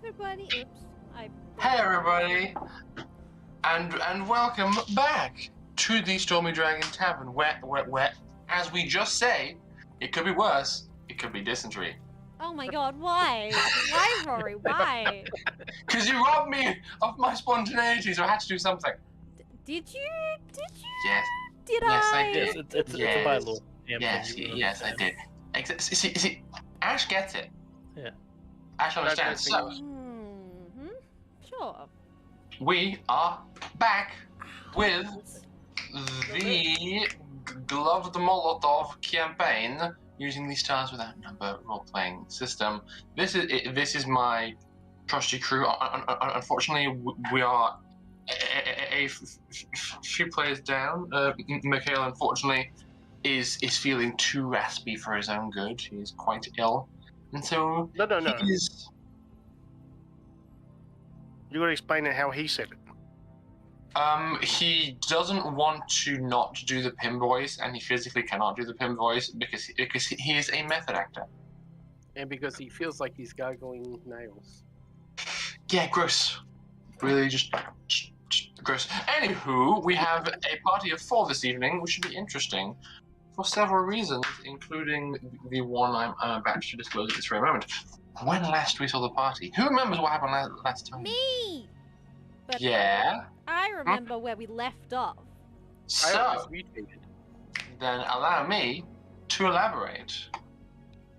everybody. Oops. Hey everybody, and welcome back to the Stormy Dragon Tavern, where, as we just say, it could be worse. It could be dysentery. Oh my god, why? Why, Rory? Why? Because you robbed me of my spontaneity, so I had to do something. Did you? Yes. Did Yes, I? I did. Yes, it's a bylaw. Yes, I did. See, Ash gets it. Yeah. Ash understands. So, Mm-hmm. Sure. we are back with the Gloved Molotov campaign using the Stars Without Number role-playing system. This is my trusty crew. Unfortunately, we are a few players down. Mikhail, unfortunately, is feeling too raspy for his own good. He is quite ill, and so No. he is. You gotta explain it how he said it. He doesn't want to not do the Pym voice, and he physically cannot do the Pym voice because he is a method actor. And because he feels like he's gargling nails. Yeah, gross. Really, just gross. Anywho, we have a party of 4 this evening, which should be interesting for several reasons, including the one I'm about to disclose at this very moment. When last we saw the party? Who remembers what happened last time? Me! But Yeah. I remember where we left off. I So, always mutated. then allow me to elaborate.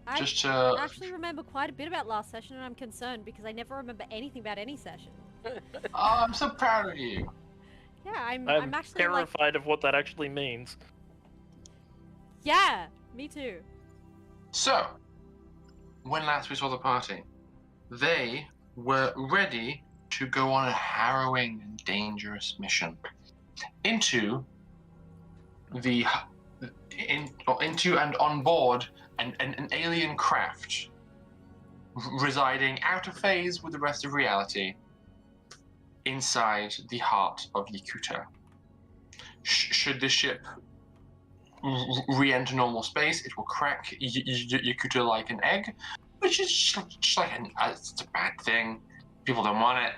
I Just to... actually remember quite a bit about last session, and I'm concerned because I never remember anything about any session. Oh, I'm so proud of you. Yeah, I'm I'm actually terrified of what that actually means. Yeah, me too. So, when last we saw the party, they were ready to go on a harrowing and dangerous mission into and on board an alien craft residing out of phase with the rest of reality inside the heart of Yakootah. Should the ship re-enter normal space, it will crack Yakootah like an egg, which is just like it's a bad thing. People don't want it.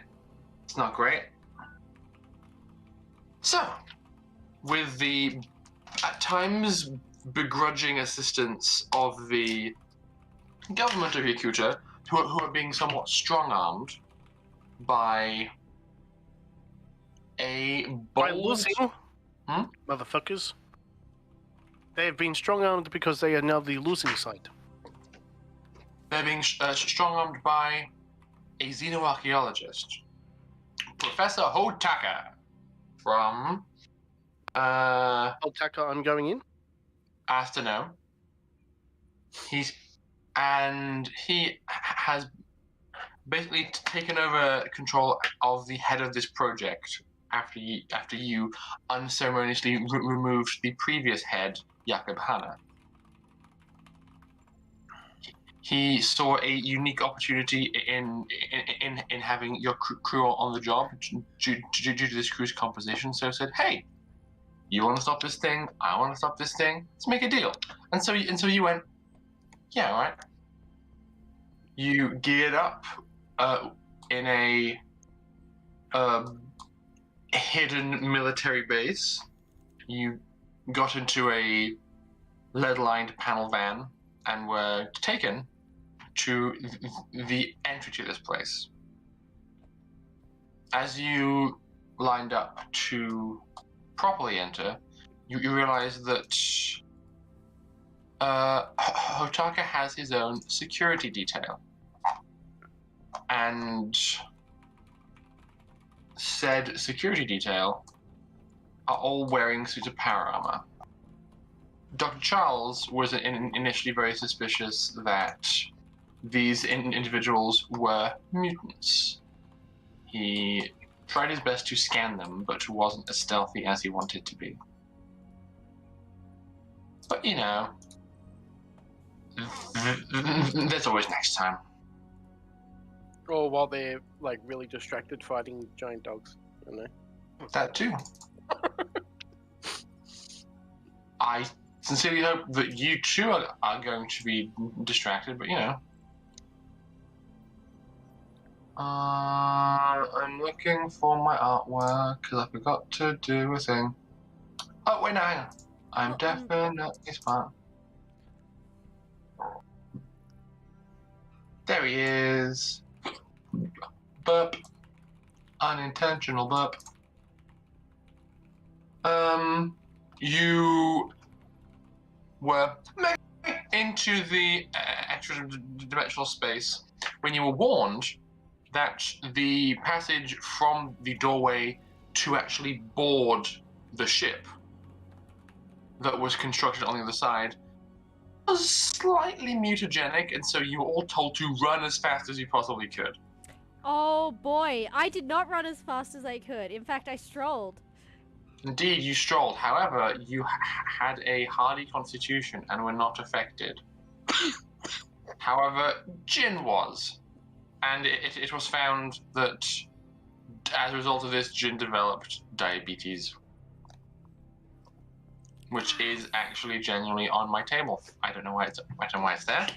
It's not great. So, with the at times begrudging assistance of the government of Yakootah, who are being somewhat strong-armed by a By bold... losing, motherfuckers. They have been strong-armed because they are now the losing side. They're being strong-armed by a xenoarchaeologist, Professor Hotaka, from Altaka, I'm going in. Astano. He has basically taken over control of the head of this project after you unceremoniously removed the previous head, Yakootah. He saw a unique opportunity in having your crew on the job due to this crew's composition. So said, "Hey, you want to stop this thing? I want to stop this thing. Let's make a deal." And so you went, "Yeah, all right." You geared up in a hidden military base. You got into a lead-lined panel van and were taken to the entry to this place. As you lined up to properly enter, you realize that Hotaka has his own security detail. And said security detail are all wearing suits of power armor. Dr. Charles was initially very suspicious that these individuals were mutants. He tried his best to scan them, but wasn't as stealthy as he wanted to be. But you know, there's always next time. Or while they're like really distracted fighting giant dogs, you know. That too. I sincerely hope that you too are going to be distracted, but you know. I'm looking for my artwork because I forgot to do a thing. Oh, wait, no, hang on. I'm definitely smart. There he is. Burp. Unintentional burp. You were into the extra-dimensional space when you were warned that the passage from the doorway to actually board the ship that was constructed on the other side was slightly mutagenic, and so you were all told to run as fast as you possibly could. Oh boy, I did not run as fast as I could. In fact, I strolled. Indeed, you strolled. However, you had a hardy constitution and were not affected. However, Jin was. And it was found that as a result of this, Jin developed diabetes. Which is actually genuinely on my table. I don't know why it's there.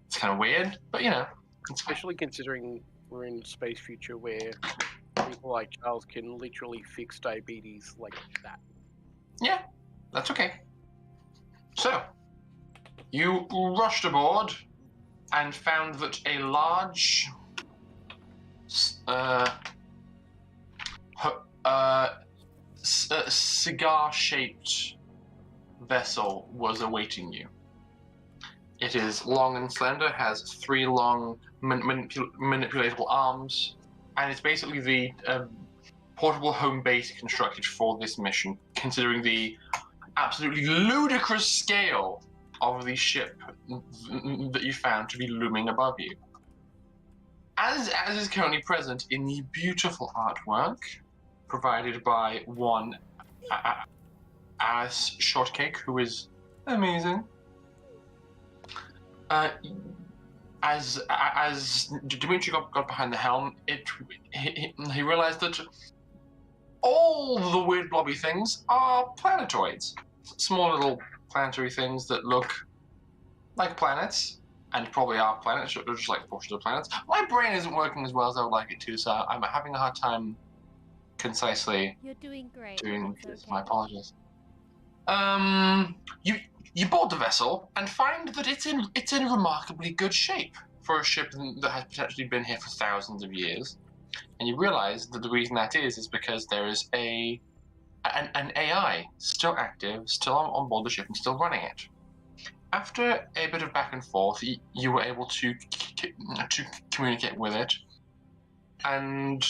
It's kind of weird, but you know. Especially considering we're in space future where people like Charles can literally fix diabetes like that. Yeah, that's okay. So, you rushed aboard and found that a large cigar-shaped vessel was awaiting you. It is long and slender, has 3 long manipulatable arms, and it's basically the portable home base constructed for this mission, considering the absolutely ludicrous scale of the ship that you found to be looming above you. As is currently present in the beautiful artwork provided by one Alice Shortcake, who is amazing. As Dimitri got behind the helm, he realized that all the weird blobby things are planetoids. Small little planetary things that look like planets, and probably are planets, or just like portions of planets. My brain isn't working as well as I would like it to, so I'm having a hard time concisely You're doing great. doing It's this. okay. My apologies. You board the vessel and find that it's in remarkably good shape for a ship that has potentially been here for thousands of years. And you realize that the reason that is because there is an AI still active, still on board the ship and still running it. After a bit of back and forth, you were able to communicate with it, and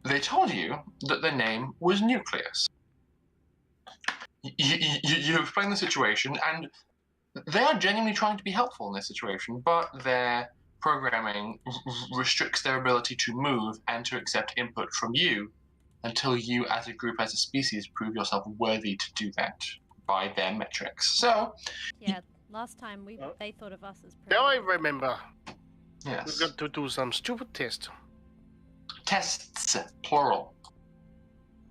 they told you that their name was Nucleus. You explain the situation, and they are genuinely trying to be helpful in this situation, but their programming restricts their ability to move and to accept input from you until you, as a group, as a species, prove yourself worthy to do that by their metrics. So, Yeah, last time they thought of us as Now I predators. remember. yes. We've got to do some stupid test. Tests, plural.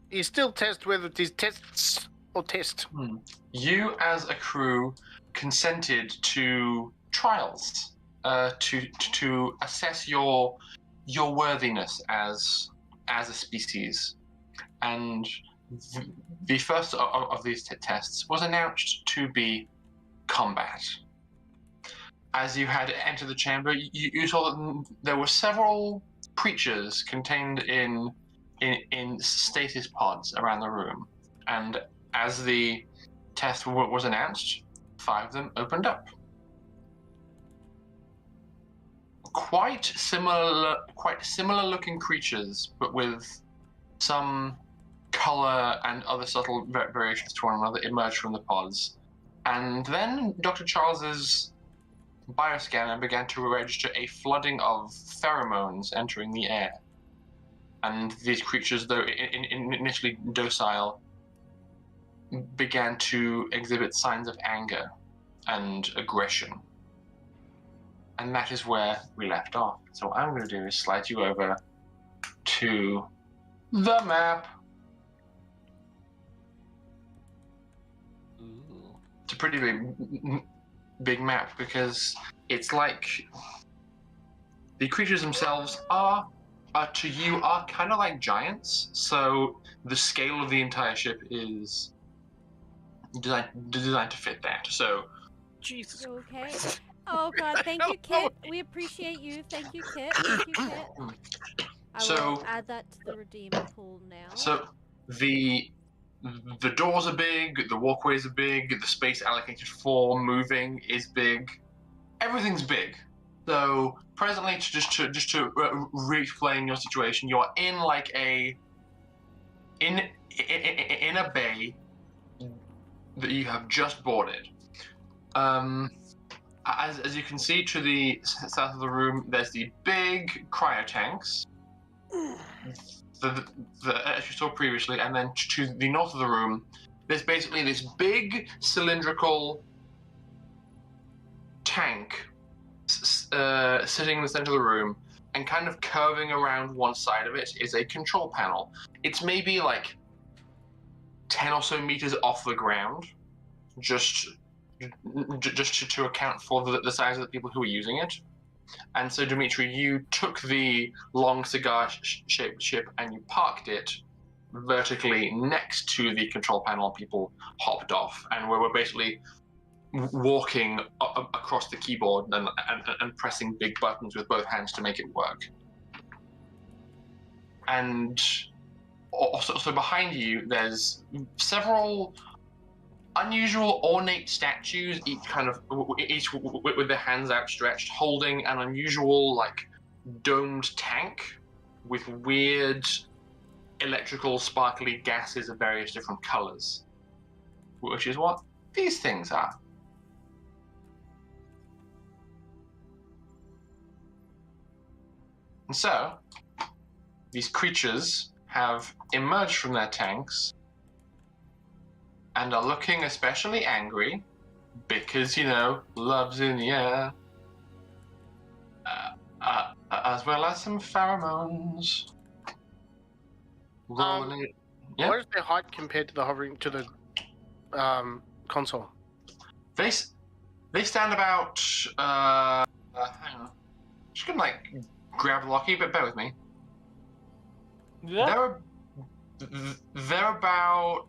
You still test whether it is tests or test. You, as a crew, consented to trials to assess your worthiness as a species, and the first of these tests was announced to be combat. As you had entered the chamber, you saw that there were several creatures contained in stasis pods around the room, and as the test was announced, 5 of them opened up. Quite similar looking creatures, but with some color and other subtle variations to one another emerged from the pods. And then Dr. Charles's bioscanner began to register a flooding of pheromones entering the air. And these creatures, though initially docile, began to exhibit signs of anger and aggression. And that is where we left off. So what I'm going to do is slide you over to the map. Ooh. It's a pretty big map because it's like the creatures themselves are to you are kind of like giants. So the scale of the entire ship is designed to fit that. So Jesus You okay? Christ. Oh god, thank you, Hello. Kit. We appreciate you. Thank you, Kit. Thank you, Kit. I will So- add that to the redeem pool now. So the doors are big, the walkways are big, the space allocated for moving is big. Everything's big. So presently, just to re-explain your situation, you're in like in a bay that you have just boarded. As you can see to the south of the room, there's the big cryo tanks. As you saw previously, and then to the north of the room, there's basically this big cylindrical tank sitting in the center of the room, and kind of curving around one side of it is a control panel. It's maybe like 10 or so meters off the ground, just to account for the size of the people who are using it. And so, Dimitri, you took the long cigar-shaped ship and you parked it vertically next to the control panel. People hopped off, and we were basically walking across the keyboard and pressing big buttons with both hands to make it work. And also, so behind you, there's several unusual ornate statues, each with their hands outstretched, holding an unusual like domed tank with weird electrical sparkly gases of various different colors, which is what these things are. And so these creatures have emerged from their tanks and are looking especially angry because, love's in the air. As well as some pheromones. Rolling it. Yep. What is their height compared to the console? They stand about, hang on. Just gonna, grab Lockie, but bear with me. Yeah. They're about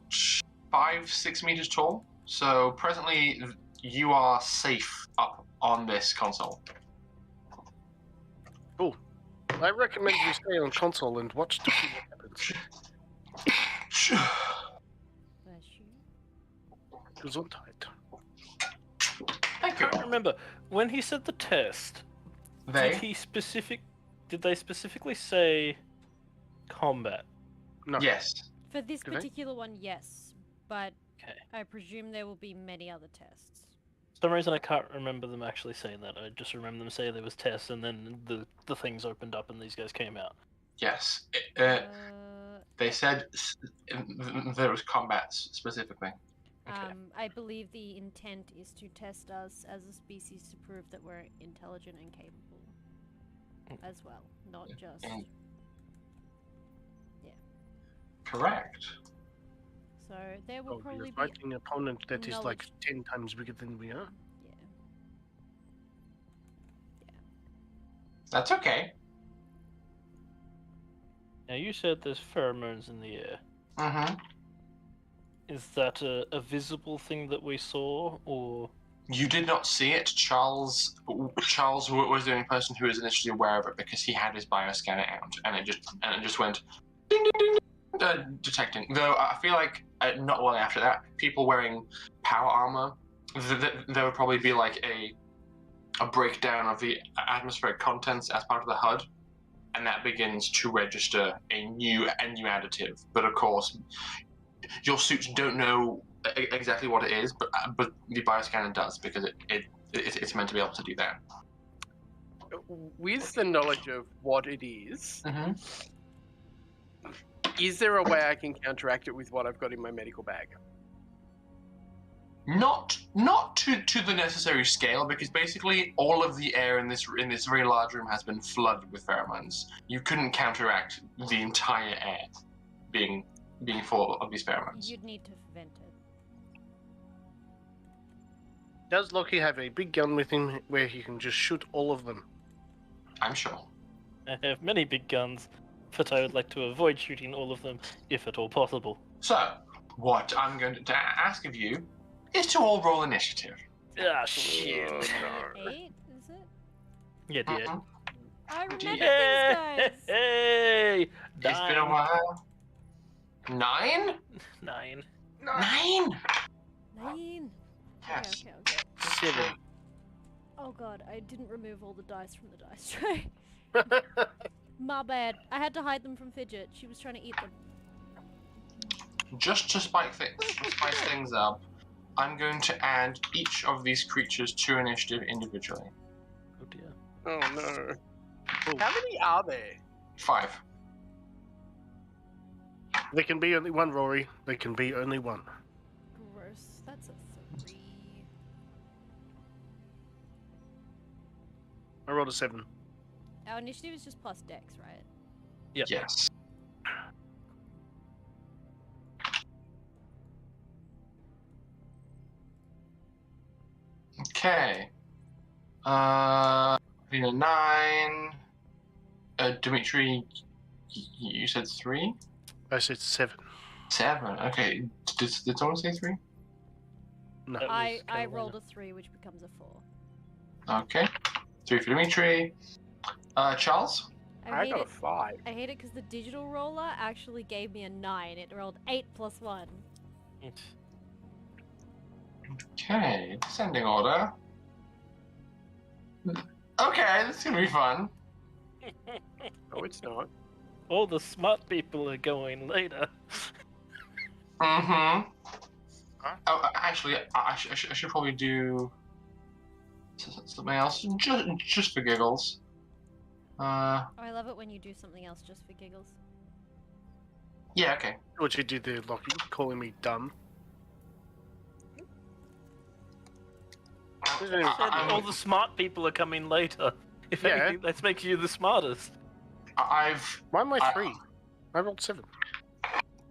5-6 meters tall, so presently you are safe up on this console. Cool. I recommend you stay on console and watch to see what happens. Bless you. Gesundheit. Thank you. I remember when he said the test. They? Did they specifically say combat? No. Yes. For this Do they? particular one, yes. But Okay. I presume there will be many other tests. For some reason I can't remember them actually saying that. I just remember them saying there was tests, and then the things opened up and these guys came out. Yes. They said there was combat specifically. Okay. I believe the intent is to test us as a species to prove that we're intelligent and capable as well, not just... And- Correct. So there will Oh, probably you're be... fighting an opponent that is like knowledge. 10 times bigger than we are. Yeah. That's okay. Now you said there's pheromones in the air. Mm-hmm. Is that a visible thing that we saw, or You did not see it. Charles was the only person who was initially aware of it because he had his bioscanner out, and it just went ding ding ding, detecting. Though I feel like not long after that, people wearing power armor, there would probably be like a breakdown of the atmospheric contents as part of the HUD, and that begins to register a new additive. But of course, your suits don't know exactly what it is, but the bioscanner does, because it's meant to be able to do that. With the knowledge of what it is Mm-hmm. there a way I can counteract it with what I've got in my medical bag? Not to the necessary scale, because basically all of the air in this very large room has been flooded with pheromones. You couldn't counteract the entire air being full of these pheromones. You'd need to vent it. Does Loki have a big gun with him where he can just shoot all of them? I'm sure. I have many big guns, but I would like to avoid shooting all of them, if at all possible. So, what I'm going to ask of you is to all roll initiative. Ah, shit. Oh, no. 8, is it? Yeah, D8. Mhm. I remember things, Hey! guys. Hey! It's been a while. 9? 9. 9? 9. Yes. Okay. 7. Oh god, I didn't remove all the dice from the dice tray. My bad. I had to hide them from Fidget. She was trying to eat them. Just to spice things up, I'm going to add each of these creatures to initiative individually. Oh dear. Oh no. Oh. How many are there? 5. There can be only one, Rory. There can be only one. Gross. That's a 3. I rolled a 7. Our initiative is just plus dex, right? Yep. Yes. Okay. Vina 9. Dimitri, you said 3? I said 7. 7. Okay. Did someone say 3? No. That was I Carolina. rolled a 3, which becomes a 4. Okay. 3 for Dimitri. Charles? I got a 5. I hate it because the digital roller actually gave me a 9. It rolled 8 plus 1. Okay. Descending order. Okay, this is gonna be fun. No, it's not. All the smart people are going later. Mm-hmm. Huh? Oh, actually, I should probably do something else, just for giggles. Oh, I love it when you do something else just for giggles. Yeah, okay. What you did there, Lockie, calling me dumb. I said all the smart people are coming later. If Yeah. anything, let's make you the smartest. Why am I I- 3? I rolled 7.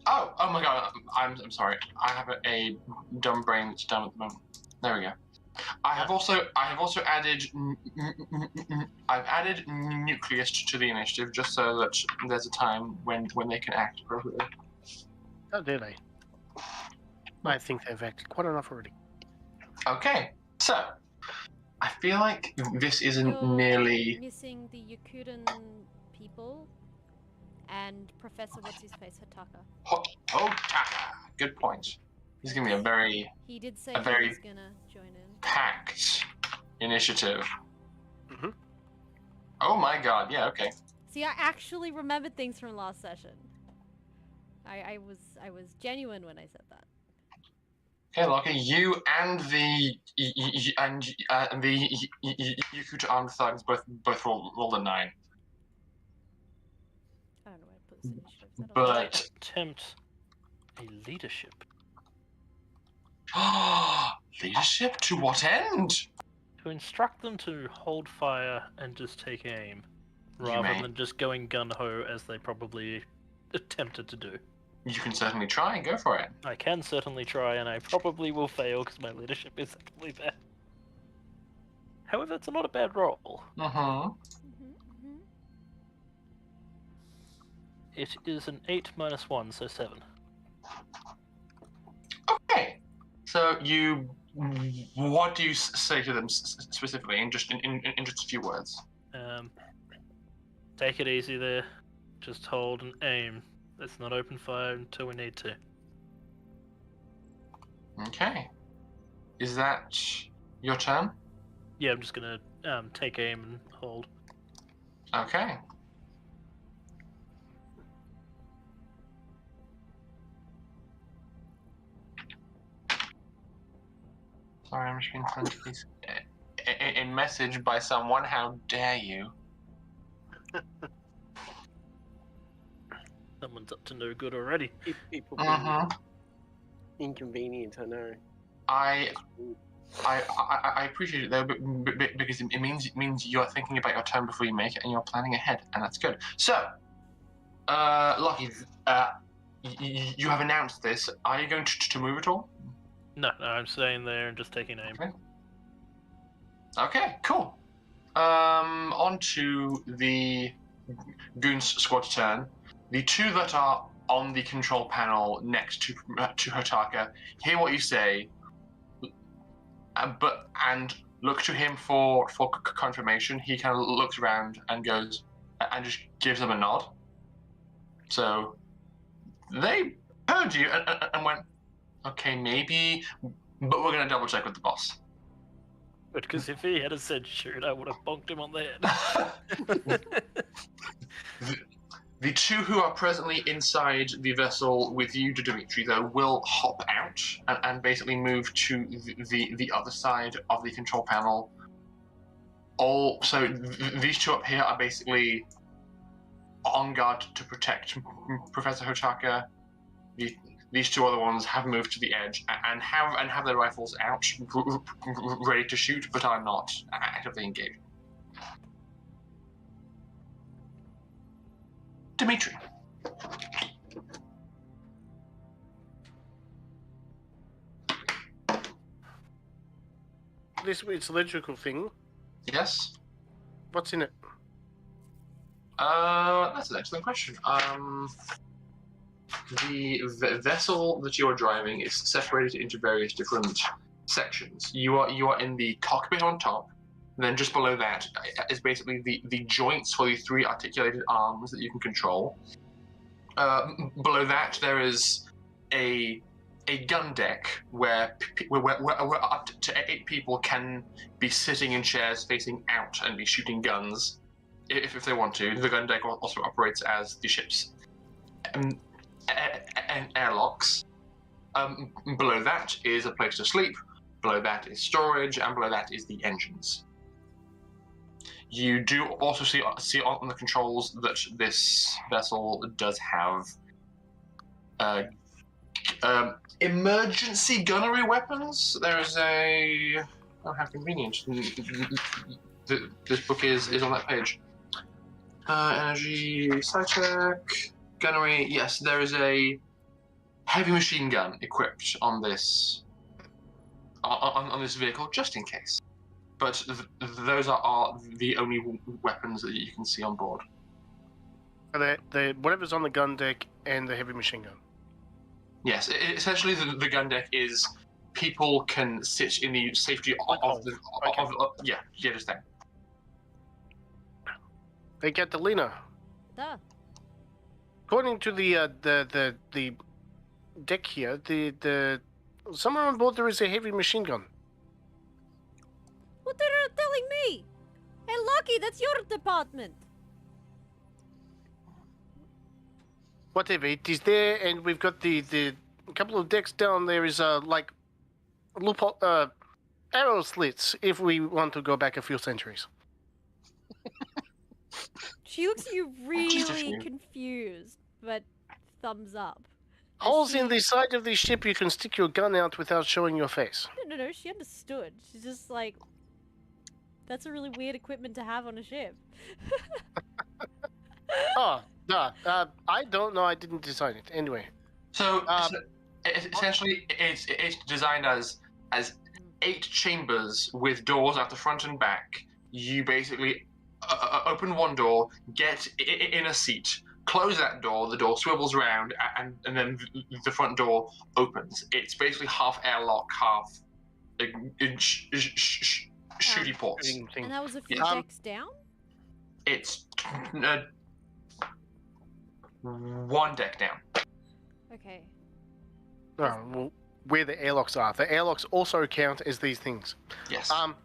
Oh my god, I'm sorry. I have a dumb brain that's dumb at the moment. There we go. I have also added I've added Nucleus to the initiative just so that there's a time when they can act appropriately. How dare they? I think they've acted quite enough already. Okay, so I feel like this isn't You're nearly. missing the Yakutan people and Professor What's-His-Face Hataka. Oh, Taka. Good point. He's gonna be a very He did say A he very- was gonna join in. packed initiative. Mhm. Oh my god, yeah, okay. See, I actually remembered things from last session. I was genuine when I said that. Okay, Lockie, you and the Yakuta armed thugs both rolled a 9. I don't know where to put this initiative. Is that on But Attempt a leadership. leadership to what end? To instruct them to hold fire and just take aim, You rather may. than just going gun-ho as they probably attempted to do. You can certainly try and go for it. I can certainly try, and I probably will fail because my leadership is actually bad. However, it's not a bad roll. Mm-hmm. Mm-hmm. It is an 8 minus 1, so 7. Okay. So what do you say to them specifically, in just a few words? Take it easy there. Just hold and aim. Let's not open fire until we need to. Okay. Is that your turn? Yeah, I'm just gonna take aim and hold. Okay. Sorry, I'm just being sent this a message by someone. How dare you? Someone's up to no good already. People being Mm-hmm. inconvenient, I know. I appreciate it though, because it means you're thinking about your turn before you make it, and you're planning ahead, and that's good. So, Lucky, you have announced this. Are you going to move at all? No, I'm staying there and just taking aim. Okay, cool. On to the Goons squad turn. The two that are on the control panel next to Hotaka hear what you say, and look to him for confirmation. He kind of looks around and goes and just gives them a nod. So they heard you and went, okay, maybe, but we're going to double check with the boss. Because if he had said shoot, I would have bonked him on the head. The two who are presently inside the vessel with you, Dimitri, though, will hop out and basically move to the other side of the control panel. So these two up here are basically on guard to protect Professor Hotaka. These two other ones have moved to the edge and have their rifles out, ready to shoot, but are not actively engaged. Dimitri. This electrical thing. Yes. What's in it? That's an excellent question. The vessel that you are driving is separated into various different sections. You are in the cockpit on top. And then just below that is basically the joints for the three articulated arms that you can control. Below that, there is a gun deck where up to 8 people can be sitting in chairs facing out and be shooting guns if they want to. The gun deck also operates as the ship's airlocks. Below that is a place to sleep. Below that is storage, and below that is the engines. You do also see on the controls that this vessel does have emergency gunnery weapons. There is a... Oh, how convenient. This book is on that page. Energy, SciTech, gunnery. Yes, there is a heavy machine gun equipped on this on this vehicle, just in case. But those are the only weapons that you can see on board. The whatever's on the gun deck and the heavy machine gun. Yes, essentially the gun deck is people can sit in the safety of the... yeah, just that. Hey, Catalina. Duh. According to the deck here, the somewhere on board there is a heavy machine gun. What are you telling me? Hey, Lucky, that's your department. Whatever, it is there, and we've got the couple of decks down there is like loophole arrow slits if we want to go back a few centuries. She looks at you really confused, but thumbs up. Holes in the side of the ship you can stick your gun out without showing your face. No, she understood. She's just like, that's a really weird equipment to have on a ship. Oh, no, I don't know, I didn't design it. Anyway. So essentially, it's designed as 8 chambers with doors at the front and back. You basically open one door, get in a seat, close that door, the door swivels around, and then the front door opens. It's basically half airlock, half shooty ports. And that was a few decks down? It's 1 deck down. Okay. Oh, well, where the airlocks are. The airlocks also count as these things. Yes. Okay.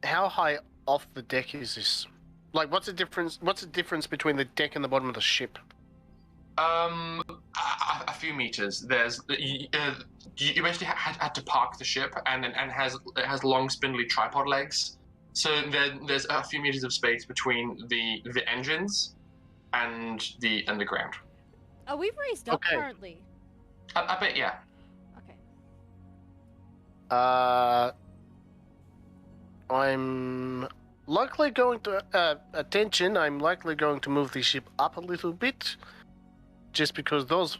How high off the deck is this? Like, what's the difference between the deck and the bottom of the ship? A few meters. There's you basically had to park the ship, and it has long spindly tripod legs. So there's a few meters of space between the engines and the ground. Are we raised up currently? I bet, yeah. Okay. I'm likely going to attention. I'm likely going to move the ship up a little bit, just because those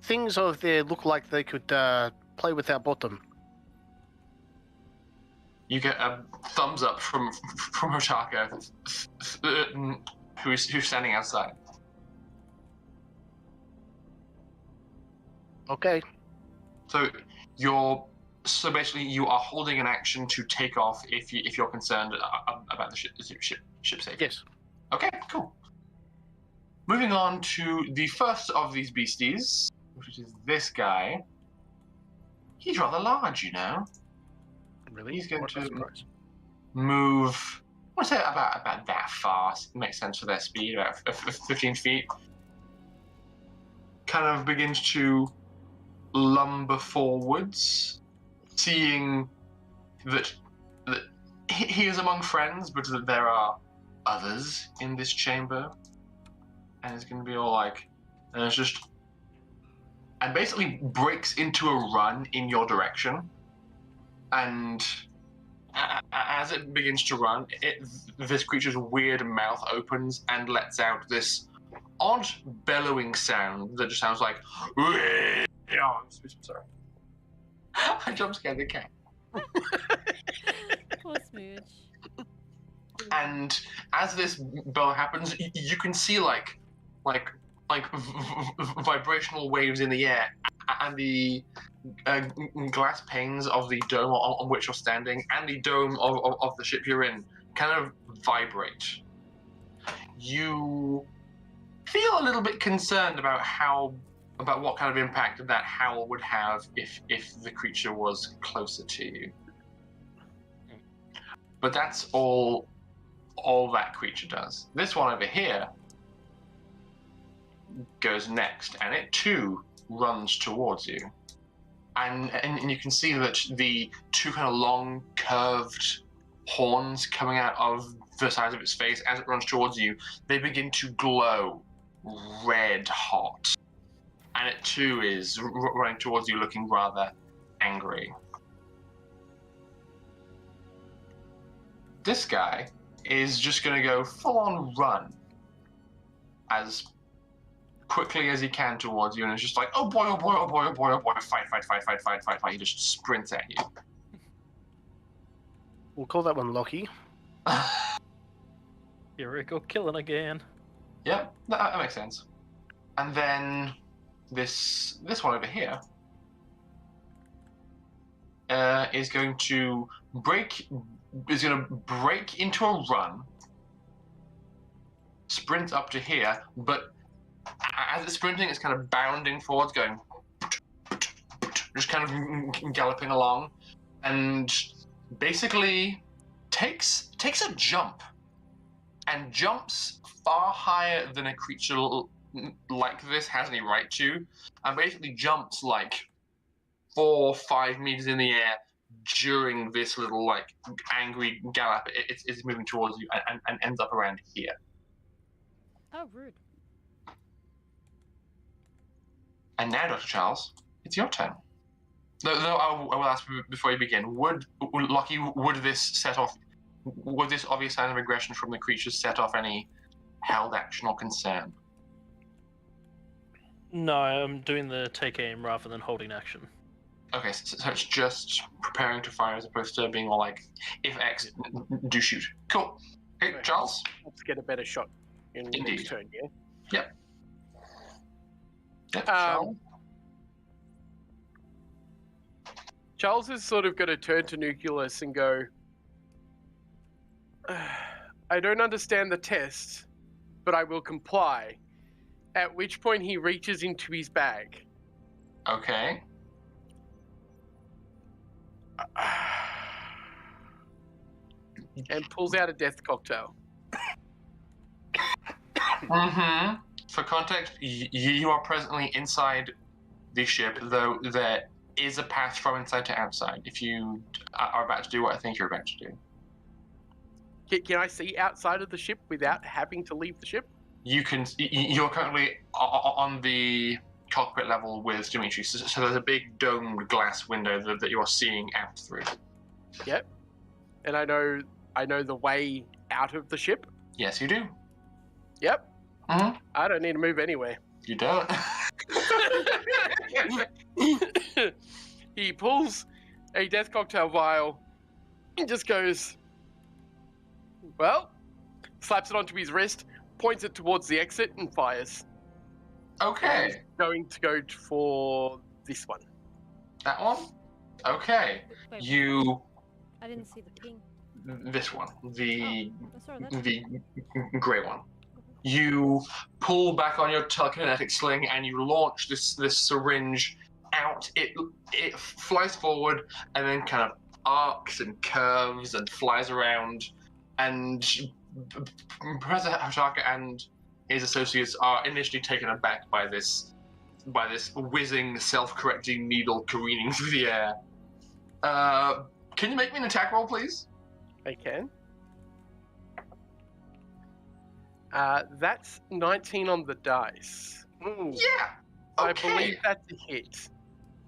things over there look like they could play with our bottom. You get a thumbs up from Hotaka, who's standing outside. Okay. So basically you are holding an action to take off if you're concerned about the ship safety. Yes. Okay, cool. Moving on to the first of these beasties, which is this guy. He's rather large, you know. Really? He's going What a to surprise. move, I want to say about that far. It makes sense for their speed, about 15 feet. Kind of begins to lumber forwards, seeing that he is among friends, but that there are others in this chamber. And it's going to be all like, and it's just, and basically breaks into a run in your direction. And as it begins to run, this creature's weird mouth opens and lets out this odd bellowing sound that just sounds like, oh, I'm sorry. I jump scared the cat. Poor Smooch. And as this bellow happens, you can see like vibrational waves in the air, and the glass panes of the dome on which you're standing and the dome of the ship you're in kind of vibrate. You feel a little bit concerned about what kind of impact that howl would have if the creature was closer to you. But that's all that creature does. This one over here goes next, and it too runs towards you. And you can see that the two kind of long, curved horns coming out of the sides of its face as it runs towards you, they begin to glow red hot. And it too is running towards you looking rather angry. This guy is just going to go full-on run as quickly as he can towards you, and it's just like, oh boy, oh boy, oh boy, oh boy, oh boy, fight. He just sprints at you. We'll call that one Loki. Here we go, killing again. Yeah, that makes sense. And then this one over here is going to break into a run, sprint up to here, but as it's sprinting, it's kind of bounding forwards, going just kind of galloping along, and basically takes a jump, and jumps far higher than a creature like this has any right to, and basically jumps like 4 or 5 meters in the air during this little like angry gallop. It's moving towards you and ends up around here. Oh, rude. And now, Dr. Charles, it's your turn. Though I will ask before you begin, would this obvious sign of aggression from the creatures set off any held action or concern? No, I'm doing the take aim rather than holding action. Okay, so it's just preparing to fire as opposed to being all like, if X, do shoot. Cool. Hey, Charles? Let's get a better shot in the next turn, yeah? Yep. Charles? Charles is sort of going to turn to Nucleus and go, I don't understand the test, but I will comply. At which point he reaches into his bag. Okay. And pulls out a death cocktail. Mm-hmm. For context, you are presently inside the ship, though there is a path from inside to outside if you are about to do what I think you're about to do. Can I see outside of the ship without having to leave the ship? You can. You're currently on the cockpit level with Dimitri, so there's a big domed glass window that you are seeing out through. Yep. And I know the way out of the ship. Yes, you do. Yep. Mm-hmm. I don't need to move anywhere. You don't. He pulls a death cocktail vial and just goes, well, slaps it onto his wrist, points it towards the exit, and fires. Okay. He's going to go for this one. That one? Okay. Wait, You... I didn't see the ping. This one. The... I saw that. The grey one. You pull back on your telekinetic sling and you launch this syringe out. It flies forward and then kind of arcs and curves and flies around. And Professor Hoshaka and his associates are initially taken aback by this whizzing, self-correcting needle careening through the air. Can you make me an attack roll, please? I can. That's 19 on the dice. Ooh. Yeah. I Okay. believe that's a hit.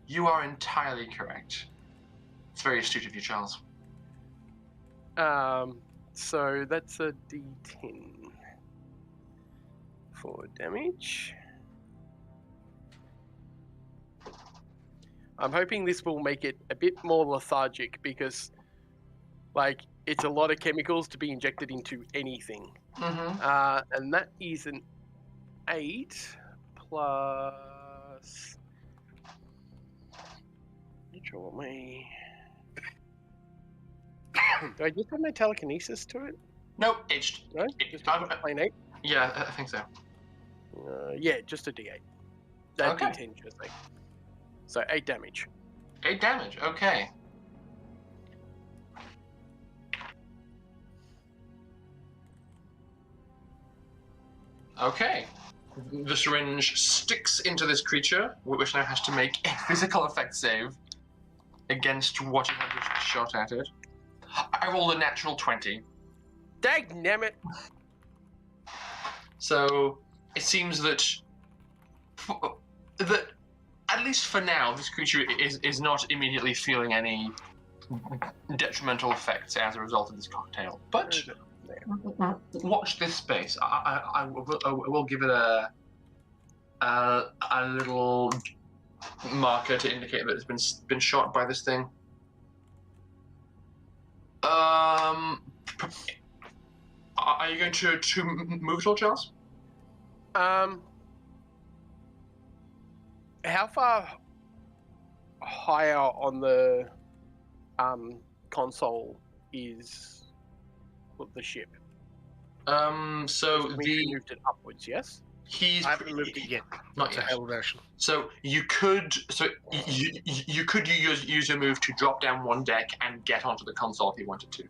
You are entirely correct. It's very astute of you, Charles. So that's a D10 for damage. I'm hoping this will make it a bit more lethargic because, like, it's a lot of chemicals to be injected into anything. Mm-hmm. And that is an 8 plus. Draw me. Do I just have my telekinesis to it? Nope, it's... No? Just a plain 8? Yeah, I think so. Yeah, just a D8. Okay. D10, should I say. So 8 damage. 8 damage, okay. Okay. The syringe sticks into this creature, which now has to make a physical effect save against what you have just shot at it. I rolled a natural 20. Dagnammit! So it seems that at least for now, this creature is not immediately feeling any detrimental effects as a result of this cocktail. But watch this space. I will give it a little marker to indicate that it's been shot by this thing. Are you going to move at all, Charles? How far higher on the console is the ship? So We moved it upwards, yes? I haven't moved it yet. Not It's a yet. held action. So you could use your move to drop down one deck and get onto the console if you wanted to.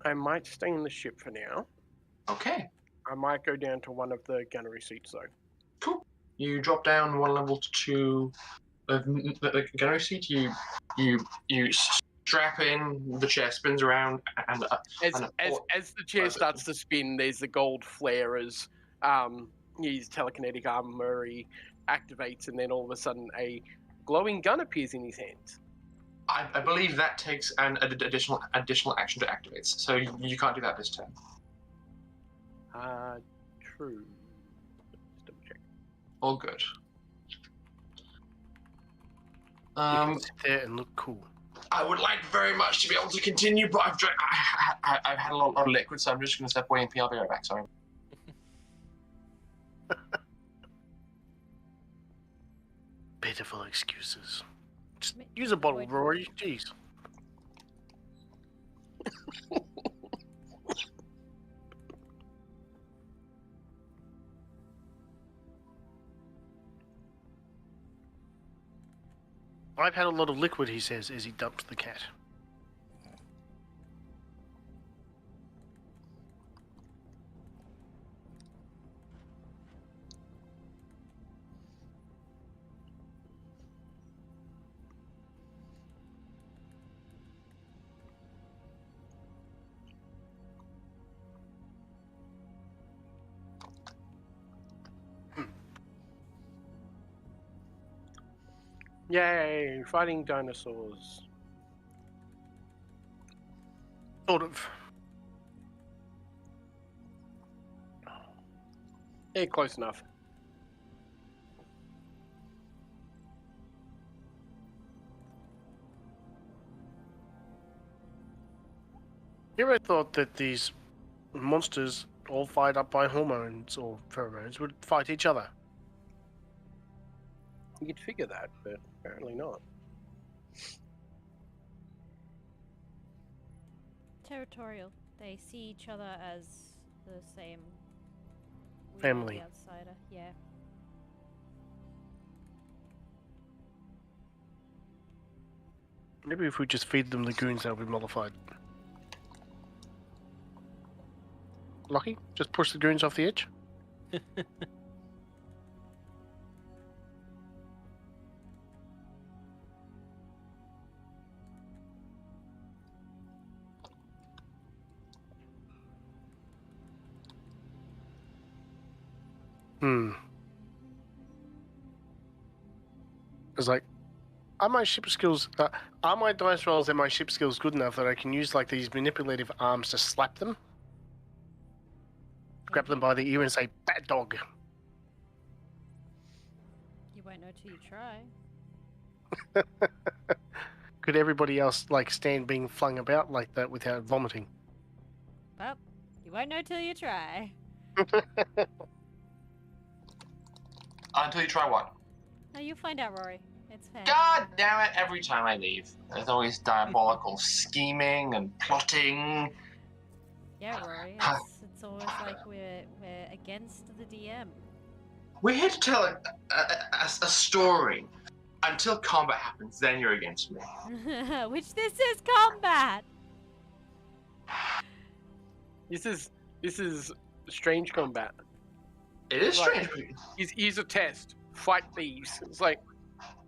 I might stay in the ship for now. Okay, I might go down to one of the gunnery seats, though. cool. You drop down one level to the gunnery seat. You strap in. The chair spins around, and As the chair starts to spin, there's the gold flare as his telekinetic armory activates, and then all of a sudden a glowing gun appears in his hand. I believe that takes an additional action to activate. So you can't do that this turn. True. Let's double check. All good. You can sit there and look cool. I would like very much to be able to continue, but I've had a lot of liquid, so I'm just going to step away and pee. I'll be right back. Sorry. Pitiful excuses. Just use a bottle, Rory. Jeez. I've had a lot of liquid, he says, as he dumps the cat. Yay, fighting dinosaurs. Sort of. Yeah, close enough. Hero thought that these monsters, all fired up by hormones or pheromones, would fight each other. You'd figure that, but apparently not. Territorial. They see each other as the same. We are Family. the outsider. Yeah. Maybe if we just feed them lagoons, they'll be mollified. Lucky? Just push the goons off the edge? It's like, are my ship skills, are my dice rolls and my ship skills good enough that I can use like these manipulative arms to slap them? Grab them by the ear and say, "Bad dog." You won't know till you try. Could everybody else like stand being flung about like that without vomiting? Well, you won't know till you try. Until you try what? No, you'll find out, Rory. It's fair. God damn it, every time I leave. There's always diabolical scheming and plotting. Yeah, Rory. It's always like we're against the DM. We're here to tell a story. Until combat happens, then you're against me. Which this is combat. This is strange combat. It is Like, strange. Here's a test. Fight thieves. It's like,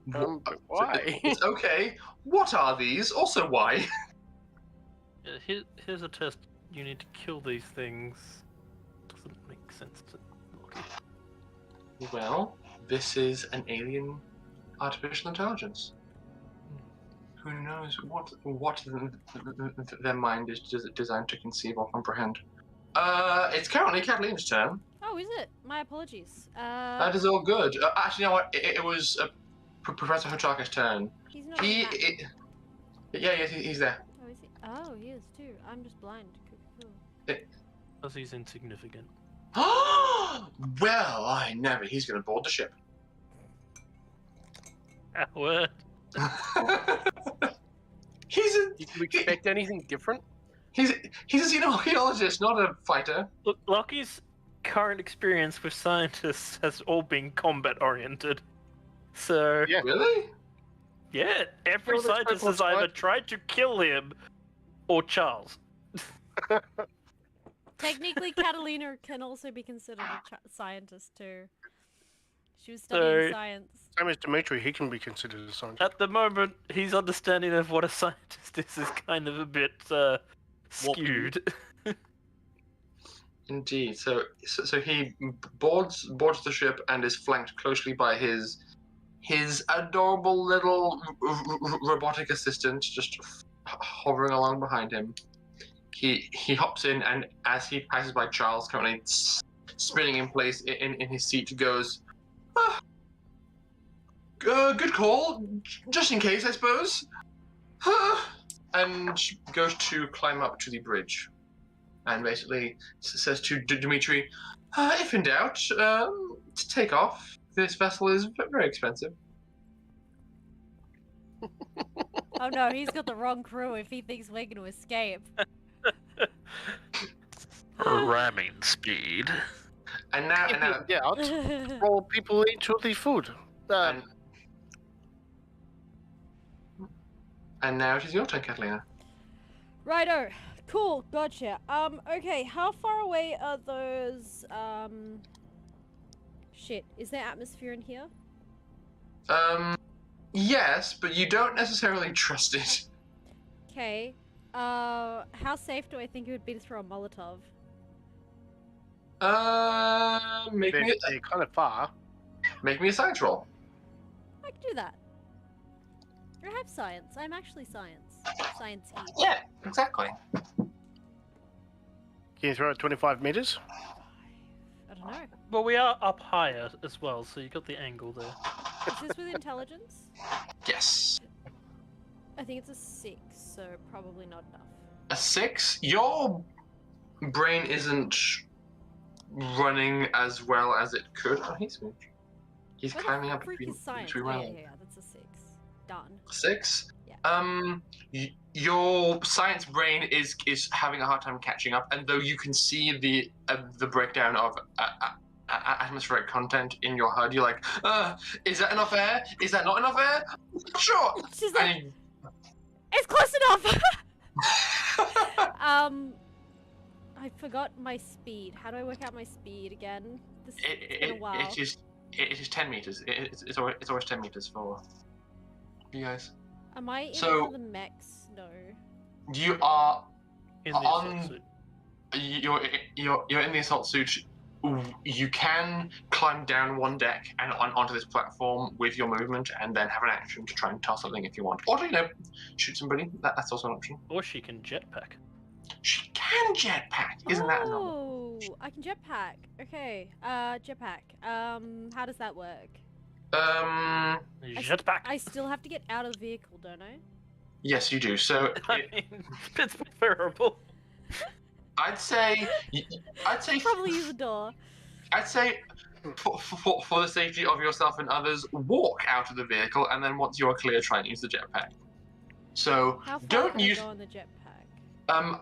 but why? It's okay. What are these? Also, why? Yeah, here's a test. You need to kill these things. Doesn't make sense to Loki. Well, this is an alien artificial intelligence. Who knows what their mind is designed to conceive or comprehend. It's currently Catalina's turn. Oh, is it? My apologies. That is all good. Actually, you know what? It was Professor Hochaka's turn. He's not. He, in that- yeah, he's there. Oh, is he? Oh, he is too. I'm just blind. Cool. Because he's insignificant. Well, I never. He's going to board the ship. What? He's a Did you expect anything different? he's a xenologist, not a fighter. Look, Loki's current experience with scientists has all been combat oriented. So Yeah. Really? yeah, every Well, that's scientist quite has either right. tried to kill him or Charles. Technically, Catalina can also be considered a scientist too. She was studying So- science. Same as Dimitri, he can be considered a scientist. At the moment, his understanding of what a scientist is kind of a bit skewed. Indeed. So he boards the ship and is flanked closely by his adorable little robotic assistant, just hovering along behind him. He hops in, and as he passes by Charles, currently spinning in place in his seat, goes, good call, just in case, I suppose. And goes to climb up to the bridge, and basically says to Dimitri, if in doubt, to take off. This vessel is very expensive. Oh no, he's got the wrong crew if he thinks we're going to escape. Ramming speed. And now, Yeah, I'll roll people into the food. and now it is your turn, Catalina. Righto. Cool, gotcha. Okay, how far away are those, shit, is there atmosphere in here? Yes, but you don't necessarily trust it. Okay. How safe do I think it would be to throw a Molotov? Make me They're kind of far. a science roll. I can do that. I have science. I'm actually science. Science-y. Yeah, exactly. Can you throw it 25 meters? I don't know. Well, we are up higher as well, so you got the angle there. Is this with intelligence? Yes. I think it's a 6, so probably not enough. A 6. Your brain isn't running as well as it could. Oh, he's What climbing the up freak between is science? between Oh, realms. yeah, that's a 6. Done. 6. Yeah. Your science brain is having a hard time catching up, and though you can see the breakdown of atmospheric content in your HUD, you're like, is that enough air? Is that not enough air? Sure. She's like, it's close enough. I forgot my speed. How do I work out my speed again? It's been a while. It is 10 meters. It's always 10 meters for you guys. Am I in So- one of the mechs? No. You are In the on. assault suit. You're in the assault suit. You can climb down one deck and onto this platform with your movement, and then have an action to try and toss something if you want, or shoot somebody. That's also an option. Or she can jetpack. She can jetpack. Isn't that another? Oh, I can jetpack. Okay. Jetpack. How does that work? Jetpack. I still have to get out of the vehicle, don't I? Yes, you do. So I mean, it's preferable. I'd say Probably use a door. I'd say for the safety of yourself and others, walk out of the vehicle, and then once you are clear, try and use the jetpack. So How far don't can I use. go on the jetpack?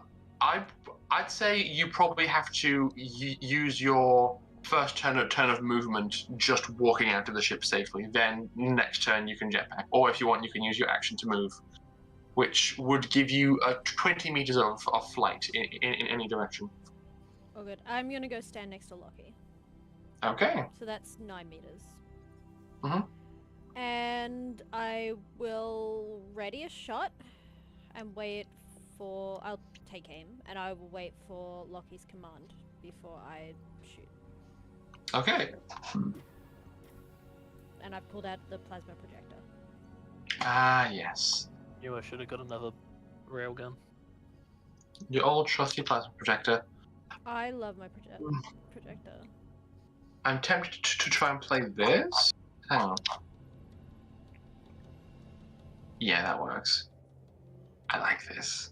I'd say you probably have to use your first turn of movement just walking out of the ship safely. Then next turn you can jetpack, or if you want, you can use your action to move, which would give you 20 meters of flight in any direction. Oh, good. I'm gonna go stand next to Lockie. Okay. So that's 9 meters. Mhm. And I will ready a shot and wait for. I'll take aim and I will wait for Lockie's command before I shoot. Okay. And I pulled out the plasma projector. Ah, yes. I should have got another railgun. Your old trusty plasma projector. I love my projector. I'm tempted to try and play this. Hang on. Yeah, that works. I like this.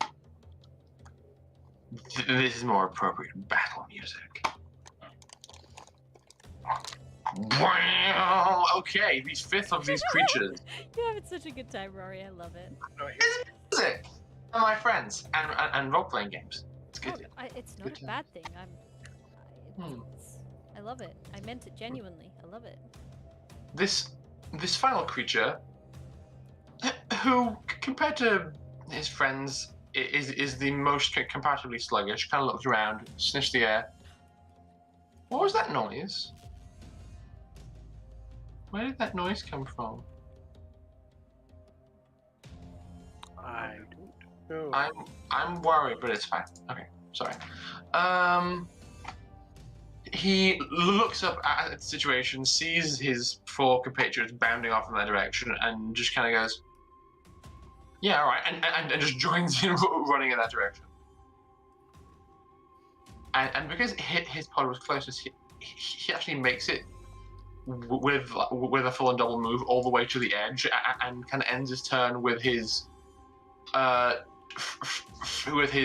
This is more appropriate battle music. Okay, these fifth of these creatures. You're having such a good time, Rory. I love it. It's music. And my friends and role-playing games. It's good. It's not Good a time. bad thing. Hmm. I love it. I meant it genuinely. I love it. This final creature, who compared to his friends is the most comparatively sluggish, kind of looks around, sniffs the air. What was that noise? Where did that noise come from? I don't know. I'm worried, but it's fine. Okay, sorry. He looks up at the situation, sees his four compatriots bounding off in that direction, and just kind of goes, "Yeah, all right," and just joins in running in that direction. And because his pod was closest, he actually makes it with a full and double move all the way to the edge, and kind of ends his turn with his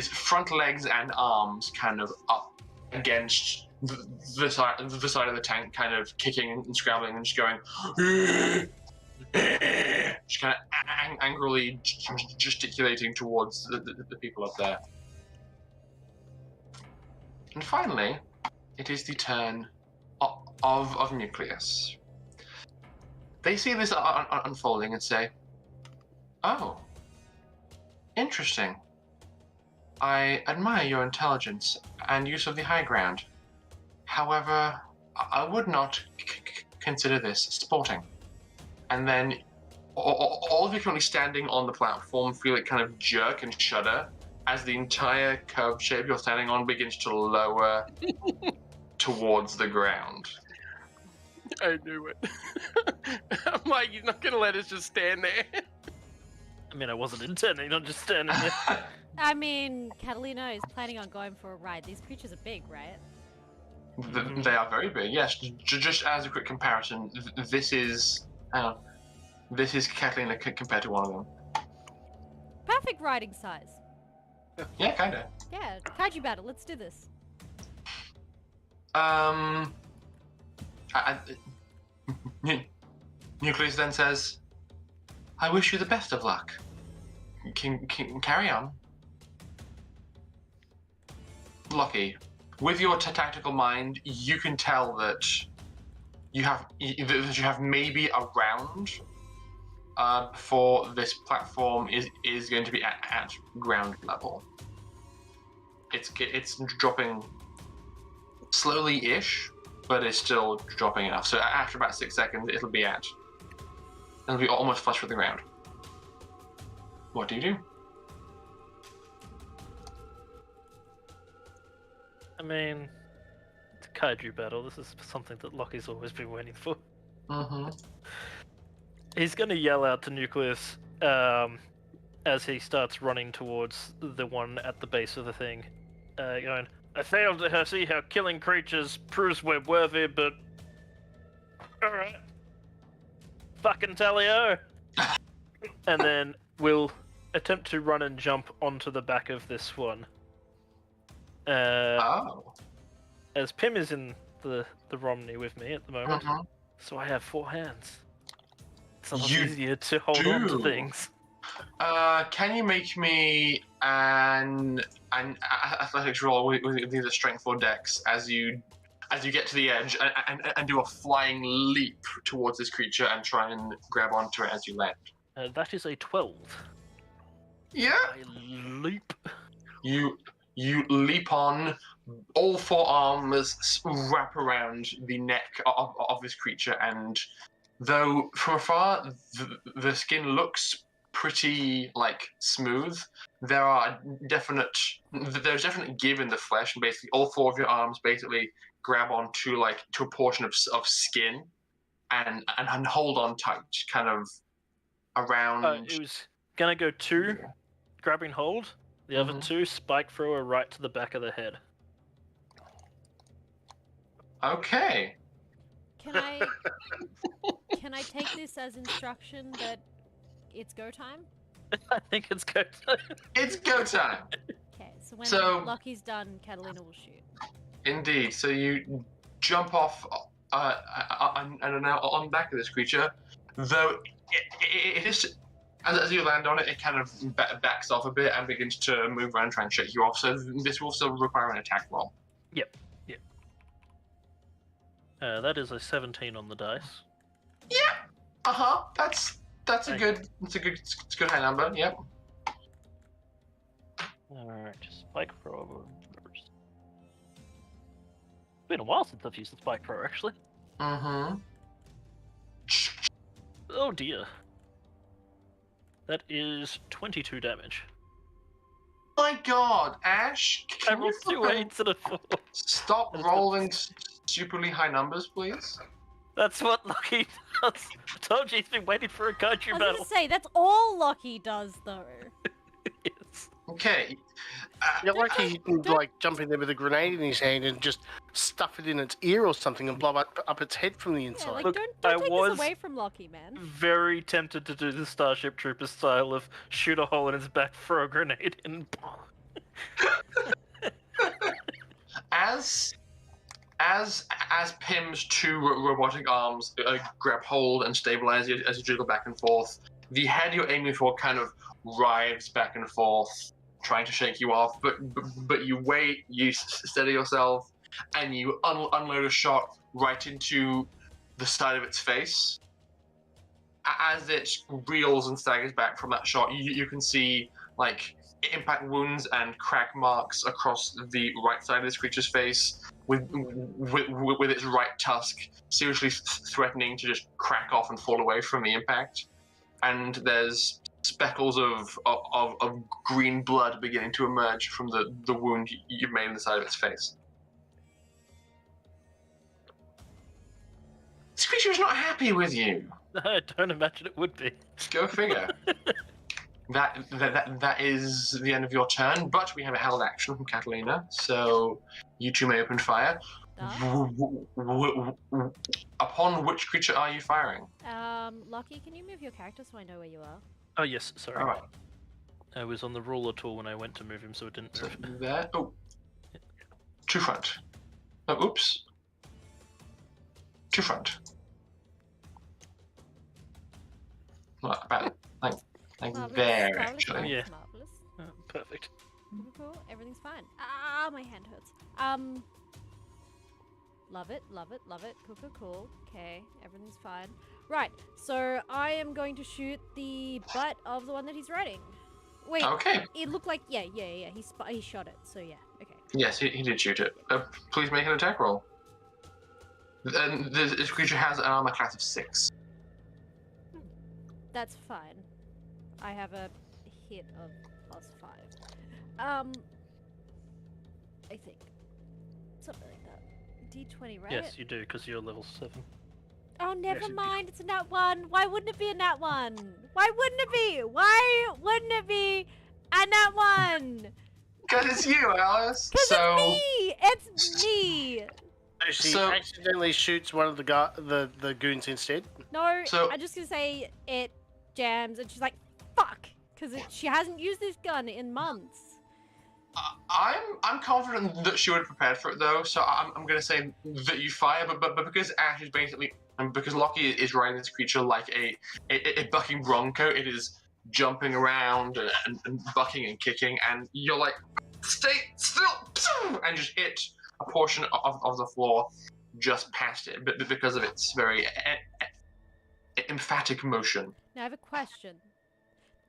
front legs and arms kind of up against the side of the tank, kind of kicking and scrabbling and just going, just kind of angrily gesticulating towards the people up there. And finally, it is the turn of Nucleus. They see this unfolding and say, "Oh, interesting. I admire your intelligence and use of the high ground. However, I would not consider this sporting." And then all of you currently standing on the platform feel it kind of jerk and shudder as the entire curved shape you're standing on begins to lower towards the ground. I knew it. I'm like, he's not gonna let us just stand there. I mean, I wasn't intending on just standing there. I mean, Catalina is planning on going for a ride. These creatures are big, right? They are very big, yes. Just as a quick comparison, this is Catalina compared to one of them. Perfect riding size. Yeah, kinda. Yeah, kaiju battle. Let's do this. Nucleus then says, "I wish you the best of luck. Can carry on." Lucky, with your tactical mind, you can tell that you have maybe a round before this platform is going to be at ground level. It's dropping slowly-ish, but it's still dropping enough. So after about 6 seconds, it'll be almost flush with the ground. What do you do? I mean, it's a kaiju battle. This is something that Lockie's always been waiting for. Mm-hmm. He's going to yell out to Nucleus as he starts running towards the one at the base of the thing, going, "I failed to see how killing creatures proves we're worthy, but alright. Fucking tally-o!" And then we'll attempt to run and jump onto the back of this one. As Pim is in the Romney with me at the moment, so I have 4 hands. It's a lot easier to hold on to things. Can you make me an athletics roll with either strength or dex as you get to the edge and do a flying leap towards this creature and try and grab onto it as you land? That is a 12. Yeah. I leap. You leap on. All 4 arms wrap around the neck of this creature, and though from afar the skin looks pretty smooth, there's definite give in the flesh, and basically all 4 of your arms basically grab onto to a portion of skin and hold on tight, kind of around. It was gonna go 2 grabbing hold, the other 2 spike thrower right to the back of the head. Okay. Can I take this as instruction that it's go time? I think it's go time. It's go time. Okay, so when Lucky's done, Catalina will shoot. Indeed. So you jump off and are now on the back of this creature, though it is, as you land on it, it kind of backs off a bit and begins to move around and try and shake you off. So this will still require an attack roll. Yep. That is a 17 on the dice. Yeah. That's a good high number. Yep. Alright, spike thrower first. It's been a while since I've used the spike thrower, actually. Mm-hmm. Oh dear. That is 22 damage. My God, Ash! I rolled 2 8s and a 4. Stop rolling stupidly high numbers, please. That's what Lucky does. I told you he's been waiting for a kaiju I was battle. gonna say, that's all Lucky does, though. Yes. Okay. Yeah, he can jump in there with a grenade in his hand and just stuff it in its ear or something and blow up its head from the inside. Yeah, Look, don't I take was this away from Lucky, man. very tempted to do the Starship Troopers style of shoot a hole in his back, throw a grenade in. As Pim's 2 robotic arms grab hold and stabilize you as you jiggle back and forth, the head you're aiming for kind of writhes back and forth, trying to shake you off. But you wait, you steady yourself, and you unload a shot right into the side of its face. As it reels and staggers back from that shot, you can see impact wounds and crack marks across the right side of this creature's face, with its right tusk seriously threatening to just crack off and fall away from the impact. And there's speckles of green blood beginning to emerge from the wound you've made in the side of its face. This creature is not happy with you. I don't imagine it would be. Go figure. That is the end of your turn, but we have a held action from Catalina, so you 2 may open fire. Upon which creature are you firing? Lucky, can you move your character so I know where you are? Oh yes, sorry. All right. I was on the ruler tool when I went to move him, so it didn't So move. there. Oh. To front. Oh, oops. To front. Well, about like Marvelous, there marvelous, actually. marvelous, Yeah. marvelous. Perfect. Cool, everything's fine. Ah, my hand hurts. Love it, love it, love it. Cool, cool, cool. Okay, everything's fine. Right, so I am going to shoot the butt of the one that he's riding. Wait, Okay. it looked like yeah. He shot it. So yeah, okay. Yes, he did shoot it. Please make an attack roll. This creature has an armor class of 6. That's fine. I have a hit of +5. I think something like that. D20, right? Yes, you do, because you're level 7. Oh, never it do. mind. It's a nat 1. Why wouldn't it be a nat 1? Why wouldn't it be? Why wouldn't it be a nat 1? Because it's you, Alice. Because So it's me. She So- accidentally shoots one of the the goons instead. No, So- I'm just gonna say it jams, and she's like, "Fuck," because she hasn't used this gun in months. I'm confident that she would have prepared for it though. So I'm gonna say that you fire, but because Ash is basically because Lockie is riding this creature like a bucking bronco, it is jumping around and bucking and kicking, and you're like, stay still, and just hit a portion of the floor just past it, but because of its very emphatic motion. Now I have a question.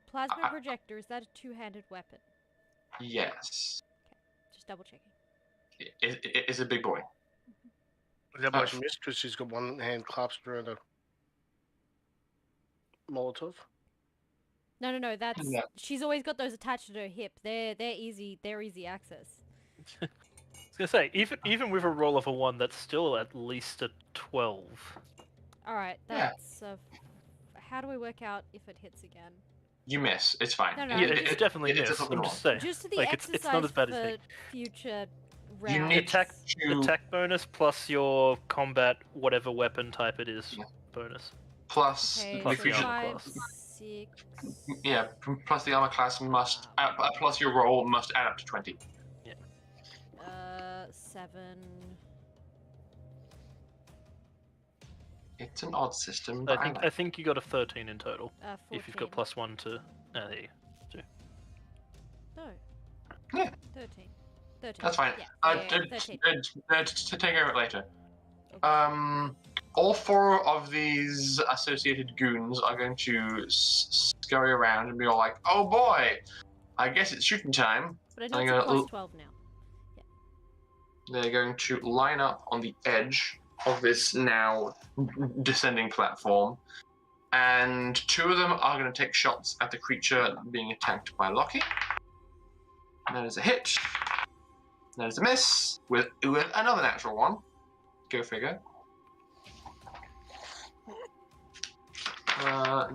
Plasma I- projector, is that a two-handed weapon? Yes, Just double checking. it's a big boy. That much missed because she's got one hand clasped around a Molotov. No, that's No. she's always got those attached to her hip. They're easy access. I was gonna say, even with a roll of a 1, that's still at least a 12. All right, Yeah. that's how do we work out if it hits again? You miss. It's fine. No, no, Yeah, I'm it's just- definitely it's a miss. fucking I'm just saying. Just to the Like, exercise it's not as bad as for me. future You rounds. need Attack, to attack bonus plus your combat, whatever weapon type it is, Yeah. bonus. plus Okay, Plus the the so creature. armor 5, class. 6. Yeah, plus the armor class must plus your roll must add up to 20. 7. It's an odd system, but I I think you got a 13 in total 14. if you've got +1 to. There you go. No. Yeah. 13. 13. That's fine. Yeah, 13. To take care of it later. Okay. All 4 of these associated goons are going to scurry around and be all like, "Oh boy, I guess it's shooting time." But I know I'm it's a gonna- +12 now. They're going to line up on the edge of this now descending platform, and 2 of them are going to take shots at the creature being attacked by Lockie. That is a hit. That is a miss with another natural 1. Go figure.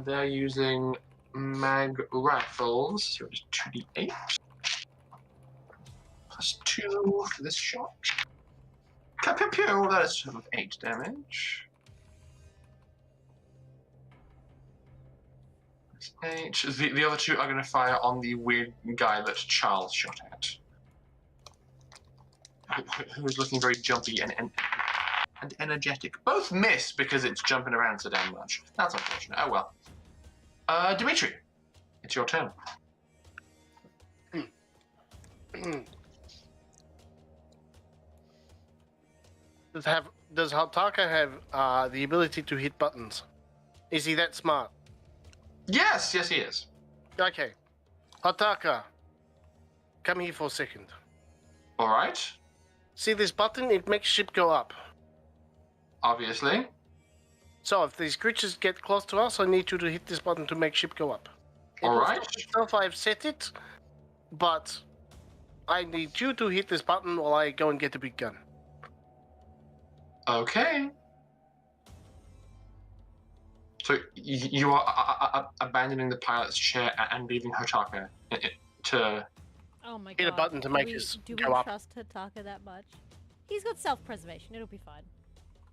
They're using mag rifles, so it's 2d8 plus 2 for this shot. Pew, pew, pew, that is 8 damage. That's 8. The other 2 are going to fire on the weird guy that Charles shot at, who is looking very jumpy and energetic. Both miss because it's jumping around so damn much. That's unfortunate. Oh well. Dimitri, it's your turn. Does Hataka have the ability to hit buttons? Is he that smart? Yes, he is. Okay. Hataka, come here for a second. All right. See this button? It makes ship go up. Obviously. So if these creatures get close to us, I need you to hit this button to make ship go up. All right. Itself, I've set it, but I need you to hit this button while I go and get the big gun. Okay. So you are abandoning the pilot's chair and leaving Hotaka to. Oh my god. Hit a button to make do we, us do go we up. trust Hataka that much? He's got self-preservation. It'll be fine.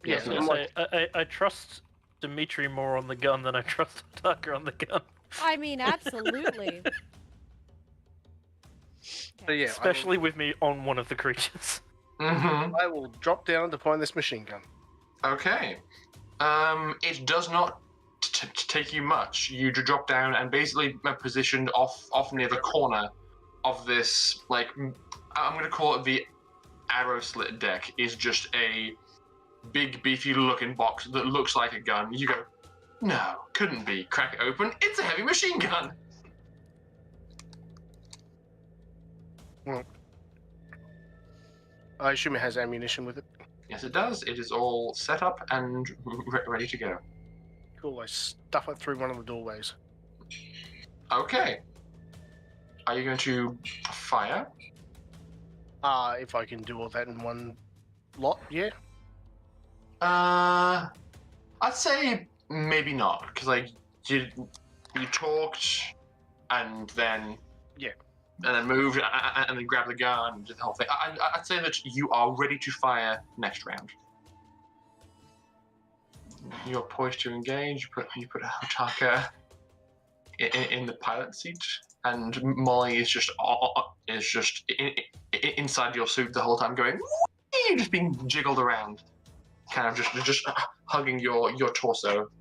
Yes, Yeah, I, I'm was like, gonna say, I trust Dimitri more on the gun than I trust Tucker on the gun. I mean, absolutely. So yeah, Especially with me on one of the creatures. Mm-hmm. I will drop down to find this machine gun. Okay. It does not take you much. You drop down and basically positioned off near the corner of this, like, I'm going to call it the arrow slit deck, is just a big, beefy looking box that looks like a gun. You go, no, couldn't be. Crack it open. It's a heavy machine gun. Well, I assume it has ammunition with it. Yes, it does. It is all set up and ready to go. Cool, I stuff it through one of the doorways. Okay. Are you going to fire? If I can do all that in one lot, yeah. I'd say maybe not, because like you talked and then moved and then grabbed the gun and did the whole thing. I'd say that you are ready to fire next round. You're poised to engage. You put Hataka in the pilot seat, and Molly is just inside your suit the whole time, going, "Whee!" Just being jiggled around, kind of just hugging your torso.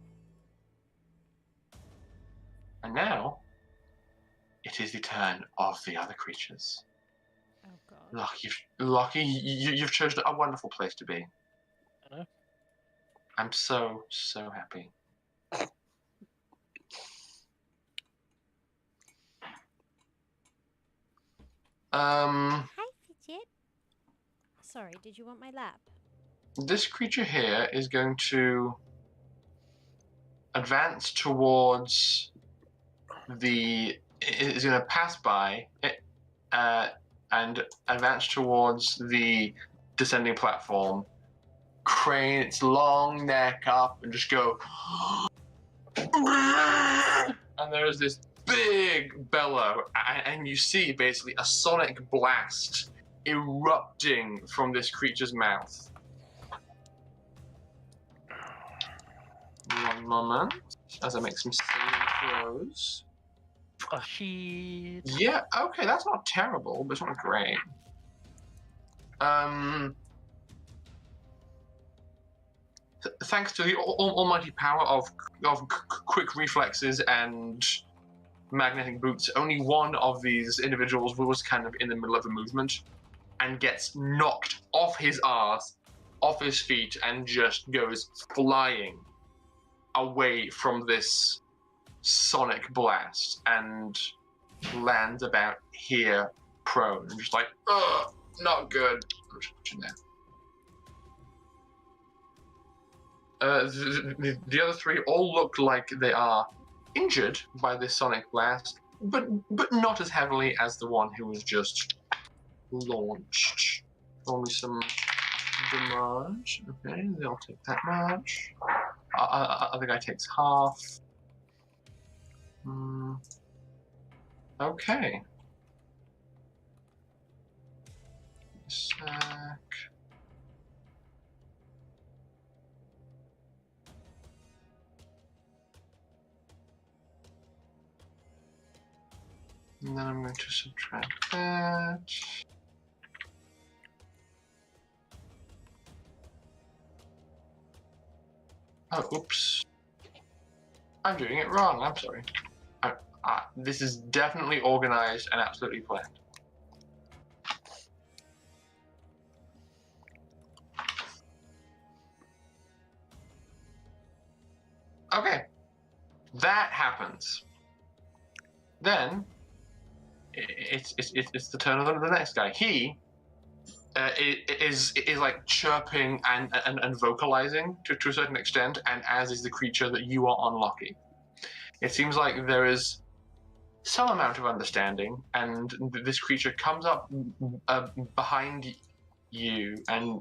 And now, it is the turn of the other creatures. Oh god. Lucky, you've chosen a wonderful place to be. I know. I'm so happy. Hi, Fidget. Sorry, did you want my lap? This creature here is going to advance towards is going to pass by and advance towards the descending platform, crane its long neck up and just go, and there's this big bellow, and you see basically a sonic blast erupting from this creature's mouth. One moment, as I make some saving throws. Oh, shit. Yeah, okay, that's not terrible, but it's not great. Thanks to the almighty power of quick reflexes and magnetic boots, only one of these individuals was kind of in the middle of a movement and gets knocked off his arse, off his feet, and just goes flying away from this sonic blast and lands about here prone and just like, ugh, not good. I'm just pushing there. The other three all look like they are injured by this sonic blast, but not as heavily as the one who was just launched. Only some damage. Okay, they'll take that much. Other guy takes half. Okay. Sec. And then I'm going to subtract that. Oh, oops. I'm doing it wrong, I'm sorry. This is definitely organized and absolutely planned. Okay. That happens. Then it's the turn of the next guy. He is like chirping and vocalizing to a certain extent, and as is the creature that you are unlucky. It seems like there is some amount of understanding, and this creature comes up behind you and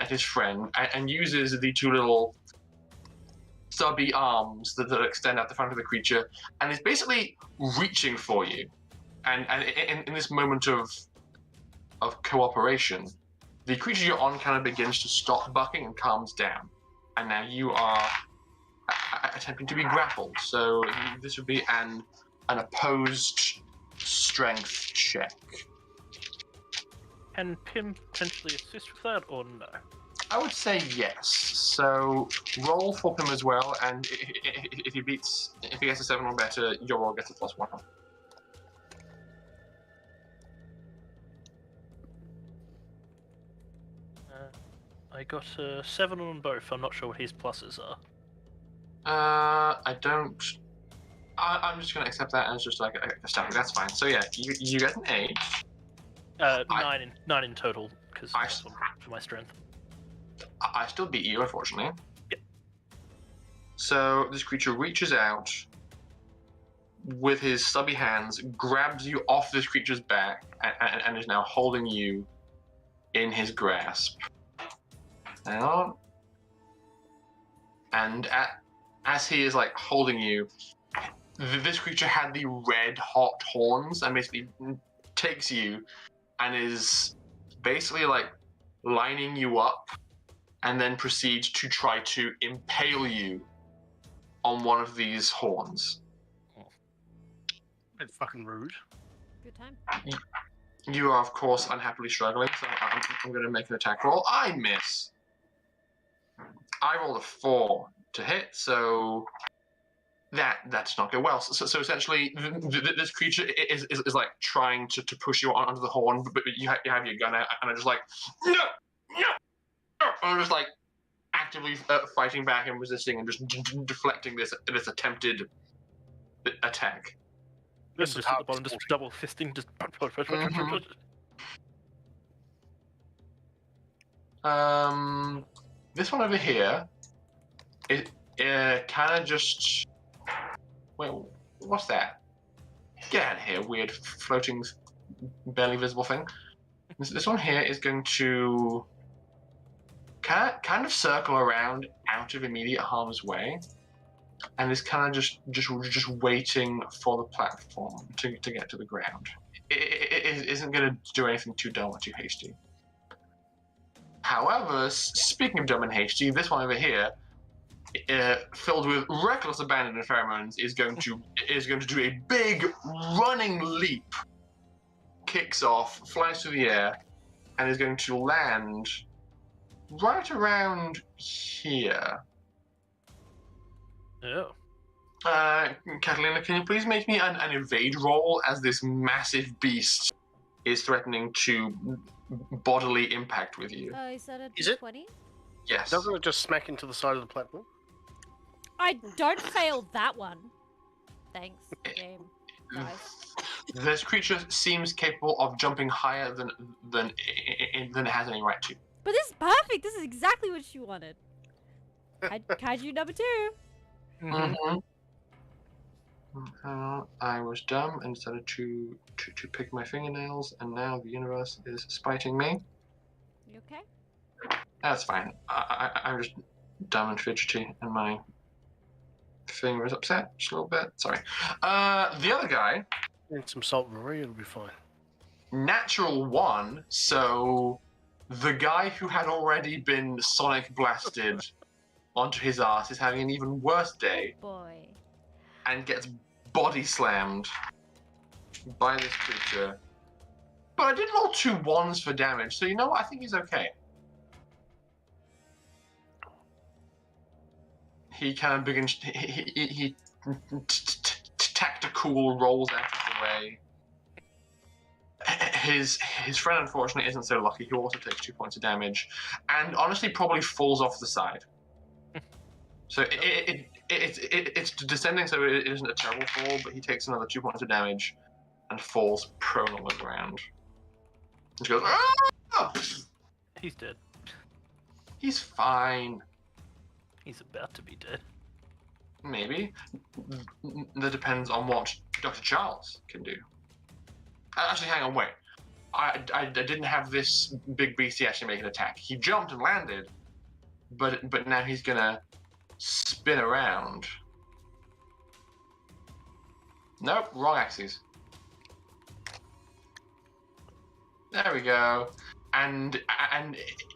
his friend and uses the two little stubby arms that extend out the front of the creature, and is basically reaching for you. And in this moment of cooperation, the creature you're on kind of begins to stop bucking and calms down. And now you are attempting to be grappled. So this would be an opposed strength check. Can Pim potentially assist with that, or no? I would say yes. So roll for him as well, and if he gets a 7 or better, your roll gets a +1. I got a 7 on both. I'm not sure what his pluses are. I don't. I'm just gonna accept that as just like a stab. That's fine. So yeah, you get an 8. 9 in total, because that's one for my strength. I still beat you, unfortunately. Yep. So this creature reaches out with his stubby hands, grabs you off this creature's back, and is now holding you in his grasp. Hang on. And as he is like holding you, this creature had the red hot horns and basically takes you and is basically like lining you up and then proceeds to try to impale you on one of these horns. That's fucking rude. Good time. You are, of course, unhappily struggling, so I'm going to make an attack roll. I miss. I rolled a 4 to hit, so that's not go well. So essentially, this creature is like trying to push you onto the horn, but you have your gun out, and I'm just like, no. I'm just like actively fighting back and resisting and just deflecting this attempted attack. Just at the bottom, just double fisting, just. This one over here, it kind of just. Wait, what's that? Get out of here, weird floating, barely visible thing. This one here is going to kind of circle around out of immediate harm's way, and is kind of just waiting for the platform to get to the ground. It isn't going to do anything too dumb or too hasty. However, speaking of dumb and hasty, this one over here, filled with reckless abandon and pheromones, is going to do a big running leap, kicks off, flies through the air, and is going to land right around here. Yeah. Catalina, can you please make me an evade roll as this massive beast is threatening to bodily impact with you? Is that a Is it? 20? Yes. Doesn't it just smack into the side of the platform? I don't fail that one. Thanks, game. Guys. This creature seems capable of jumping higher than it has any right to. But this is perfect. This is exactly what you wanted. Kaiju number 2. Mm-hmm. I was dumb and decided to pick my fingernails, and now the universe is spiting me. You okay? That's fine. I'm just dumb and fidgety, and my finger is upset just a little bit. Sorry. The other guy. And some salt Rory, it'll be fine. Natural 1, so the guy who had already been sonic blasted onto his ass is having an even worse day. Boy. And gets body slammed by this creature. But I did roll 2 1s for damage, so you know what? I think he's okay. He kind of begins. He tactical rolls out of the way. His friend, unfortunately, isn't so lucky. He also takes 2 points of damage, and honestly, probably falls off the side. So it's descending, so it isn't a terrible fall, but he takes another 2 points of damage and falls prone on the ground. And she goes, "Ah!" He's dead. He's fine. He's about to be dead. Maybe. That depends on what Dr. Charles can do. Actually, hang on, wait. I didn't have this big beastie actually make an attack. He jumped and landed, but now he's gonna spin around. Nope, wrong axis. There we go. And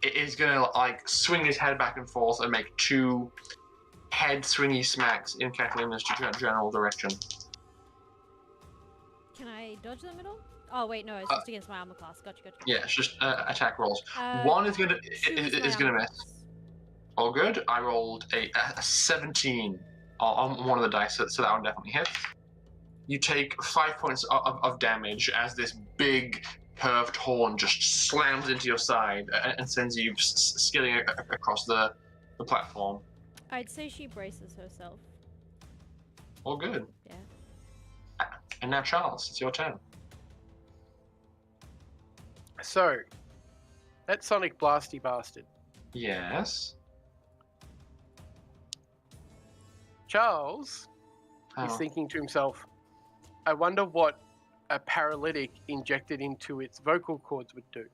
it is gonna like swing his head back and forth and make 2 head swingy smacks in Catalina's general direction. Can I dodge them at all? Oh wait, no, it's just against my armor class. Gotcha. Yeah, it's just attack rolls. Uh, One is gonna choose my is gonna armor miss. class. All good. I rolled a 17 on one of the dice, so that one definitely hits. You take 5 points of damage as this big curved horn just slams into your side and sends you skidding across the platform. I'd say she braces herself. All good. Yeah. And now, Charles, it's your turn. So, that Sonic Blasty bastard. Yes. Charles is thinking to himself, I wonder what a paralytic injected into its vocal cords would do.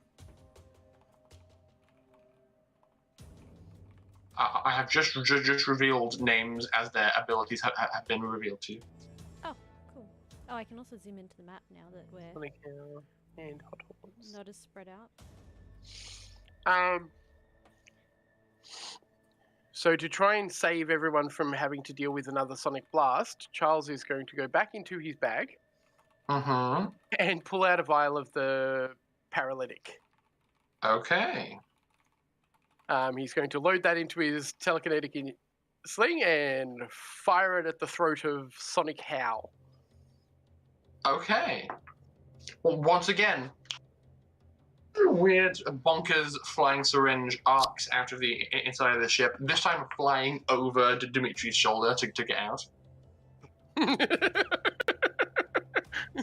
I have just revealed names as their abilities have been revealed to you. Oh, cool. Oh, I can also zoom into the map now that we're Sonic and Hot Horns. not as spread out. So to try and save everyone from having to deal with another Sonic Blast, Charles is going to go back into his bag Mm-hmm. and pull out a vial of the paralytic. Okay. He's going to load that into his telekinetic sling and fire it at the throat of Sonic Howl. Okay. Well, once again, weird, bonkers flying syringe arcs out of the inside of the ship. This time, flying over to Dimitri's shoulder to get out.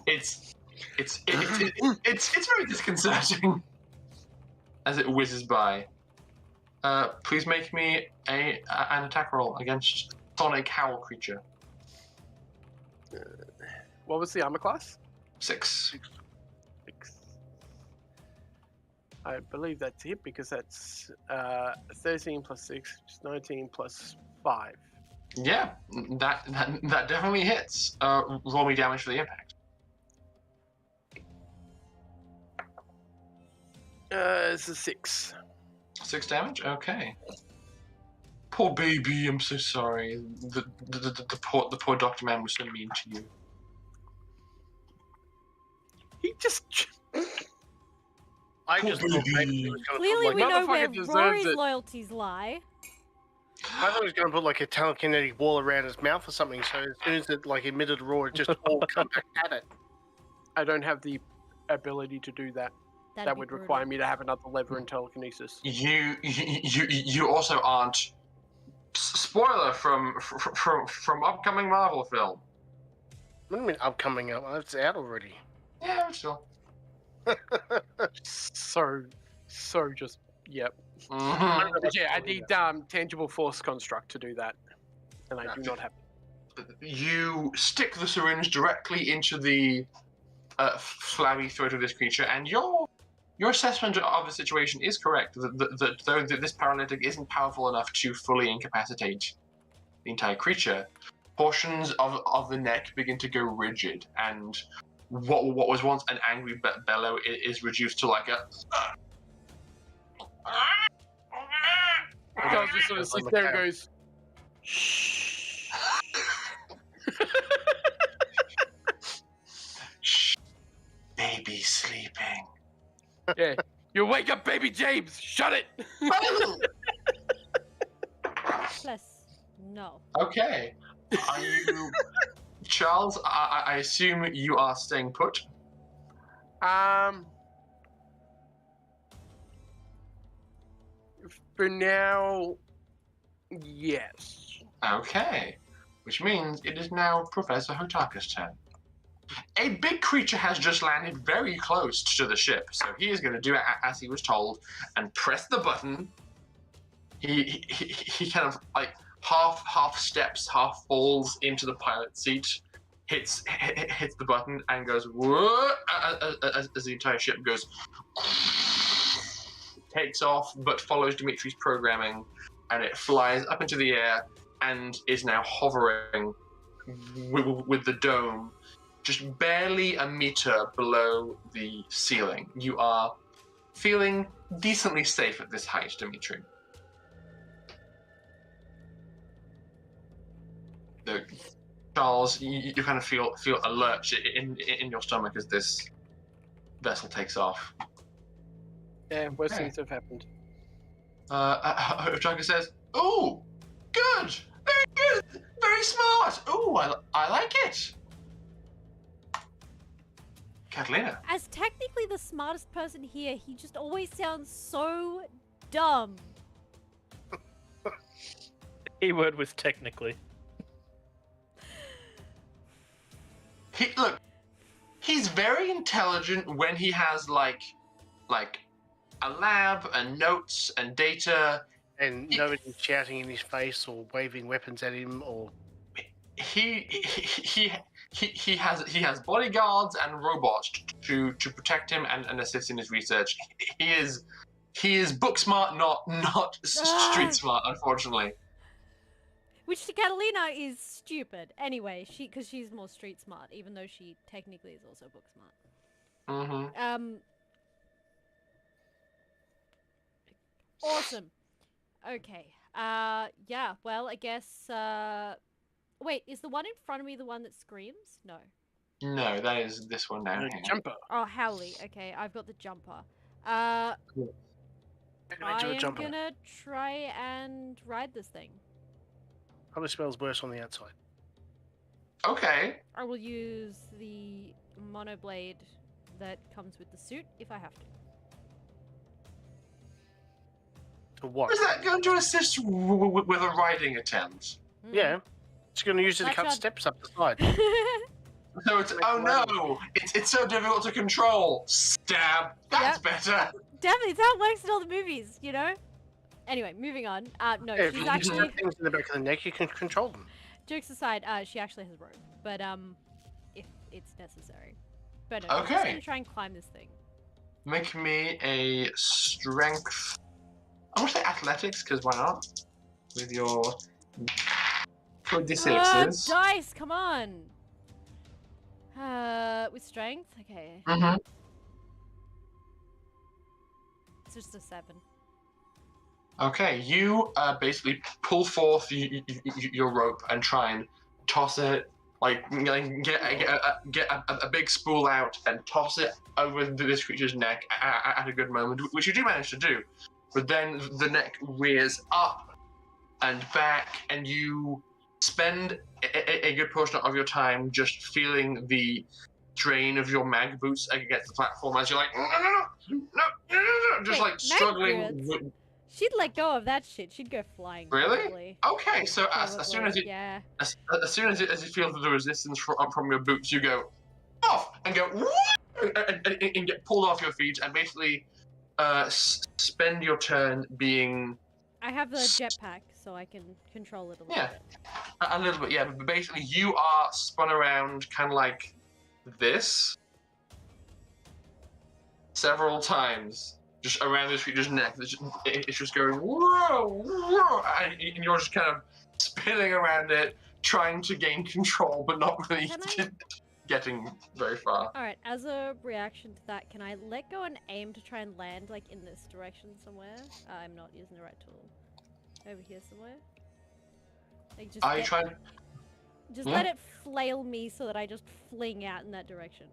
It's very disconcerting as it whizzes by. Please make me an attack roll against Sonic Howl creature. What was the armor class? 6. 6. I believe that's it because that's 13 plus 6, which is 19 plus 5. Yeah, that definitely hits. Roll me damage for the impact. It's a 6. 6 damage? Okay. Poor baby, I'm so sorry. The poor doctor man was so mean to you. He just... I Poor just thought baby. maybe he was going to Clearly, put we like, know where motherfucker deserves Rory's it. loyalties lie. I thought he was going to put like a telekinetic wall around his mouth or something, so as soon as it like emitted a roar, it just all come back at it. I don't have the ability to do that. That'd That be would brutal. require me to have another lever in telekinesis. You also aren't. Spoiler from upcoming Marvel film. What do you mean upcoming up? It's out already. Yeah, but still. So just, yep. Mhm. But yeah, I need tangible force construct to do that. And I do not have You stick the syringe directly into the flabby throat of this creature, and your assessment of the situation is correct. That this paralytic isn't powerful enough to fully incapacitate the entire creature. Portions of the neck begin to go rigid, and what was once an angry bellow is reduced to like a. Charles just sort of sits there and goes, shh. Shh, baby sleeping. Yeah. You wake up, baby James! Shut it! Plus, no. Okay. Are you, Charles? I assume you are staying put. For now, yes. Okay. Which means it is now Professor Hotaka's turn. A big creature has just landed very close to the ship, so he is going to do it as he was told and press the button. He kind of like half steps, half falls into the pilot seat, hits the button and goes whoa as the entire ship goes takes off, but follows Dimitri's programming, and it flies up into the air and is now hovering with the dome just barely a meter below the ceiling. You are feeling decently safe at this height, Dimitri. Charles, you kind of feel a lurch in your stomach as this vessel takes off. Yeah, worse Okay. things have happened. Jaga says, "Ooh, good, very good, very smart. Ooh, I like it." Catalina. As technically the smartest person here, he just always sounds so dumb. Keyword was technically. Look, he's very intelligent when he has like a lab and notes and data. And nobody's shouting in his face or waving weapons at him or. He has bodyguards and robots to protect him and assist in his research. He is book smart, not street smart, unfortunately. Which to Catalina is stupid. Anyway, because she's more street smart, even though she technically is also book smart. Mm-hmm. Awesome. Okay. Yeah, well, I guess, wait, is the one in front of me the one that screams? No. No, that is this one down The here. jumper. Oh, Howley. Okay, I've got the jumper. I am jumper. gonna try and ride this thing. Probably smells worse on the outside. Okay. I will use the monoblade that comes with the suit if I have to. To what? Is that going to assist with a riding attempt? Yeah. She's going to use it to Like cut that- steps up the side. So it's no, it's so difficult to control. Stab. That's Yep. better. Definitely, it's how it works in all the movies, you know? Anyway, moving on. No, Yeah, if she's you just actually... put things in the back of the neck, you can control them. Jokes aside, she actually has rope. But, if it's necessary. But no, I'm just Okay. gonna try and climb this thing. Make me a strength. I'm gonna say athletics because why not? With your good d6s. Dice, come on! With strength? Okay. Mm-hmm. It's just a 7. Okay, you basically pull forth your rope and try and toss it, like get a big spool out and toss it over this creature's neck at a good moment, which you do manage to do. But then the neck rears up and back, and you spend a good portion of your time just feeling the drain of your mag boots against the platform as you're like, no, just Wait, like mag struggling. boots? She'd let go of that shit. She'd go flying. Really? Probably. Okay, so as soon as Probably, you yeah. as soon as you feel the resistance from your boots, you go off and go and get pulled off your feet and basically spend your turn being I have the jetpack, so I can control it a little Yeah. bit. a little bit, yeah. But basically, you are spun around kind of like this several times, just around this creature's neck. It's just going whoa, whoa, and you're just kind of spinning around it, trying to gain control, but not really Can I- getting very far. Alright, as a reaction to that, can I let go and aim to try and land, like, in this direction somewhere? I'm not using the right tool. Over here somewhere? Like, just Are you trying? Just Yeah. let it flail me so that I just fling out in that direction.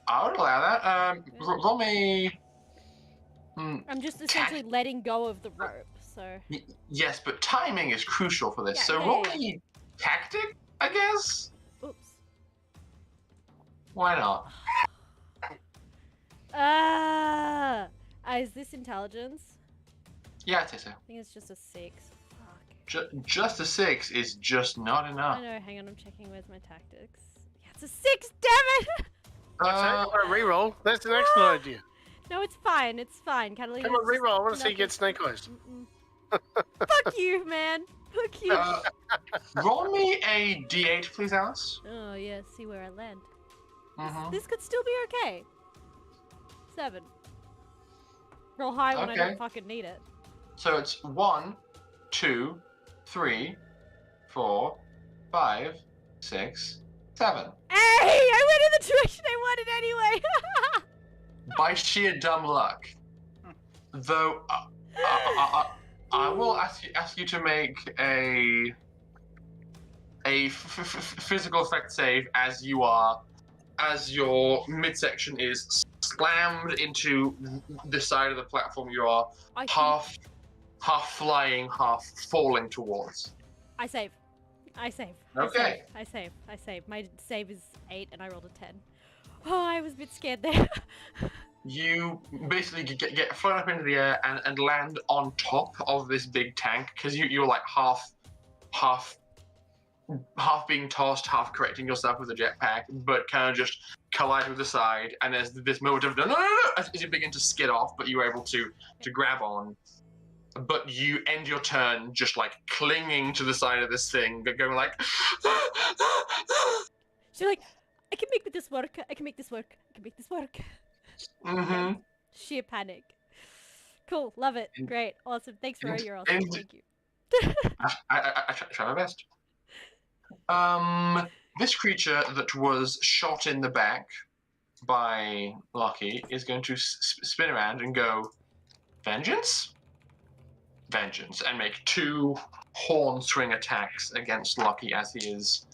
I would allow that. Roll me. I'm just essentially letting go of the rope, so... Yes, but timing is crucial for this. Yeah, so yeah, roll yeah. me tactic, I guess. Oops. Why not? Is this intelligence? Yeah, I'd say so. I think it's just a 6. Fuck. Just a 6 is just not I enough. know, hang on, I'm checking where's my tactics. Yeah, it's a 6, damn it! I want to reroll. That's an excellent idea. No, it's fine, Catalina. Come on, reroll. I want to see you get snake eyes. Fuck you, man! Fuck you! Roll me a d8, please, Alice. Oh, yeah, see where I land. Mm-hmm. This could still be okay. 7. Roll high when I Okay. don't fucking need it. So it's 1, 2, 3, 4, 5, 6, 7. Hey! I went in the direction I wanted anyway! By sheer dumb luck, though, I will ask you to make a a physical effect save as your midsection is slammed into the side of the platform you are I half flying, half falling towards. I save. Okay. I save. My save is 8 and I rolled a 10. Oh, I was a bit scared there. You basically get flown up into the air and land on top of this big tank because you're like half being tossed, half correcting yourself with a jetpack, but kind of just collide with the side. And there's this moment of no, as you begin to skid off, but you were able to grab on. But you end your turn just like clinging to the side of this thing, going like. She's like, I can make this work. Mm-hmm. Sheer panic. Cool, love it. Great, awesome. Thanks, Roy. You're awesome. Thank you. I try my best. This creature that was shot in the back by Lucky is going to spin around and go, vengeance, and make 2 horn swing attacks against Lucky as he is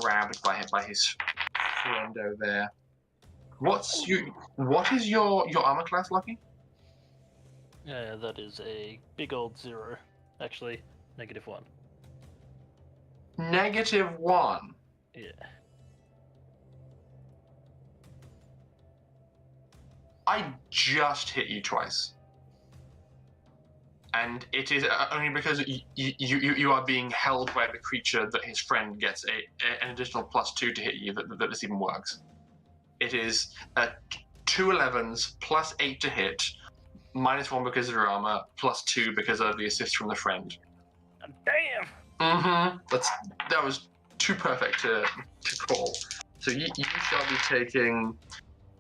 grabbed by his friendo there. What is your armor class, Lucky? Yeah, that is a big old 0. Actually, -1. -1. Yeah. I just hit you twice. And it is only because you are being held by the creature that his friend gets an additional +2 to hit you that this even works. It is 2 11s plus 8 to hit, -1 because of your armor, +2 because of the assist from the friend. Damn! Mm-hmm. That was too perfect to call. So you shall be taking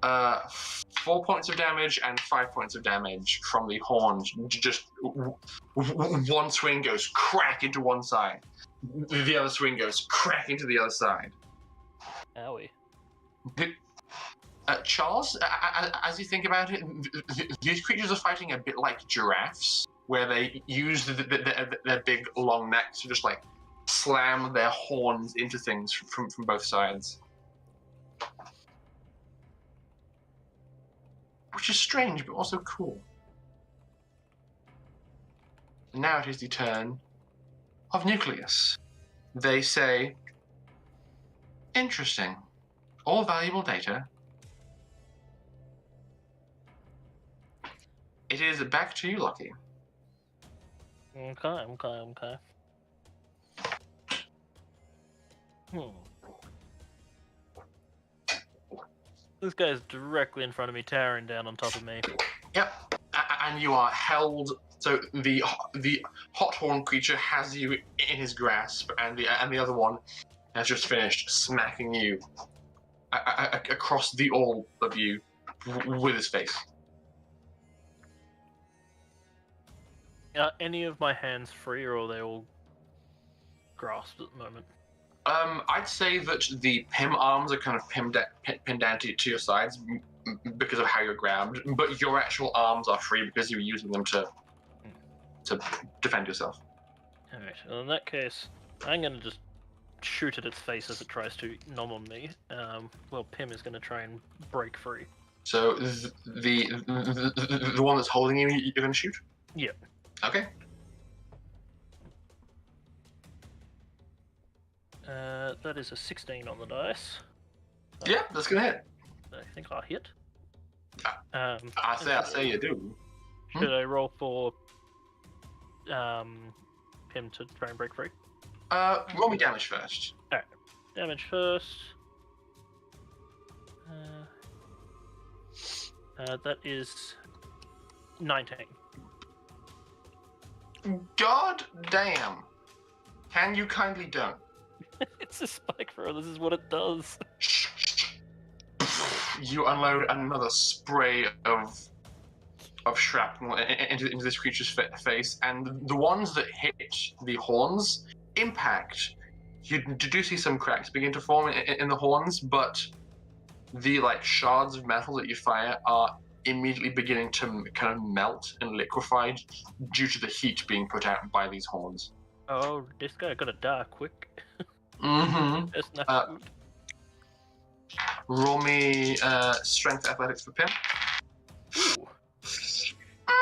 4 points of damage and 5 points of damage from the horns. Just one swing goes crack into one side. The other swing goes crack into the other side. Owie. Charles, as you think about it, these creatures are fighting a bit like giraffes, where they use their big long necks to just like slam their horns into things from both sides. Which is strange, but also cool. Now it is the turn of Nucleus. They say, interesting. All valuable data. It is back to you, Lucky. Okay. This guy's directly in front of me, towering down on top of me. Yep, and you are held. So the hot horn creature has you in his grasp, and the other one has just finished smacking you across the all of you with his face. Are any of my hands free, or are they all grasped at the moment? I'd say that the PIM arms are kind of pinned down to your sides because of how you're grabbed, but your actual arms are free because you're using them to defend yourself. Alright, well in that case, I'm gonna just shoot at its face as it tries to nom on me. Well, Pim is gonna try and break free. So the one that's holding you, you're gonna shoot? Yep. Okay. That is a 16 on the dice. Yeah, that's gonna hit. I think I'll hit. I say you do. Should I roll for Pim to try and break free? Roll me damage first. Alright. Damage first. That is 19. God damn. Can you kindly don't? It's a spike throw, this is what it does. You unload another spray of shrapnel into this creature's face, and the ones that hit the horns impact. You do see some cracks begin to form in the horns, but the shards of metal that you fire are immediately beginning to kind of melt and liquefy due to the heat being put out by these horns. Oh, this guy gotta die quick. Mm-hmm. It's not Uh, Roll me strength athletics for Pim. Ooh.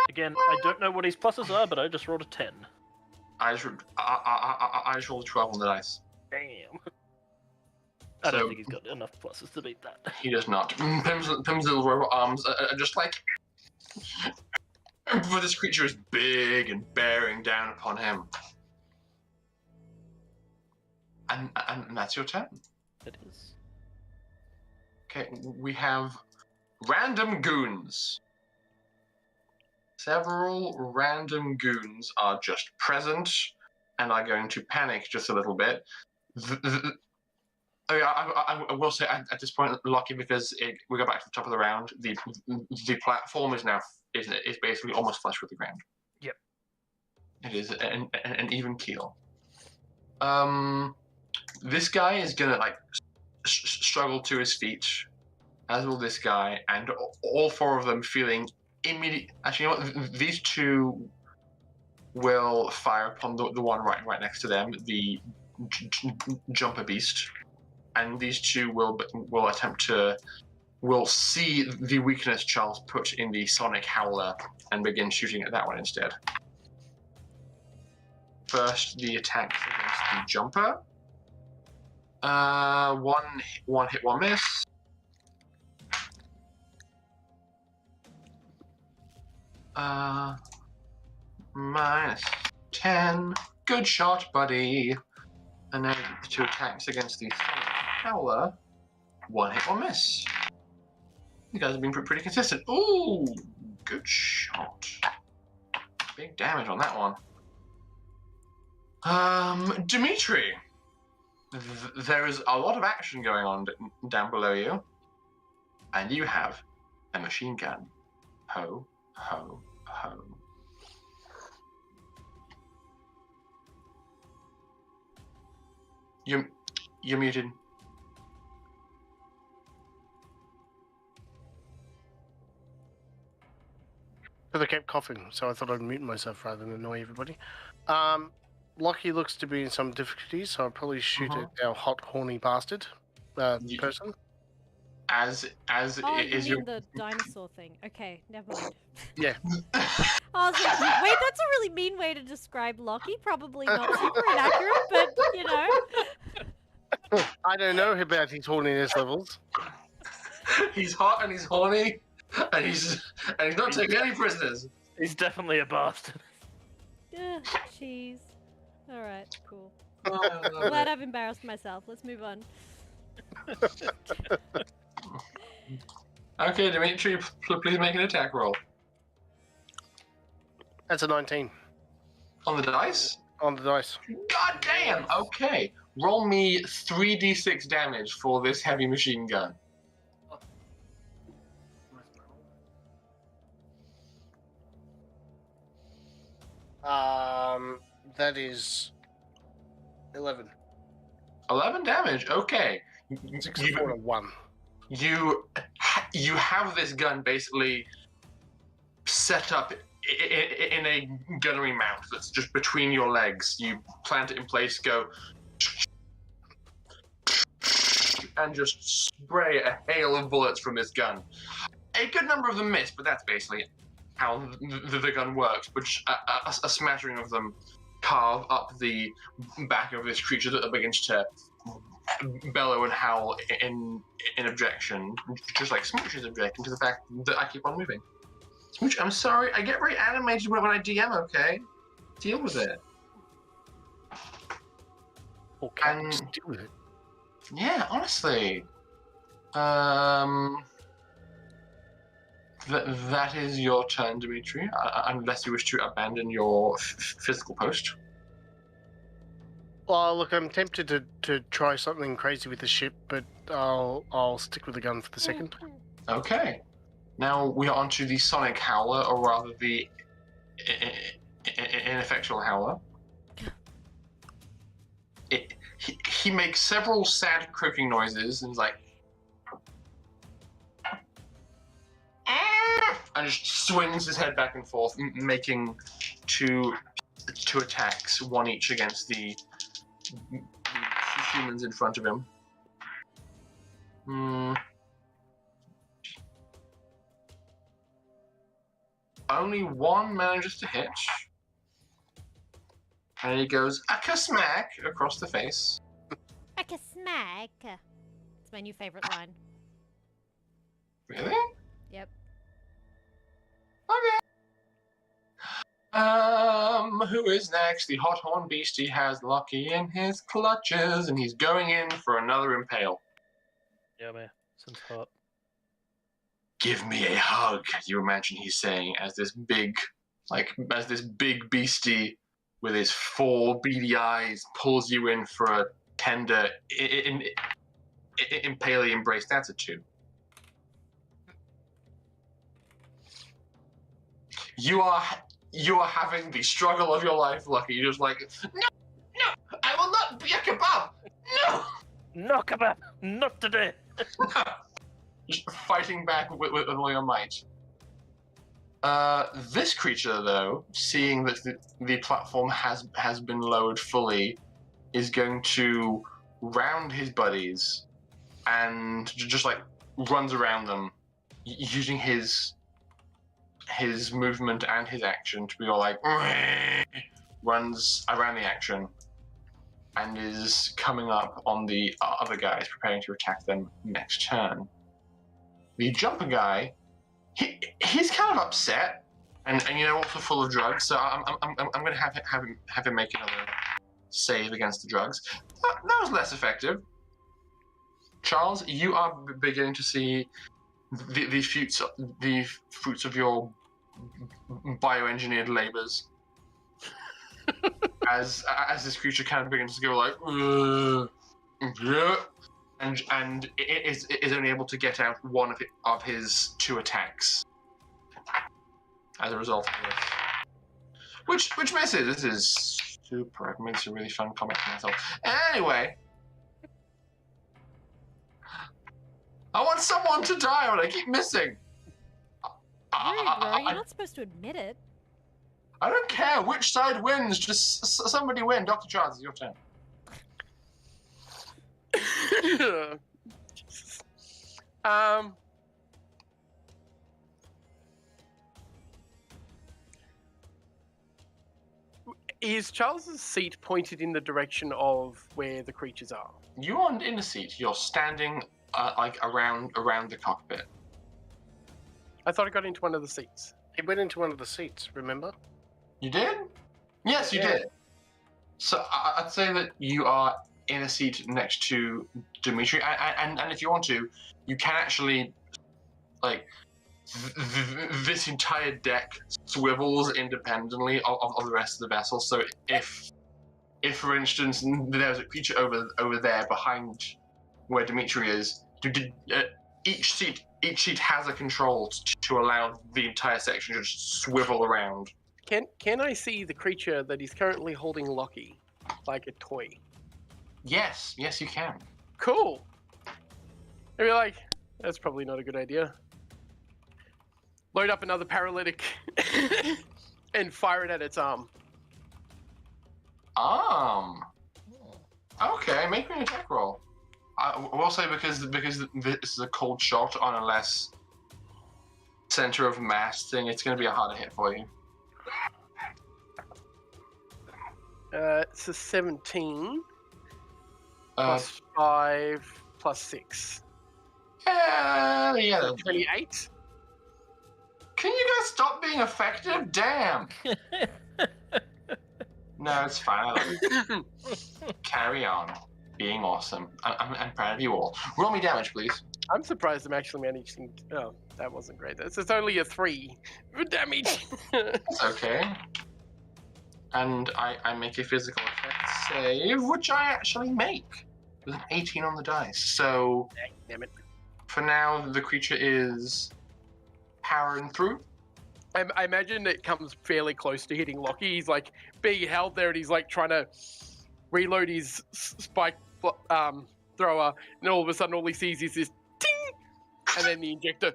Again, I don't know what his pluses are, but I just rolled a 10. I just rolled a 12 on the dice. Damn. I don't think he's got enough pluses to beat that. He does not. Pim's little robot arms are just like... But this creature is big and bearing down upon him. And that's your turn. It is. Okay, we have random goons. Several random goons are just present and are going to panic just a little bit. I will say at this point, lucky because we go back to the top of the round. The platform is now is basically almost flush with the ground. Yep. It is an even keel. This guy is gonna like struggle to his feet, as will this guy, and all four of them feeling immediate. Actually, you know what? These two will fire upon the one right next to them, the jumper beast, and these two will see the weakness Charles put in the sonic howler and begin shooting at that one instead. First, the attack against the jumper. One hit, one miss. Minus 10. Good shot, buddy. And then the two attacks against the sonic howler. One hit, one miss. You guys have been pretty consistent. Ooh, good shot. Big damage on that one. Dimitri. There is a lot of action going on down below you. And you have a machine gun. Ho, ho, ho. You're muted. Because I kept coughing, so I thought I'd mute myself rather than annoy everybody. Lockie looks to be in some difficulties, so I'll probably shoot at our hot, horny bastard person. As Oh, is you your mean the dinosaur thing. Okay, never mind. Yeah. I was like, wait, that's a really mean way to describe Lockie. Probably not super inaccurate, but, you know. I don't know about his horniness levels. He's hot and he's horny, and he's not taking any prisoners. He's definitely a bastard. Jeez. Alright, cool. Oh, Glad I've embarrassed myself. Let's move on. Okay, Dimitri, please make an attack roll. That's a 19 On the dice? on the dice. God damn! Okay. Roll me 3d6 damage for this heavy machine gun. That is 11. 11 damage, okay. 64 to 1. You have this gun basically set up in a gunnery mount that's just between your legs. You plant it in place, go, and just spray a hail of bullets from this gun. A good number of them miss, but that's basically how the gun works. But a smattering of them carve up the back of this creature that begins to bellow and howl in objection, just like Smooch is objecting to the fact that I keep on moving. Smooch, I'm sorry, I get very animated when I DM, okay? Deal with it. Okay, And- just deal with it. Yeah, honestly. That is your turn, Dimitri, unless you wish to abandon your physical post. Well, look, I'm tempted to try something crazy with the ship, but I'll stick with the gun for the second. Okay. Now we are onto the sonic howler, or rather the ineffectual howler. He makes several sad croaking noises and is like, and just swings his head back and forth, making two attacks, one each against the humans in front of him. Only one manages to hit. And he goes a smack across the face. Like a smack. It's my new favorite line. Really? Yep. Okay. Who is next? The hot horn beastie has Lucky in his clutches, and he's going in for another impale. Yeah, man. Sounds hot. Give me a hug, you imagine he's saying, as this big beastie with his 4 beady eyes pulls you in for a tender, impaley embrace. That's a 2. You are having the struggle of your life, Lucky. You're just like, no, I will not be a kebab. No. No, kebab, not today. Just fighting back with all your might. This creature, though, seeing that the platform has been lowered fully, is going to round his buddies and just like runs around them, using his movement and his action to be all like runs around the action and is coming up on the other guys, preparing to attack them next turn. The jumper guy, he's kind of upset and also full of drugs. So I'm going to have him make another save against the drugs. That was less effective. Charles, you are beginning to see the fruits of your bioengineered labors as this creature kind of begins to go like and it is only able to get out one of his 2 attacks as a result of this, which misses. This is super. It makes a really fun comic for myself. Anyway, I want someone to die, but I keep missing. Rude, bro. You're not supposed to admit it. I don't care which side wins. Just somebody win. Dr. Charles, it's your turn. Is Charles's seat pointed in the direction of where the creatures are? You aren't in a seat. You're standing like around the cockpit. I thought I got into one of the seats. He went into one of the seats, remember? You did? Yes, you did. So I'd say that you are in a seat next to Dimitri, and if you want to, you can actually, like, this entire deck swivels independently of the rest of the vessel. So if for instance there's a creature over there behind where Dimitri is, each seat has a control to allow the entire section to just swivel around. Can I see the creature that is currently holding Lockie like a toy? Yes, you can. Cool. I'd be like, that's probably not a good idea. Load up another paralytic and fire it at its arm. Okay, make me an attack roll. I will say because this is a cold shot on a less center of mass thing, it's going to be a harder hit for you. It's a 17 plus 5 plus 6. Yeah. 28. Can you guys stop being effective? Damn. No, it's fine. Carry on being awesome. I'm proud of you all. Roll me damage, please. I'm surprised I'm actually managing. Oh, that wasn't great. It's only a 3 for damage. It's okay. And I make a physical effect save, which I actually make with an 18 on the dice. So, damn it. For now, the creature is powering through. I imagine it comes fairly close to hitting Lockie. He's like being held there, and he's like trying to reload his spike thrower, and all of a sudden, all he sees is this ting, and then the injector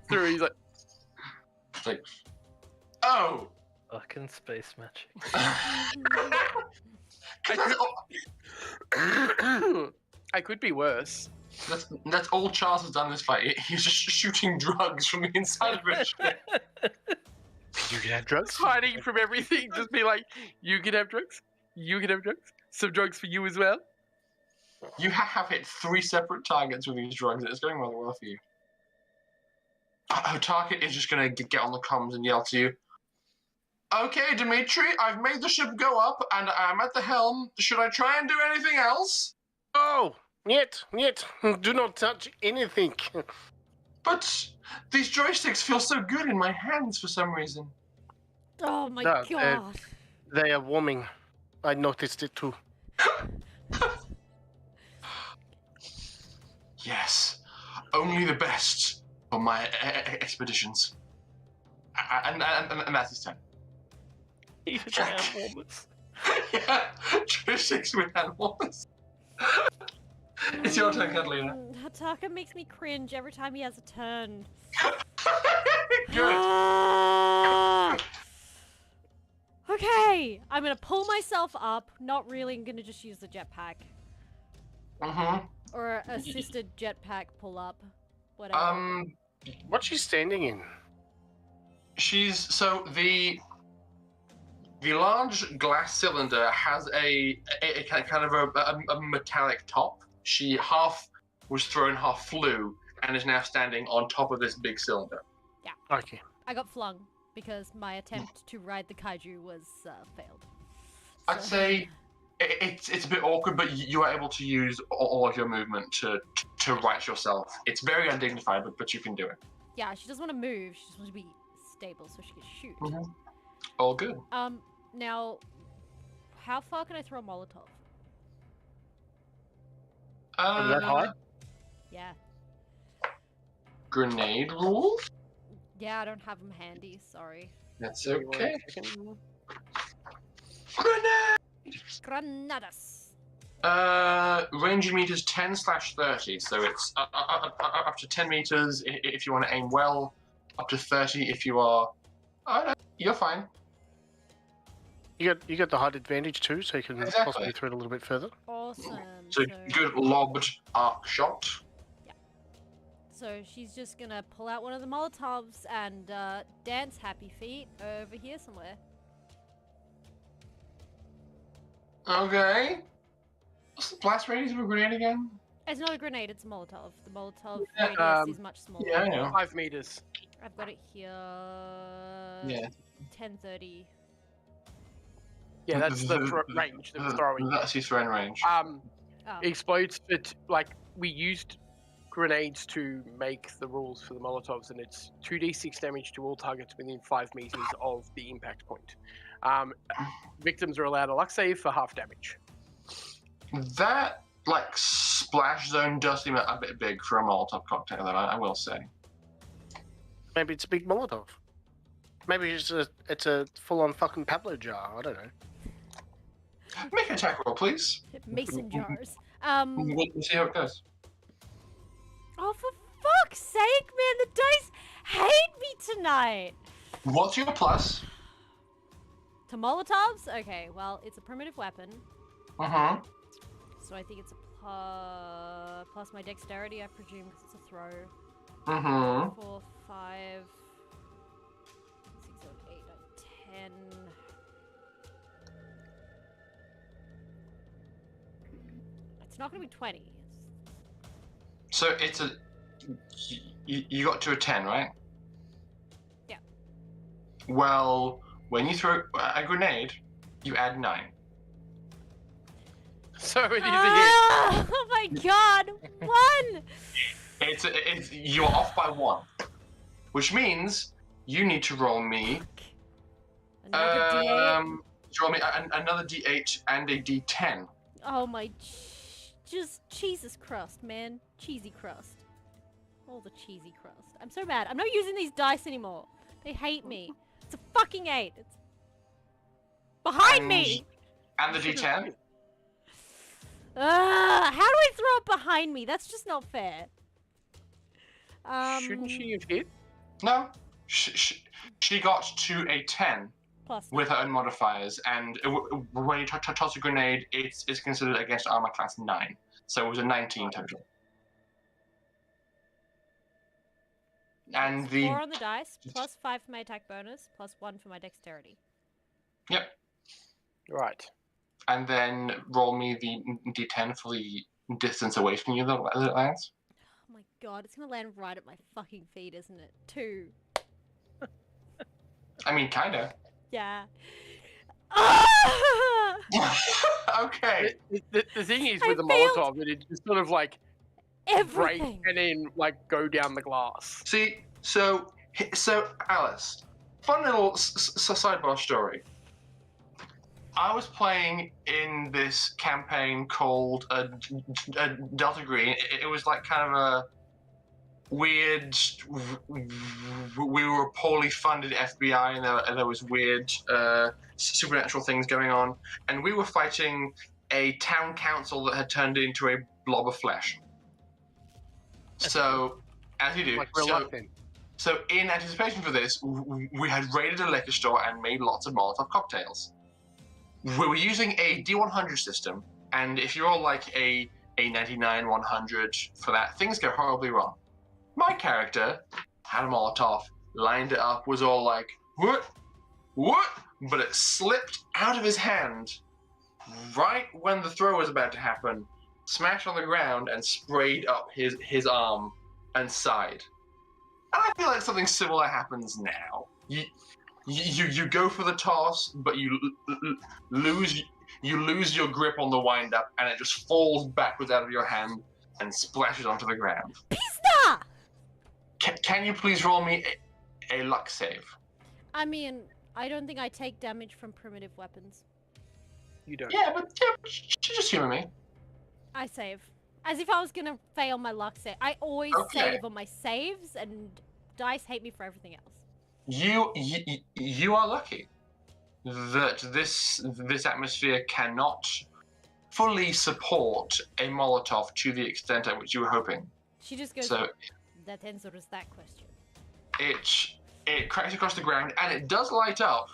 through. He's like, It's like, oh, Fucking space magic. I could be worse. That's all Charles has done this fight. He's just shooting drugs from the inside of his ship. You can have drugs. Hiding from everything, just be like, you can have drugs. You can have drugs. Some drugs for you as well. You have hit 3 separate targets with these drugs. It's going rather well for you. Her target is just going to get on the comms and yell to you. Okay, Dimitri, I've made the ship go up, and I'm at the helm. Should I try and do anything else? Oh, yet. Do not touch anything. But these joysticks feel so good in my hands for some reason. Oh my No, god. They are warming. I noticed it too. Yes, only the best for my expeditions. And that's his turn. Even the hand warmers. Yeah, joysticks with hand warmers. It's your turn, Catalina. Hataka makes me cringe every time he has a turn. Good. Okay, I'm gonna pull myself up. Not really, I'm gonna just use the jetpack. Or assisted jetpack pull up. Whatever. What's she standing in? She's so the large glass cylinder has a kind of a metallic top. She half was thrown, half flew, and is now standing on top of this big cylinder. Okay. I got flung because my attempt to ride the kaiju was failed. I'd say it's a bit awkward, but you are able to use all of your movement to right yourself. It's very undignified, but you can do it. Yeah, she doesn't want to move. She just wants to be stable so she can shoot. All good. Now, how far can I throw a Molotov? That high? Yeah. Grenade rules? Yeah, I don't have them handy. Sorry. That's okay. Granadas. Range meters 10/30, so it's up to 10 meters if you want to aim well, up to 30 if you are. Oh no, you're fine. You got the height advantage too, so you can possibly throw it a little bit further. Awesome. So good lobbed arc shot. Yeah. So she's just gonna pull out one of the Molotovs and dance happy feet over here somewhere. Okay. What's the blast radius of a grenade again? It's not a grenade, it's a Molotov. The Molotov Yeah, radius is much smaller. Yeah, I know. 5 meters. I've got it here. Yeah. 1030. Yeah, that's the range that we're throwing. That's your throwing range. Oh. Explodes it like we used grenades to make the rules for the Molotovs, and it's 2d6 damage to all targets within 5 meters of the impact point. Victims are allowed a luck save for half damage. That splash zone does seem a bit big for a Molotov cocktail, though. I will say. Maybe it's a big Molotov. Maybe it's a full-on fucking Pablo jar. I don't know. Make an attack roll, please. Mason jars. We'll see how it goes. Oh, for fuck's sake, man! The dice hate me tonight! What's your plus? To Molotovs? Okay, well, it's a primitive weapon. So I think it's a plus my dexterity, I presume, because it's a throw. 4, 5, 6, 7, 8, 9, 10. It's not going to be 20. So it's a. You got to a 10, right? Yeah. Well, when you throw a grenade, you add 9. So it is a hit. Oh my god! 1! It's you're off by 1, which means you need to roll me. Another D8. Roll me another D8 and a D10. Oh my... Just Jesus crust, man. Cheesy crust. All the cheesy crust. I'm so mad. I'm not using these dice anymore. They hate me. It's a fucking 8. It's behind me! And the D10? How do I throw it behind me? That's just not fair. Shouldn't she have hit? No. She got to a 10. Plus with her 9. own modifiers, and when you toss a grenade, it's considered against armor class 9. So it was a 19 total. And It's the 4 on the dice, plus 5 for my attack bonus, plus 1 for my dexterity. Yep. Right. And then roll me the d10 for the distance away from you that it lands. Oh my god, it's gonna land right at my fucking feet, isn't it? 2. I mean, kinda. Yeah. Ah! Okay. The thing is I with the failed Molotov, that it just sort of like break Everything. and then like go down the glass. See, so Alice, fun little sidebar story. I was playing in this campaign called Delta Green. It was like kind of a weird. We were a poorly funded FBI, and there was weird supernatural things going on. And we were fighting a town council that had turned into a blob of flesh. So, as you do, Like reluctant. so in anticipation for this, we had raided a liquor store and made lots of Molotov cocktails. We were using a D100 system, and if you're like a 99, 100 for that, things go horribly wrong. My character had a Molotov, lined it up, was all like, what? But it slipped out of his hand right when the throw was about to happen, smashed on the ground, and sprayed up his arm and side. And I feel like something similar happens now. You go for the toss, but you lose your grip on the wind up, and it just falls backwards out of your hand and splashes onto the ground. Pista! Can you please roll me a luck save? I mean, I don't think I take damage from primitive weapons. You don't. Yeah, but just humor me. I save. As if I was gonna fail my luck save. I always Okay. save on my saves, and dice hate me for everything else. You are lucky that this atmosphere cannot fully support a Molotov to the extent at which you were hoping. She just goes, So that answers that question. it cracks across the ground and it does light up,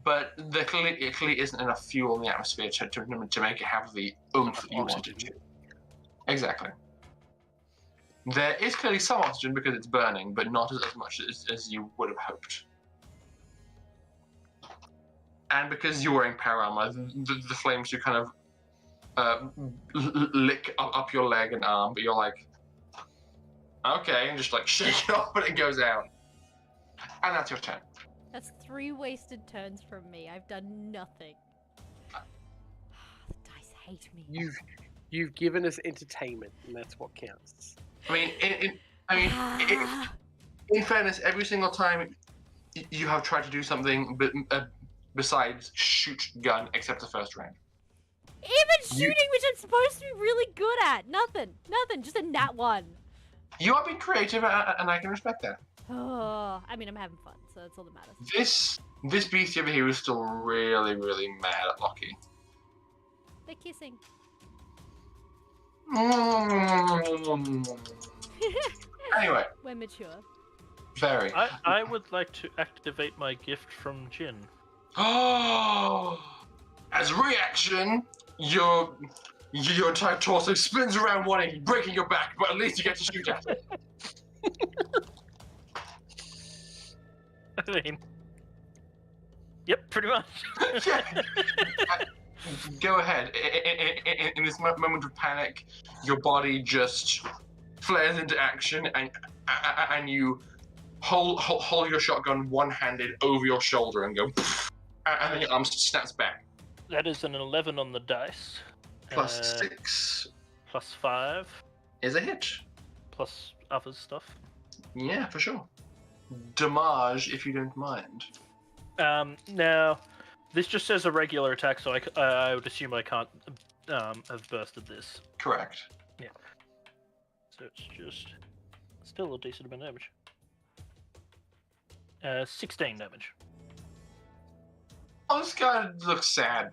but there clearly isn't enough fuel in the atmosphere to make it have the oomph that you wanted to. Exactly. There is clearly some oxygen because it's burning, but not as much as you would have hoped. And because you're wearing power armor, the flames do kind of lick up your leg and arm, but you're like, okay, and just like shake it off, but it goes out. And that's your turn. That's 3 wasted turns from me. I've done nothing. The dice hate me. You've given us entertainment, and that's what counts. I mean, in fairness, every single time you have tried to do something besides shoot gun, except the first round. Even shooting, which I'm supposed to be really good at. Nothing. Just a nat 1. You are being creative, and I can respect that. Oh, I mean, I'm having fun, so that's all that matters. This beast over here is still really, really mad at Lockie. They're kissing. Anyway, We're mature. very. I would like to activate my gift from Jin. Oh! As a reaction, your entire torso spins around 180, breaking your back, but at least you get to shoot at it. I mean, yep, pretty much. Yeah. Go ahead. In this moment of panic, your body just flares into action, and you hold your shotgun one-handed over your shoulder and go, and then your arm snaps back. That is an 11 on the dice. Plus 6 Plus 5. is a hit. Plus other stuff. Yeah, for sure. Damage, if you don't mind. Now, this just says a regular attack, so I would assume I can't have bursted this. Correct. So it's just still a decent amount of damage. 16 damage. Oh, this guy looks sad.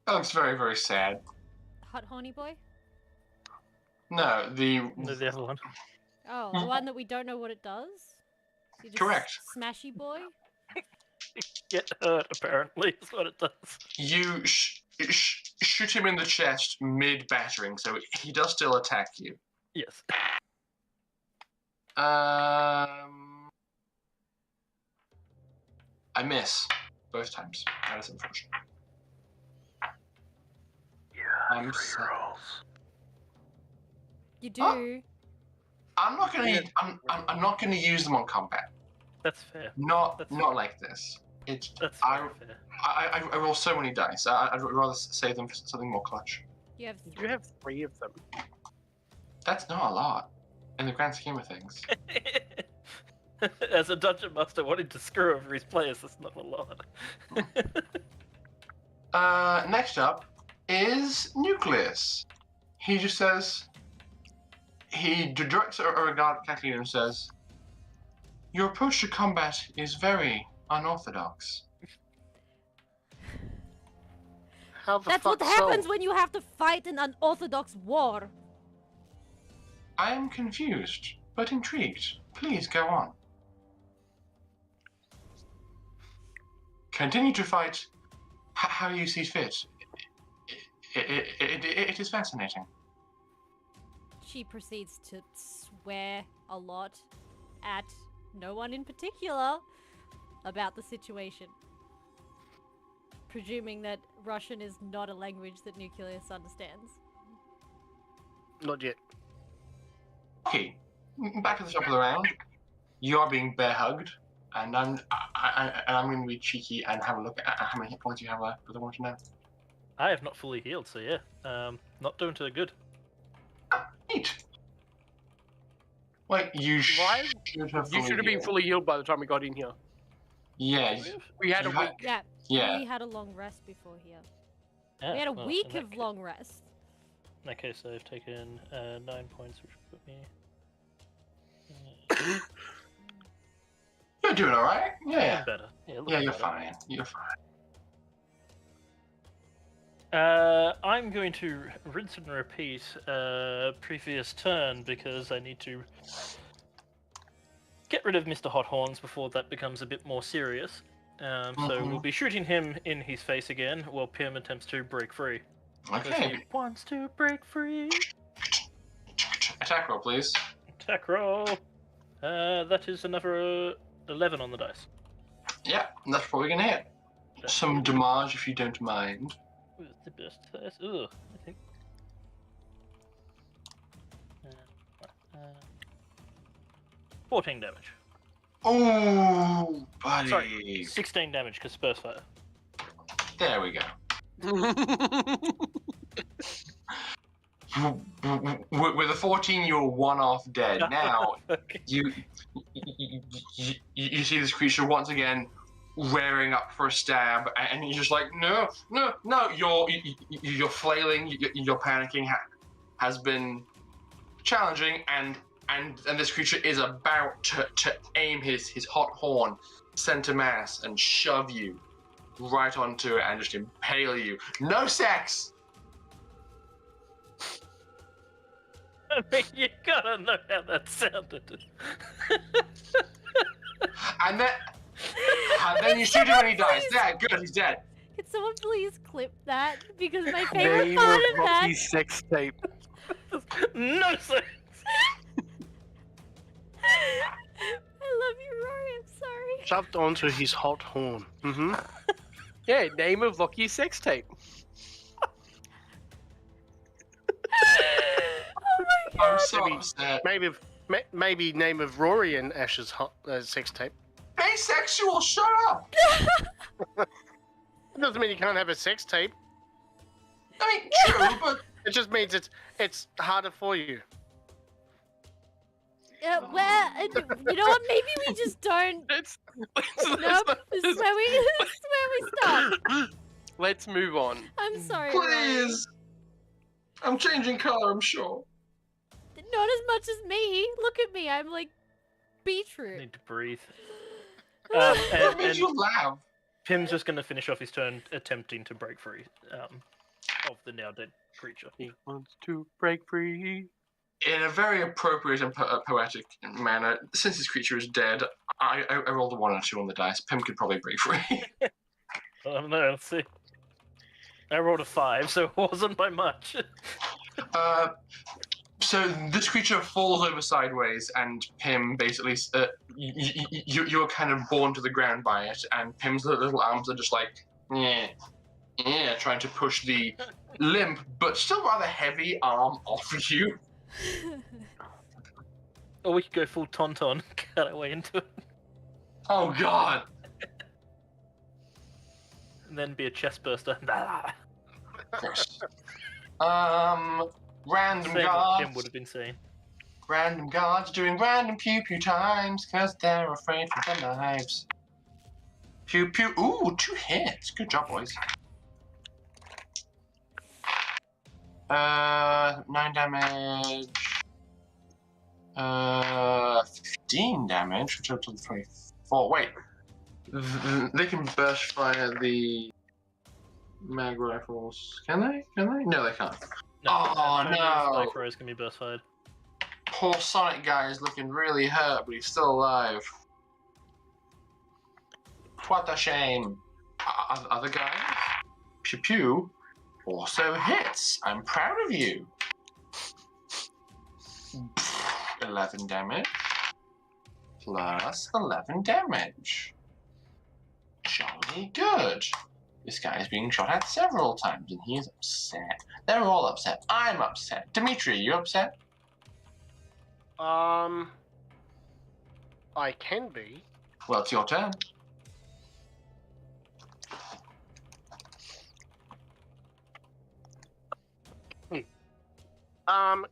That looks very, very sad. Hot horny boy? No, No, the other one. Oh, the one that we don't know what it does? You just Correct. Smashy boy? get hurt, apparently, is what it does. You shoot him in the chest mid-battering, so he does still attack you. Yes. I miss both times. That is unfortunate. I'm sorry. You do. I'm not gonna use them on combat. That's fair. Not That's like this. It's That's I fair. I roll so many dice. I'd rather save them for something more clutch. You have. You have 3 of them. That's not a lot in the grand scheme of things. As a dungeon master wanting to screw over his players, that's not a lot. Next up is Nucleus. He just says, he directs a regard at Kathleen and says, "Your approach to combat is very unorthodox." How the That's fuck what happens so? when you have to fight an unorthodox war. I am confused, but intrigued. Please go on. Continue to fight how you see fit. It is fascinating. She proceeds to swear a lot at no one in particular about the situation. Presuming that Russian is not a language that Nucleus understands. Not yet. Okay, back at the top of the round. You are being bear hugged, and I'm going to be cheeky and have a look at how many hit points you have left. But I want to know. I have not fully healed, so yeah. Not doing too good. Neat. Wait, you Why? should have. You should have been fully healed by the time we got in here. Yeah. We had a You had- week. Yeah, Yeah. we had a long rest before here. Yeah, We had a well, week in of that long rest. In that case, I've taken 9 points, which would put me. You're doing all right. Yeah. Better. Yeah, Yeah, looking you're better. fine. You're fine. I'm going to rinse and repeat previous turn because I need to get rid of Mr. Hot Horns before that becomes a bit more serious. So we'll be shooting him in his face again while Pim attempts to break free. Because Okay. he wants to break free. Attack roll, please. Attack roll. That is another 11 on the dice. Yeah, that's probably gonna hit. Some damage if you don't mind. With the best dice. Ugh, I think. 14 damage. Oh, buddy. Sorry, 16 damage because Spurs Fire. There we go. With a 14, you're one off dead. Now, Okay. you see this creature once again rearing up for a stab, and you're just like, no. You're flailing, you're panicking. Has been challenging, and this creature is about to aim his hot horn center mass and shove you right onto it and just impale you. No sex. I mean, you gotta know how that sounded. And then you shoot him and he dies. Dead. Good. He's dead. Can someone please clip that? Because my favorite part of that. Rocky's sex tape. No sex. I love you, Rory. I'm sorry. Shoved onto his hot horn. Mm-hmm. Yeah, name of Rocky's sex tape. Oh my I'm god. so upset. Maybe name of Rory and Ash's hot sex tape. Asexual. Shut up. It doesn't mean you can't have a sex tape. I mean, true, but It just means it's harder for you. Well, you know what? Maybe we just don't. Nope. This is where we stop. Let's move on. I'm sorry. Rory. please. I'm changing color. I'm sure. Not as much as me. Look at me. I'm like beetroot. Need to breathe. That made And you laugh. Pim's just gonna finish off his turn attempting to break free of the now dead creature. He wants to break free. in a very appropriate and poetic manner, since this creature is dead, I rolled a 1 or 2 on the dice. Pim could probably break free. Oh no, let's see. I rolled a 5, so it wasn't by much. So this creature falls over sideways, and Pim basically, you're kind of borne to the ground by it, and Pim's little arms are just like, yeah, trying to push the limp but still rather heavy arm off of you. Or we could go full Tauntaun, cut our way into it, Oh God! and then be a chest burster. Gross. Random Same what Tim guards. would have been saying. Random guards doing random pew pew times because they're afraid for their lives. Pew pew. Ooh, 2 hits. Good job, boys. 9 damage. 15 damage for total of 24. Wait. They can burst fire the mag rifles. Can they? No, they can't. Oh, no. Spike Rose can be burst fired. Poor Sonic guy is looking really hurt, but he's still alive. What a shame. Other guys? Pew pew also hits. I'm proud of you. 11 damage. Plus 11 damage. Jolly good. This guy is being shot at several times, and he is upset. They're all upset. I'm upset. Dimitri, you upset? I can be. Well, it's your turn.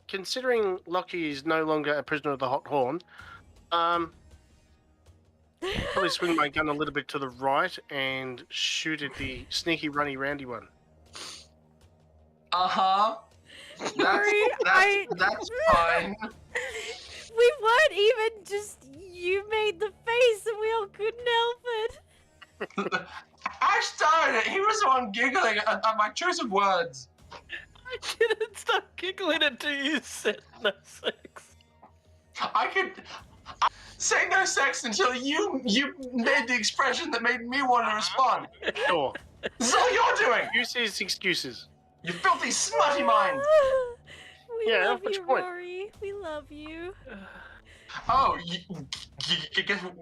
Considering Lockie is no longer a prisoner of the Hot Horn, probably swing my gun a little bit to the right and shoot at the sneaky, runny, roundy one. Uh-huh. That's fine. We weren't even just. You made the face and we all couldn't help it. I started it. He was the one giggling at my choice of words. I didn't stop giggling until you said no sex. I say no sex until you made the expression that made me want to respond. Sure. This is all you're doing. Excuses. You filthy, smutty mind. We Yeah, love what's you, your point? Rory. We love you. Oh, guess what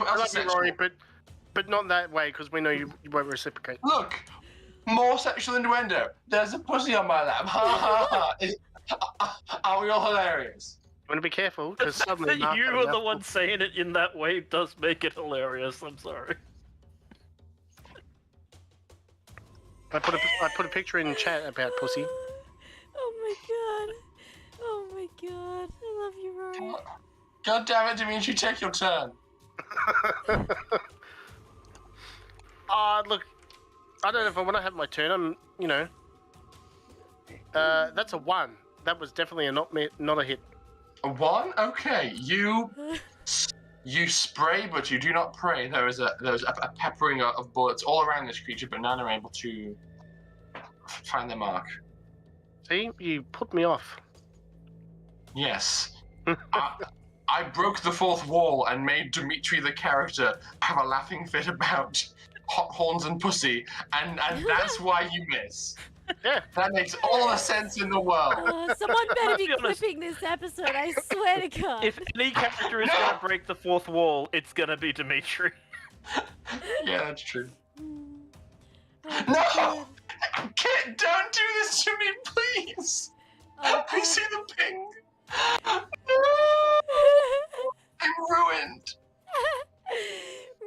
I else love is you, sexual? Rory, but not that way, because we know you won't reciprocate. Look, more sexual innuendo. There's a pussy on my lap. Ha ha ha. Are we all hilarious? You want to be careful, because That suddenly... you are the one saying it in that way does make it hilarious. I'm sorry. I put a picture in chat about pussy. Oh my god. Oh my god. I love you, Rory. God damn it, Dimitri, take your turn. Look, I don't know if I want to have my turn. I'm, that's a 1. That was definitely not a hit. A 1? Okay, you spray, but you do not pray. There is a peppering of bullets all around this creature, but none are able to find their mark. See, you put me off. Yes. I broke the 4th wall and made Dimitri the character have a laughing fit about hot horns and pussy, and that's why you miss. Yeah. That makes all the sense in the world. Someone better be be honest. clipping this episode, I swear to god. If any character is gonna break the 4th wall, it's gonna be Dimitri. Yeah, that's true. Oh, No! god. Kit, don't do this to me, please! Oh, I see god. the ping! No! I'm ruined!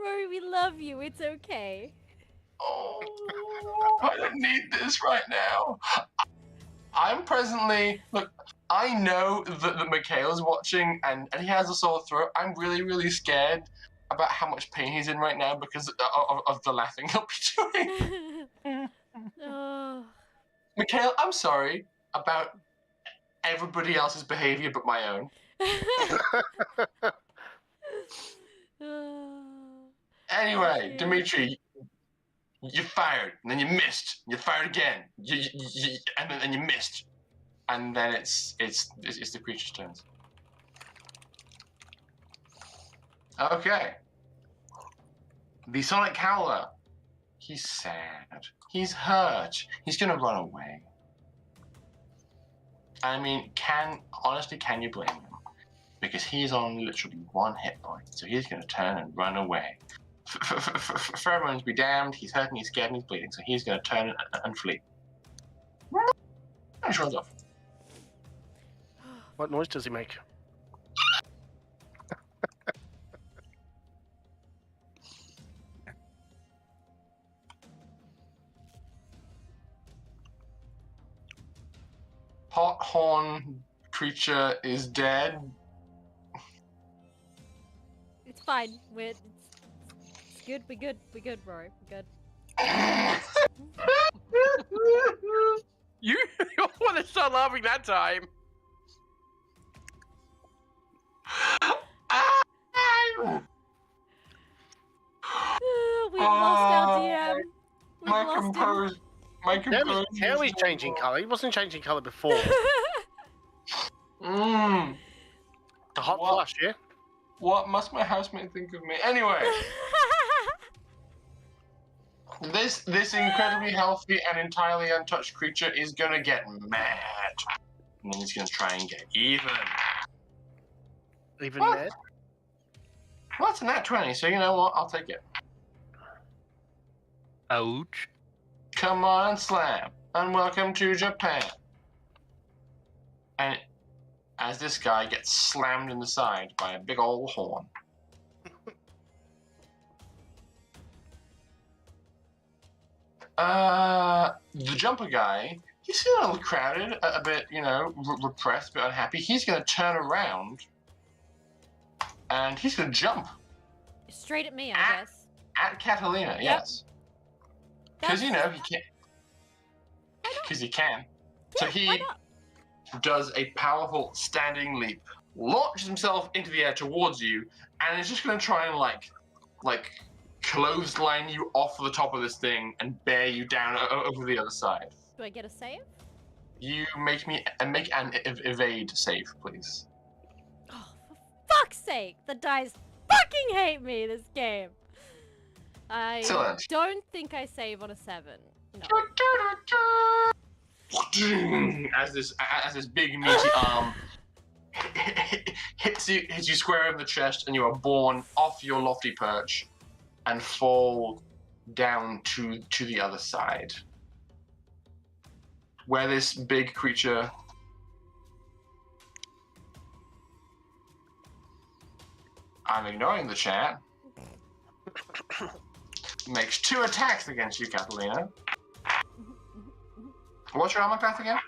Rory, we love you. It's okay. Oh, I don't need this right now. I'm presently... Look, I know that Mikhail's watching and he has a sore throat. I'm really, really scared about how much pain he's in right now because of the laughing he'll be doing. Oh. Mikhail, I'm sorry about everybody else's behavior but my own. Anyway, Okay. Dimitri, you fired, and then you missed. You fired again. And then you missed. and then it's the creature's turns. Okay. The Sonic Howler. He's sad. He's hurt. He's gonna run away. I mean, can you blame him? Because he's on literally 1 hit point, so he's gonna turn and run away. Pheromones be damned. He's hurting. He's scared. And he's bleeding, so he's gonna turn and flee. And he runs off. What noise does he make? Hot horn creature is dead. It's fine. It's good. We're good, bro. We're good. You want to start laughing that time? We've lost our DM. We've My lost composure. My composure. Now he's changing colour. He wasn't changing colour before. Mmm. The hot What? flush, yeah? What must my housemate think of me? Anyway, this incredibly healthy and entirely untouched creature is gonna get mad. And he's gonna try and get even. Even What? mad? Well, it's a nat 20, so you know what? I'll take it. Ouch. Come on, slam, and welcome to Japan. And as this guy gets slammed in the side by a big old horn. The jumper guy, he's feeling a little crowded, a bit, repressed, a bit unhappy. He's going to turn around, and he's going to jump Straight at me, I guess. at Catalina, yes. Because, he can't. Because he can. So Why he not? does a powerful standing leap, launches himself into the air towards you, and is just going to try and, like clothesline you off the top of this thing and bear you down over the other side. Do I get a save? You make an evade save, please. Oh, for fuck's sake! The dice fucking hate me this game. I Excellent. don't think I save on a 7. No. As this big meaty arm hits you square in the chest, and you are borne off your lofty perch and fall down to the other side, where this big creature I'm ignoring the chat makes 2 attacks against you, Catalina. What's your armor class again?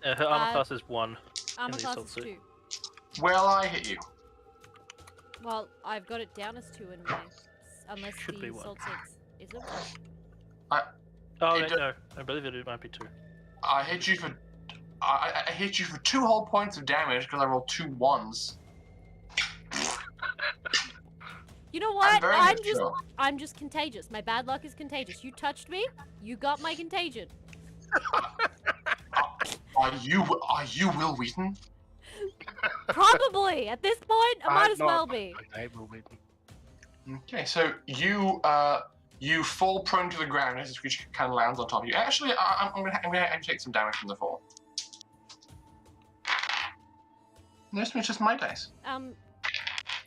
Her armor class is 1. Armor the class assault is suit. 2. Well, I hit you. Well, I've got it down as 2 anyway. Unless Should be the 1. assault 6. Is it 1? Oh, It no. I believe it might be 2. I hit you for I hit you for 2 whole points of damage because I rolled 2 1s. You know what? very I'm mature. just contagious. My bad luck is contagious. You touched me, you got my contagion. Are you Will Wheaton? Probably. At this point, I might as well be. Okay, so you fall prone to the ground as this creature kind of lands on top of you. Actually, I'm gonna take some damage from the fall. This is just my dice.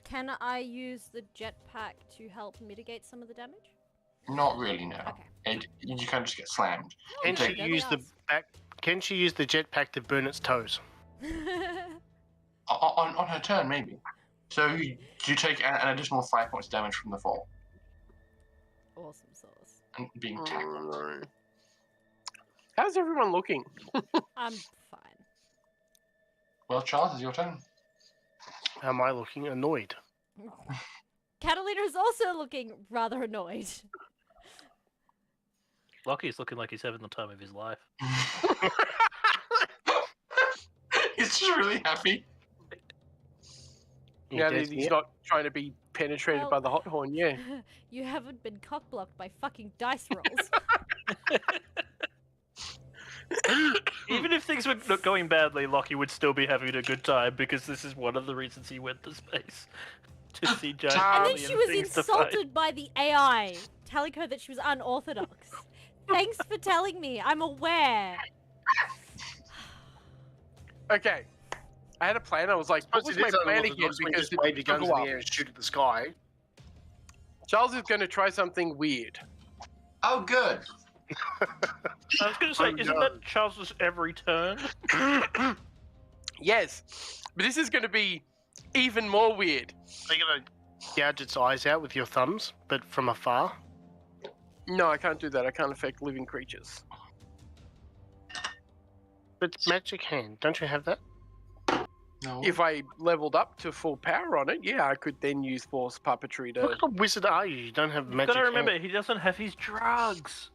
Can I use the jetpack to help mitigate some of the damage? Not really, no. Okay. You kind of just get slammed. Can Okay, she use the Can she use the jetpack to burn its toes? On her turn, maybe. So you take an additional 5 points of damage from the fall Awesome sauce. and being tackled. How's everyone looking? I'm fine. Well, Charles, it's your turn. Am I looking annoyed? Catalina is also looking rather annoyed. Lockie's looking like he's having the time of his life. He's just really happy. Now that he's not trying to be penetrated Well- by the hot horn, yeah. You haven't been cockblocked by fucking dice rolls. Even if things were not going badly, Lockie would still be having a good time because this is one of the reasons he went to space. To see giant And then alien she was things to fight. insulted by the AI, telling her that she was unorthodox. Thanks for telling me. I'm aware. Okay. I had a plan. I was like, what was my plan again? Because it wave your took guns a in the while. air and shoot at the sky. Charles is going to try something weird. Oh, good. I was going to say, Oh, isn't no. that Charles's every turn? Yes. But this is going to be even more weird. Are you gonna gouge its eyes out with your thumbs, but from afar? No, I can't do that. I can't affect living creatures. But magic hand, don't you have that? No. If I leveled up to full power on it, yeah, I could then use Force Puppetry to... What kind of wizard are you? You don't have You've magic got to remember, hand. he doesn't have his drugs.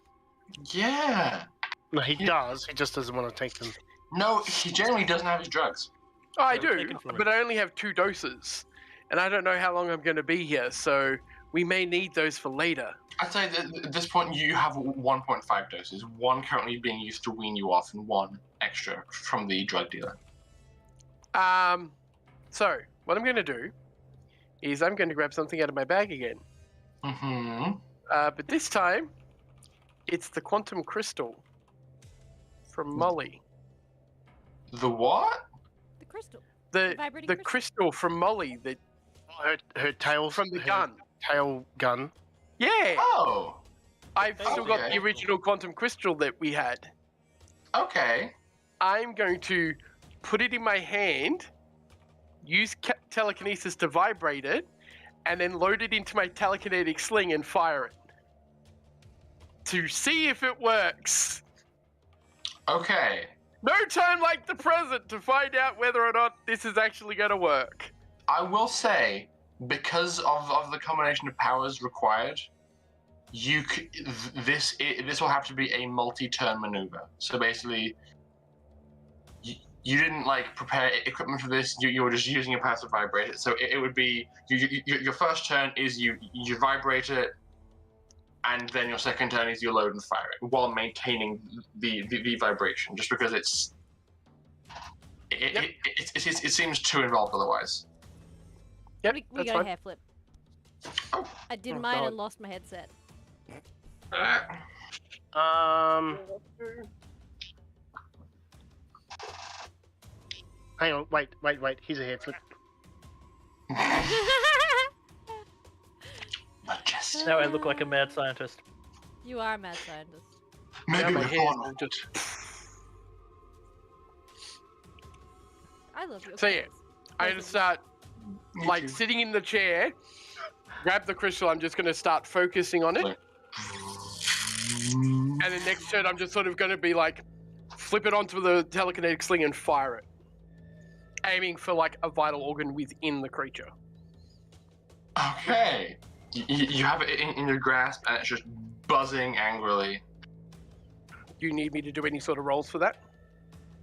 Yeah. No, he does. He just doesn't want to take them. No, he generally doesn't have his drugs. Oh, I They were do, taken from but I only have 2 doses. And I don't know how long I'm going to be here, so we may need those for later. I'd say that at this point you have 1.5 doses. One currently being used to wean you off, and one extra from the drug dealer. So, what I'm going to do is I'm going to grab something out of my bag again. Mm-hmm. But this time, it's the quantum crystal from Molly. The what? The crystal. The vibrating the crystal. crystal from Molly, the Her tail from the her gun. Tail gun. Yeah, Oh, I've still got Okay. the original quantum crystal that we had. okay. I'm going to put it in my hand, use telekinesis to vibrate it, and then load it into my telekinetic sling and fire it. To see if it works. Okay. No time like the present to find out whether or not this is actually going to work. I will say, because of the combination of powers required, this will have to be a multi-turn maneuver. So basically, you didn't like prepare equipment for this. You were just using your power to vibrate it. So it would be your first turn is you vibrate it, and then your second turn is you load and fire it while maintaining the vibration. Just because it seems too involved otherwise. Yep, we that's got a fine. hair flip. Oh. I did Oh, mine God. and lost my headset. Hang on, wait. Here's a hair flip. Majestic. Now I look like a mad scientist. You are a mad scientist. Now Maybe my with hair's one. all just... I love your So yeah, clothes. I'm going to start like sitting in the chair, grab the crystal, I'm just going to start focusing on it. Like- And then next turn, I'm just sort of going to be like, flip it onto the telekinetic sling and fire it. Aiming for like a vital organ within the creature. Okay. You have it in your grasp, and it's just buzzing angrily. Do you need me to do any sort of rolls for that?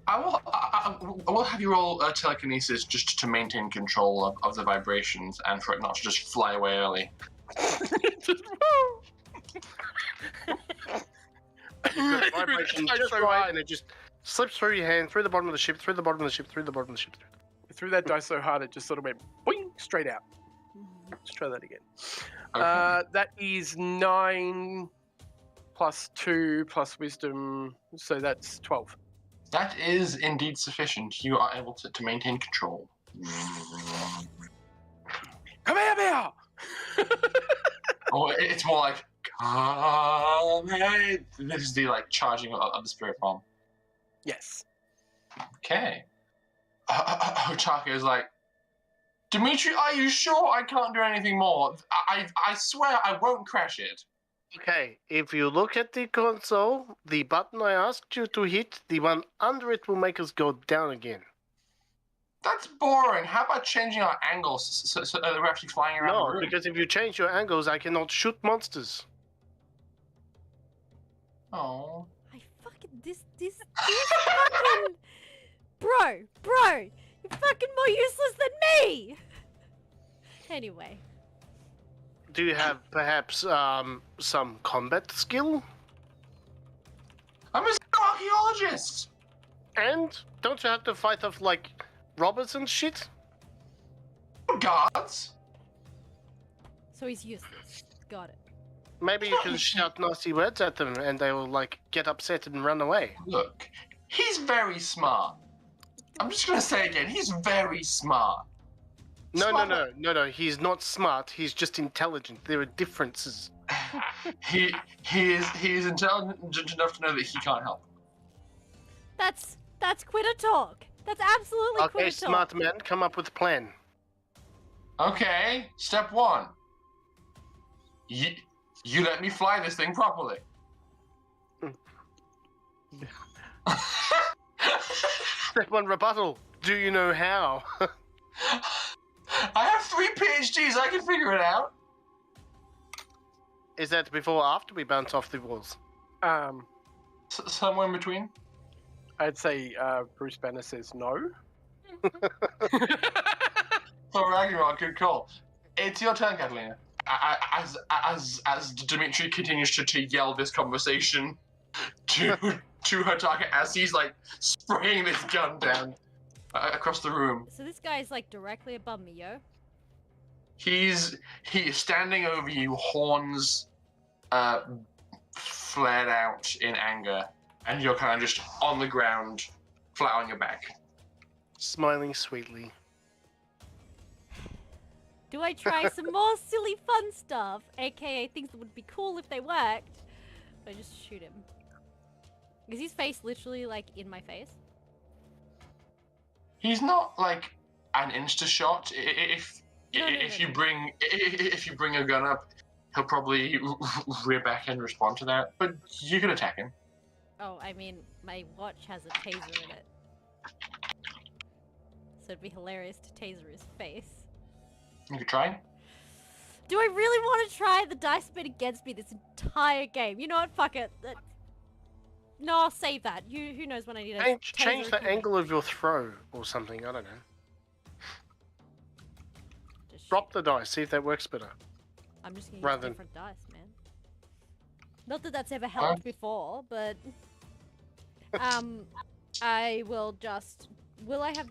I will have you roll telekinesis just to maintain control of the vibrations and for it not to just fly away early. Just, woo! The vibration That's just so right, hard. and it just slips through your hand, through the bottom of the ship, through the bottom of the ship, through the bottom of the ship. I threw that dice so hard it just sort of went boing straight out. Let's try that again. Okay. That is 9 plus 2 plus wisdom, so that's 12. That is indeed sufficient. You are able to maintain control. Come here, Bear! Or it's more like, come here. This is the like charging of the spirit bomb. Yes. Okay. Ochaka is like, Dimitri, are you sure I can't do anything more? I swear I won't crash it. Okay, if you look at the console, the button I asked you to hit, the one under it will make us go down again. That's boring. How about changing our angles so that we're actually flying around the No, room? because if you change your angles, I cannot shoot monsters. Oh. I fucking this fucking bro, you're fucking more useless than me. Anyway, Do you have perhaps some combat skill? I'm just cocky archaeologist. And don't you have to fight off like robbers and shit? Guards. So he's useless. Got it. Maybe you can shout nasty words at them and they will like get upset and run away. Look, he's very smart. I'm just gonna say again, he's very smart. No. He's not smart. He's just intelligent. There are differences. He is intelligent enough to know that he can't help. That's quitter talk. That's absolutely Okay, quitter talk. smart man, come up with a plan. Okay, step one. You let me fly this thing properly. Step one, rebuttal. Do you know how? I have 3 PhDs. I can figure it out. Is that before or after we bounce off the walls? Somewhere in between. I'd say Bruce Banner says no. For Ragnarok, good call. It's your turn, Catalina. As Dimitri continues to yell this conversation to her target as he's like spraying this gun down across the room. So this guy's like directly above me, yo. He is standing over you, horns flared out in anger, and you're kind of just on the ground, flat on your back. Smiling sweetly. Do I try some more silly fun stuff, aka things that would be cool if they worked? Or I just shoot him? Is his face literally like in my face? He's not like an insta shot. If No. you bring a gun up, he'll probably rear back and respond to that. But you can attack him. Oh, I mean, my watch has a taser in it. So it'd be hilarious to taser his face. You could try. Do I really want to try? The dice have been against me this entire game. You know what? Fuck it. No, I'll save that. Who knows when I need a Change taser the human. angle of your throw or something. I don't know. Just Drop the dice. See if that works better. I'm just gonna use rather than- different dice, man. Not that that's ever helped before, but I will just. Will I have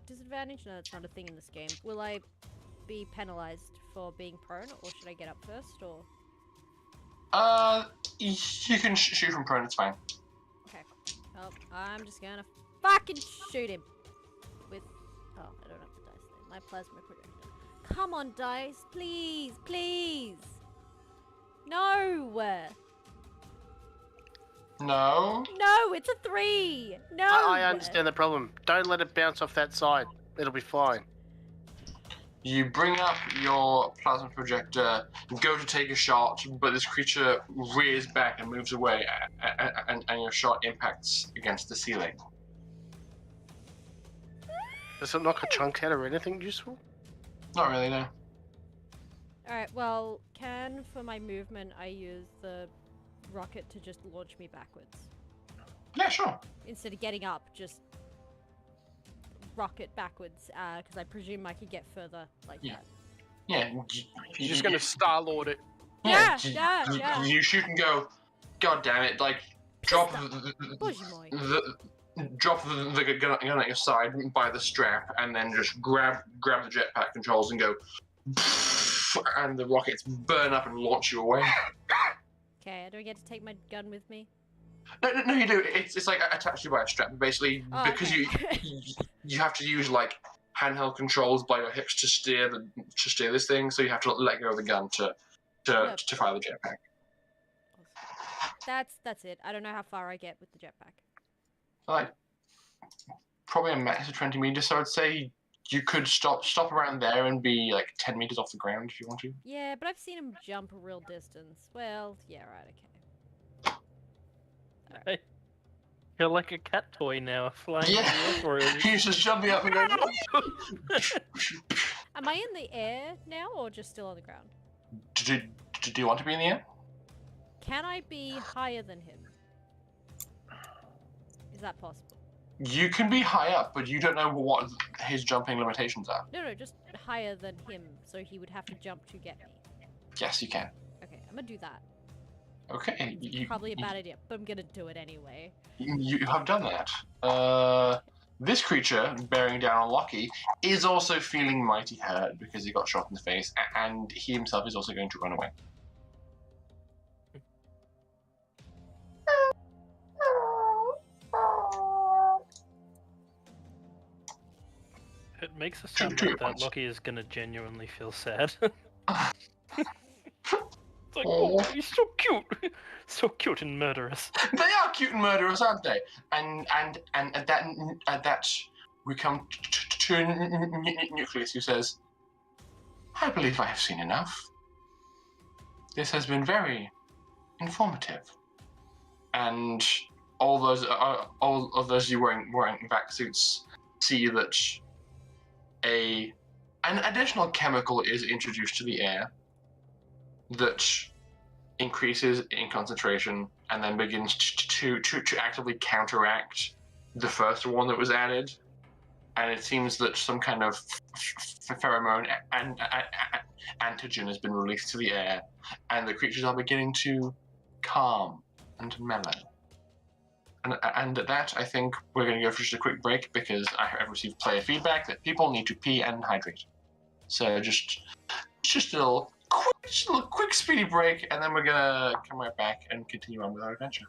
disadvantage? No, that's not a thing in this game. Will I be penalized for being prone, or should I get up first, or? You can shoot from prone. It's fine. Okay. Well, I'm just gonna fucking shoot him with. Oh, I don't have the dice then. My plasma projector. Come on, dice, please, please. No. No. No, it's a 3. No. I understand the problem. Don't let it bounce off that side. It'll be fine. You bring up your plasma projector, go to take a shot, but this creature rears back and moves away, and your shot impacts against the ceiling. Does it knock a chunk out or anything useful? Not really, no. Alright, well, for my movement, I use the rocket to just launch me backwards. Yeah, sure. Instead of getting up, just rocket backwards, because I presume I could get further like Yeah. that. Yeah. You're just gonna Star-Lord it. Yeah, you- yeah, you- yeah. You shoot and go, God damn it, like, drop Boże mój. drop the gun at your side by the strap, and then just grab the jetpack controls and go, and the rockets burn up and launch you away. Okay, I don't get to take my gun with me. No, you do. It's like attached to you by a strap. Basically, Oh, because okay. you have to use like handheld controls by your hips to steer this thing. So you have to let go of the gun to fire the jetpack. That's it. I don't know how far I get with the jetpack. Like probably a max of 20 meters. So I'd say you could stop around there and be like 10 meters off the ground if you want to. Yeah, but I've seen him jump a real distance. Well, yeah, right, okay. Hey, you're like a cat toy now, flying Yeah. through. He's just jumping up and going. Am I in the air now, or just still on the ground? Do you want to be in the air? Can I be higher than him? Is that possible? You can be high up, but you don't know what his jumping limitations are. No, just higher than him, so he would have to jump to get me. Yes, you can. Okay, I'm gonna do that. Okay. Probably a bad idea, but I'm gonna do it anyway. You have done that. This creature, bearing down on Loki, is also feeling mighty hurt because he got shot in the face, and he himself is also going to run away. It makes us sound To your like that point. Loki is gonna genuinely feel sad. It's like, Aw. oh, he's so cute, so cute and murderous. They are cute and murderous, aren't they? And at that we come to Nucleus, who says, "I believe I have seen enough. This has been very informative." And all of those you wearing vac suits see that an additional chemical is introduced to the air that increases in concentration and then begins to actively counteract the first one that was added. And it seems that some kind of pheromone and antigen has been released to the air, and the creatures are beginning to calm and mellow. And at that, I think we're going to go for just a quick break because I have received player feedback that people need to pee and hydrate. So just a little quick speedy break, and then we're gonna come right back and continue on with our adventure.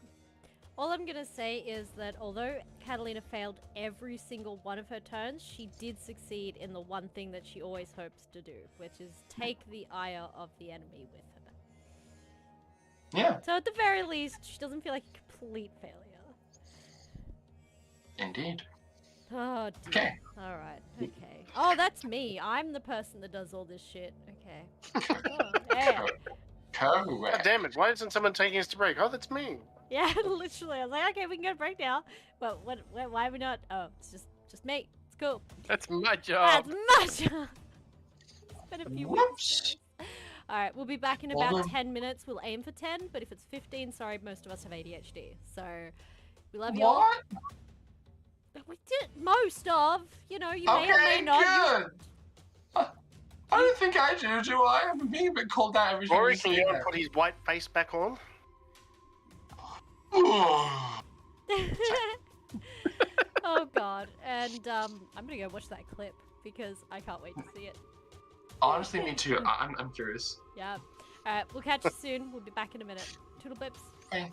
All I'm gonna say is that although Catalina failed every single one of her turns, she did succeed in the one thing that she always hopes to do, which is take the ire of the enemy with her. Yeah, So at the very least, she doesn't feel like a complete failure. indeed. Oh dear. Okay. Alright, okay. Oh, that's me. I'm the person that does all this shit. Okay. Oh, yeah. God Correct. damn it! Why isn't someone taking us to break? Oh, that's me. Yeah, literally. I was like, okay, we can go to break now. But why are we not? Oh, it's just me. It's cool. That's my job. That's my job. It's been a few Whoops. weeks. Alright, we'll be back in Well, about then- 10 minutes. We'll aim for 10, but if it's 15, sorry, most of us have ADHD. So, we love you all. What? We did most of. You know, you may or may Okay, not. good. I don't think I do I? I'm being a bit called out every time Rory, you can say you that. put his white face back on? Oh god. And I'm gonna go watch that clip because I can't wait to see it. Honestly, me too. I'm curious. Yeah. Alright, we'll catch you soon. We'll be back in a minute. Toodle bips. Okay.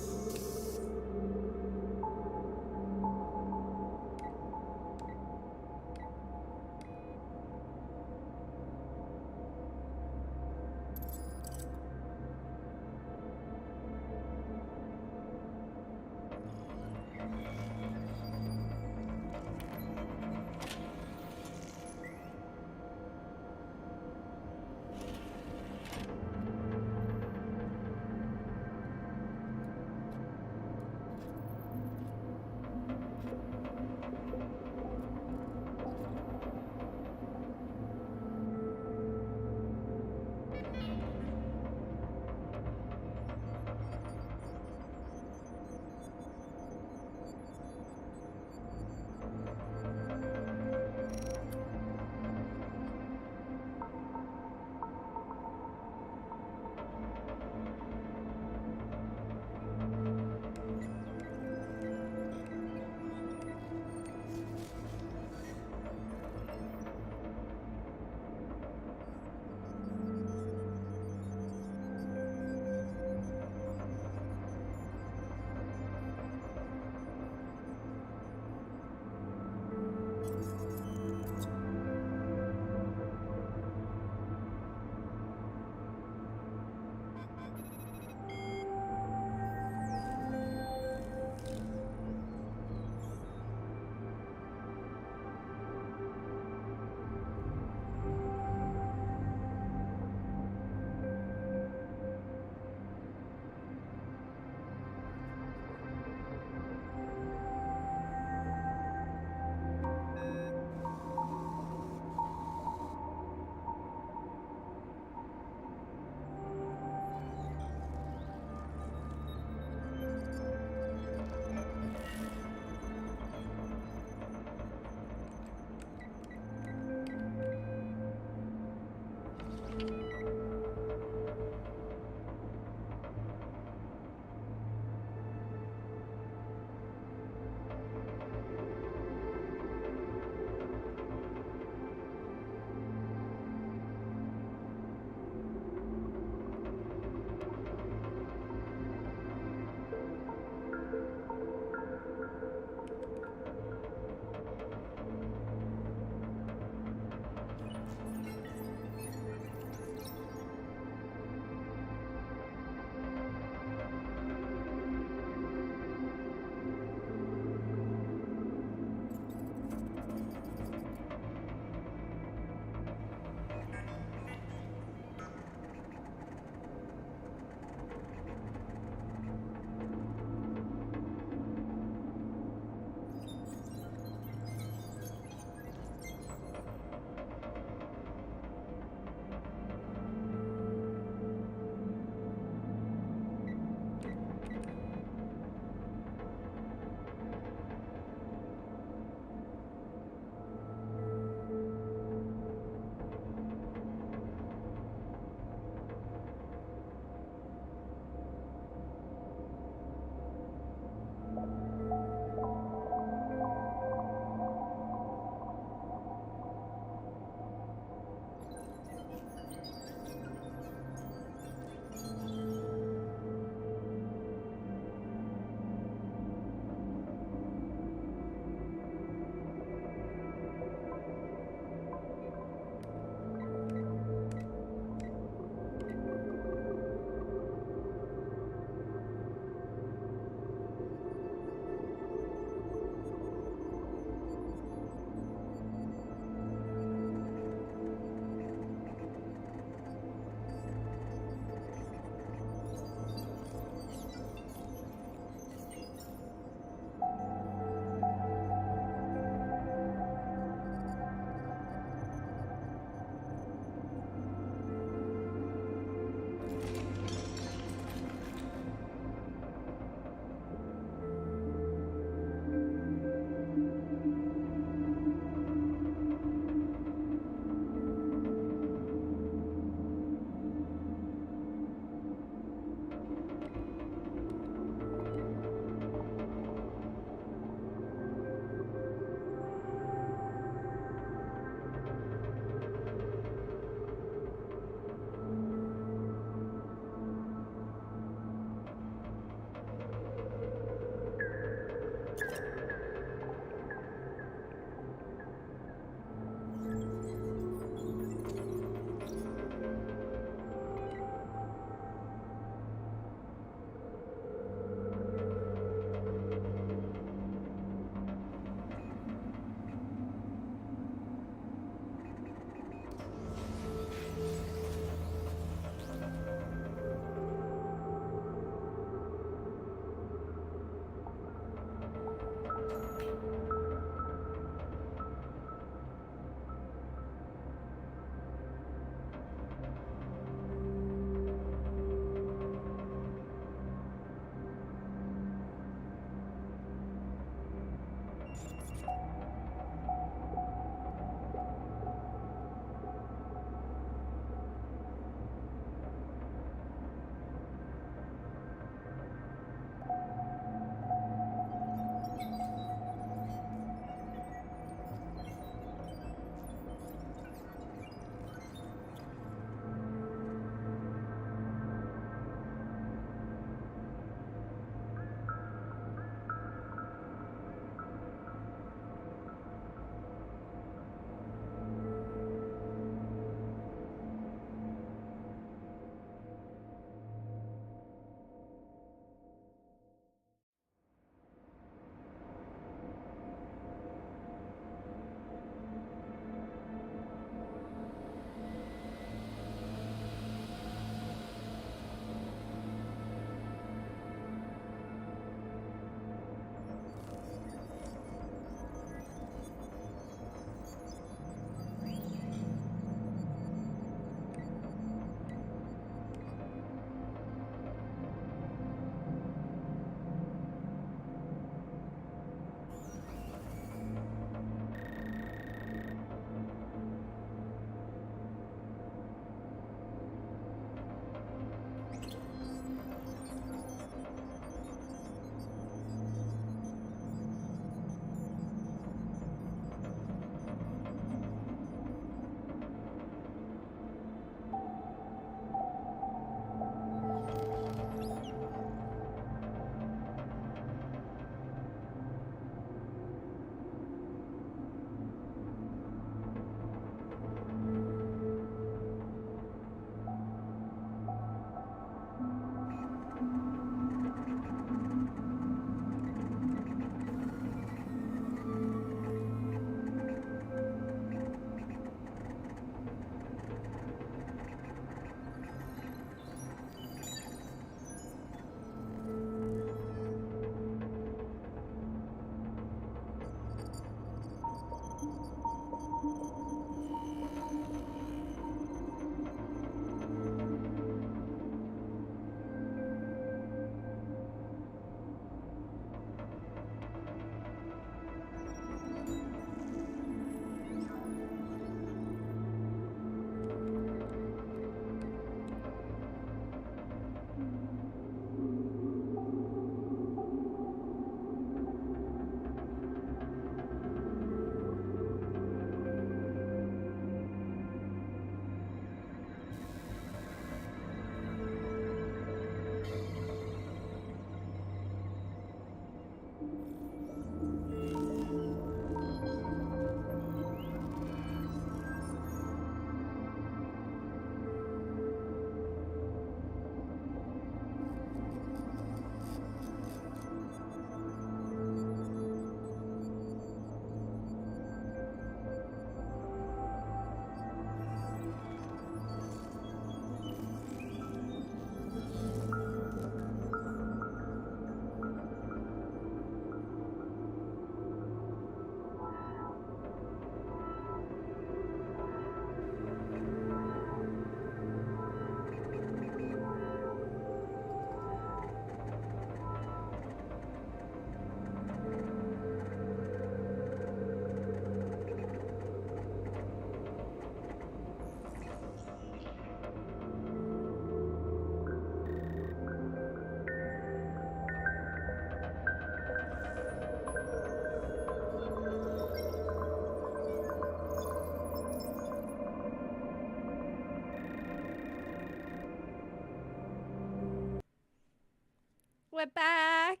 We're back.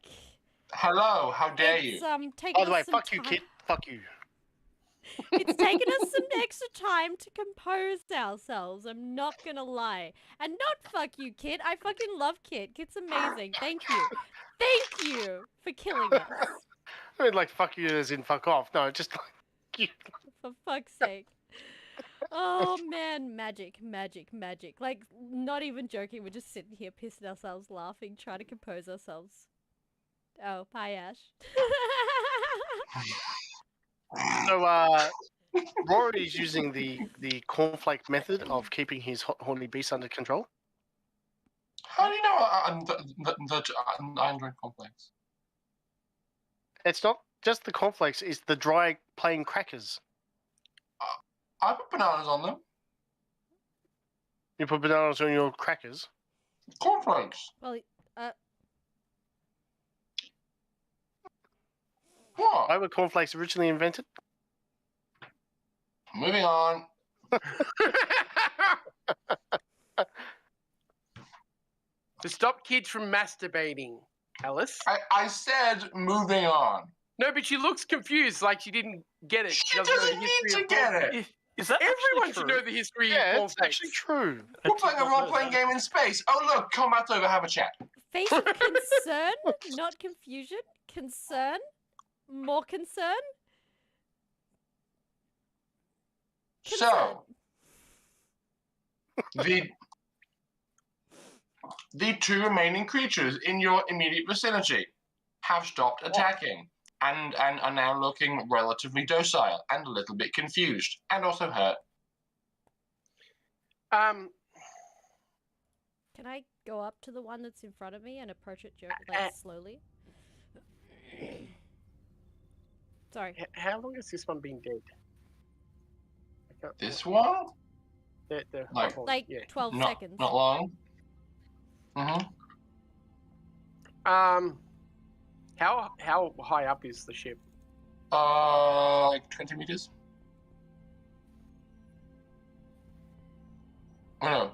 Hello, how dare you? It's taken By the us way, some fuck you, time. kid. Fuck you. It's taken us some extra time to compose ourselves. I'm not gonna lie. And not fuck you, Kit. I fucking love Kit. Kit's amazing. Thank you. Thank you for killing us. I mean, like, fuck you as in fuck off. No, just like you. For fuck's sake. Oh man, magic. Like, not even joking. We're just sitting here pissing ourselves laughing, trying to compose ourselves. Oh, bye, Ash. So, Rory's using the cornflake method of keeping his horny beast under control. How do you know that I enjoy complex? It's not just the cornflakes; it's the dry plain crackers. I put bananas on them. You put bananas on your crackers. Cornflakes. Well, What? Why were cornflakes originally invented? Moving on. To stop kids from masturbating, Alice. I said moving on. No, but she looks confused, like she didn't get it. She doesn't know the doesn't need history to of get cornflakes. it. Is that Everyone actually should true? know the history Yeah, of it's cornflakes. actually true. I We're did playing a not know role-playing that. game in space. Oh look, combat's over. Have a chat. face of concern, not confusion. Concern. More concern. So the two remaining creatures in your immediate vicinity have stopped attacking and are now looking relatively docile and a little bit confused and also hurt. Um, Can I go up to the one that's in front of me and approach it slowly? Sorry. how long has this one been dead? I can't- This one? The Like- hot one, Like yeah. 12 Not seconds. long. How high up is the ship? Like 20 meters. Oh, no,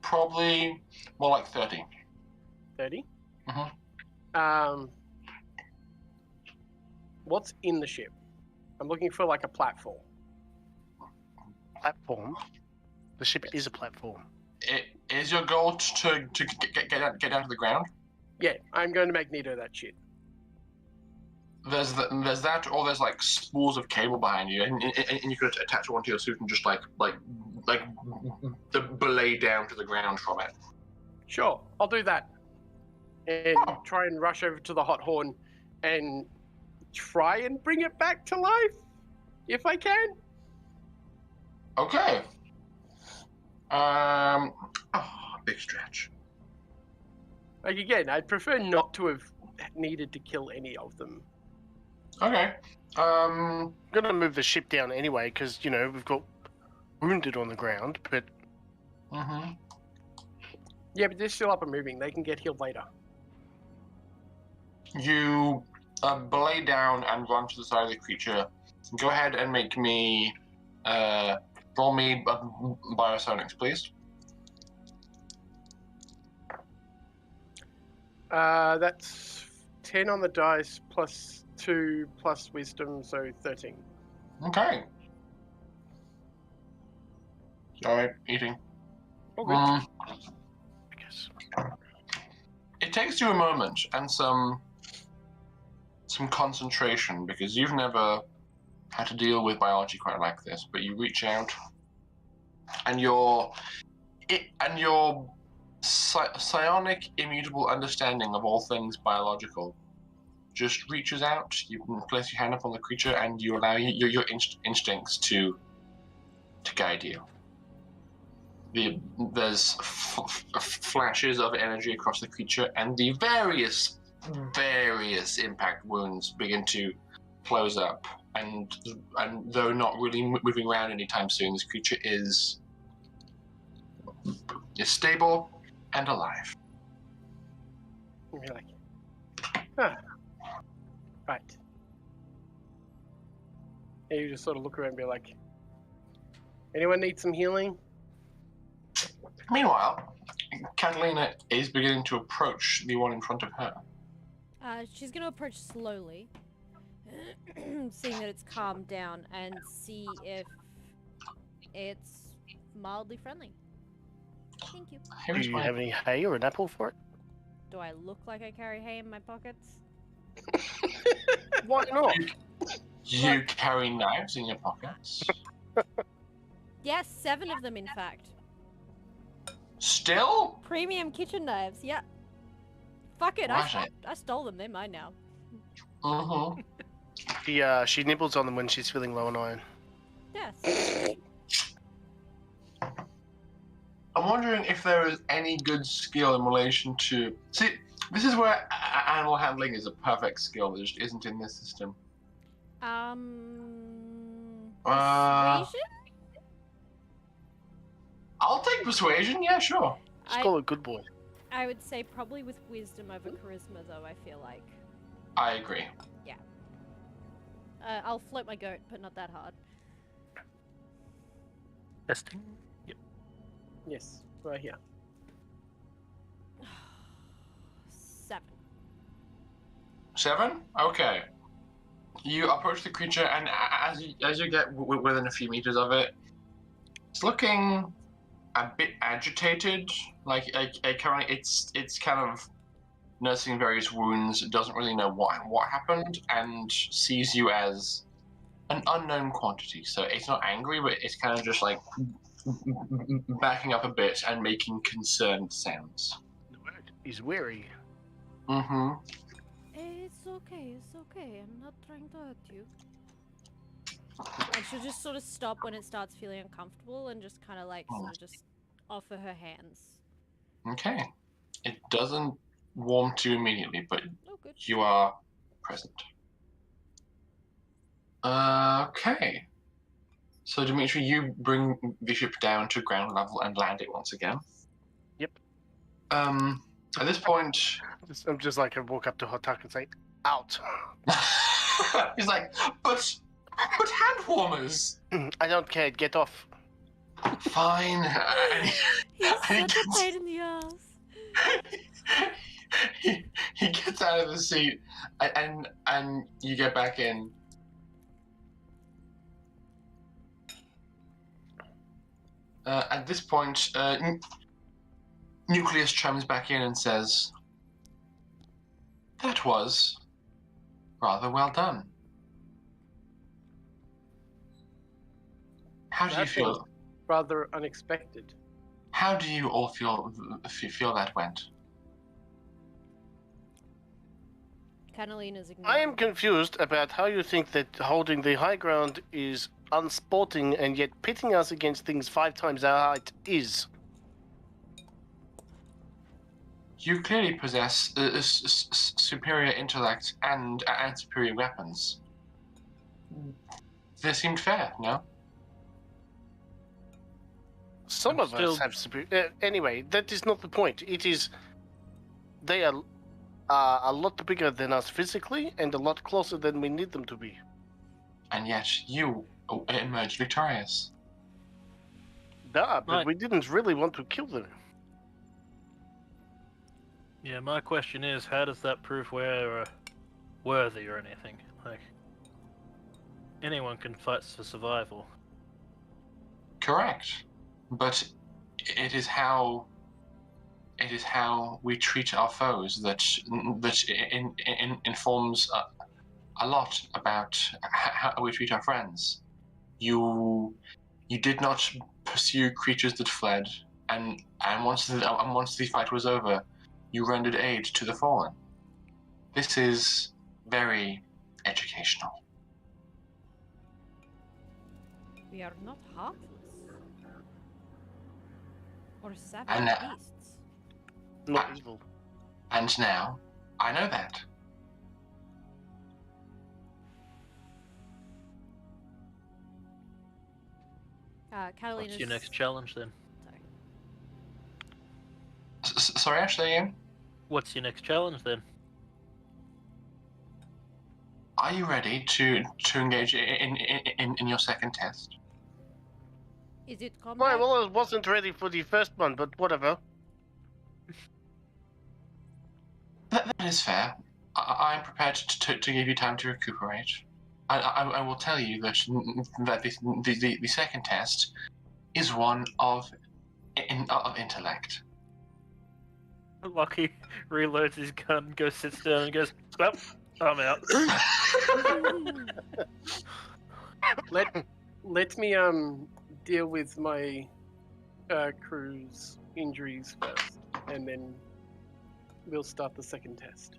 probably more like 30. 30? Mhm. What's in the ship? I'm looking for like a platform. Platform. The ship is a platform. Is your goal to get down to the ground? Yeah, I'm going to Magneto that shit. There's that, or there's like spools of cable behind you, and you could attach one to your suit and just like belay down to the ground from it. Sure, I'll do that. And try and rush over to the hot horn and try and bring it back to life, if I can. Okay. Big stretch. Like again, I'd prefer not to have needed to kill any of them. Okay. I'm gonna move the ship down anyway because we've got wounded on the ground, but Yeah, but they're still up and moving. They can get healed later. You belay down and run to the side of the creature. Go ahead and make me roll me biosonics, please. That's 10 on the dice plus 2 plus wisdom, so 13. Okay. Sorry, eating. All good. I guess. It takes you a moment and some concentration because you've never had to deal with biology quite like this. But you reach out, and your psionic, immutable understanding of all things biological just reaches out. You can place your hand upon the creature, and you allow your instincts to guide you. There's flashes of energy across the creature, and the various impact wounds begin to close up. And though not really moving around anytime soon, this creature is stable and alive. And you're like, huh. Right. And you just sort of look around and be like, anyone need some healing? Meanwhile, Catalina is beginning to approach the one in front of her. She's gonna approach slowly, seeing that it's calmed down, and see if it's mildly friendly. Thank you. Do Here's you my... have any hay or an apple for it? Do I look like I carry hay in my pockets? Why not? You carry knives in your pockets? Yes, 7 of them, in fact. Still? Premium kitchen knives. Yeah. Fuck it. Right. I stole them. They're mine now. Mm-hmm. She nibbles on them when she's feeling low on iron. Yes. I'm wondering if there is any good skill in relation to... See, this is where animal handling is a perfect skill that just isn't in this system. Persuasion? I'll take persuasion, yeah, sure. Just call it good boy. I would say probably with wisdom over charisma, though, I feel like. I agree. I'll float my goat, but not that hard. Testing. Yep. Yes, right here. 7. 7? Okay. You approach the creature, and as you get within a few meters of it, it's looking a bit agitated. Like currently, it's kind of nursing various wounds. It doesn't really know what happened, and sees you as an unknown quantity. So it's not angry, but it's kind of just like backing up a bit and making concerned sounds. The word is weary. Mm-hmm. It's okay, I'm not trying to hurt you. And she'll just sort of stop when it starts feeling uncomfortable and just kind of like sort of just offer her hands. Okay. It doesn't warm to you immediately, but Oh, good. you are present. Okay. So, Dimitri, you bring the ship down to ground level and land it once again. Yep. At this point... I'm just like, I walk up to Hotak and say, out. He's like, but hand warmers. I don't care, get off. Fine. He's such a pain in the ass. he gets out of the seat and you get back in. At this point, Nucleus chimes back in and says, "That was rather well done. How do you That feel? was rather unexpected. How do you all feel that went?" Catalina's I am confused about how you think that holding the high ground is unsporting and yet pitting us against things 5 times our height is. You clearly possess superior intellect and superior weapons. This seemed fair, no? Some I'm of still- us have superior... anyway, that is not the point. It is... They are a lot bigger than us physically and a lot closer than we need them to be. And yet you emerged victorious. Duh, but Right. we didn't really want to kill them. Yeah, my question is, how does that prove we're worthy or anything? Like, anyone can fight for survival. Correct. But it is how we treat our foes that informs a lot about how we treat our friends. You did not pursue creatures that fled, and once the fight was over, you rendered aid to the fallen. This is very educational. We are not heartless. Or savage And, beasts. Not evil. And now, I know that. Catalina's... What's your next challenge then? Sorry. Sorry, Ashley, again? What's your next challenge then? Are you ready to engage in your second test? Is it combat? Well, I wasn't ready for the first one, but whatever. That is fair. I'm prepared to give you time to recuperate. I will tell you that the second test is one of intellect. Lucky reloads his gun, goes sits down, and goes, "Well, I'm out." Let me deal with my crew's injuries first, and then we'll start the second test.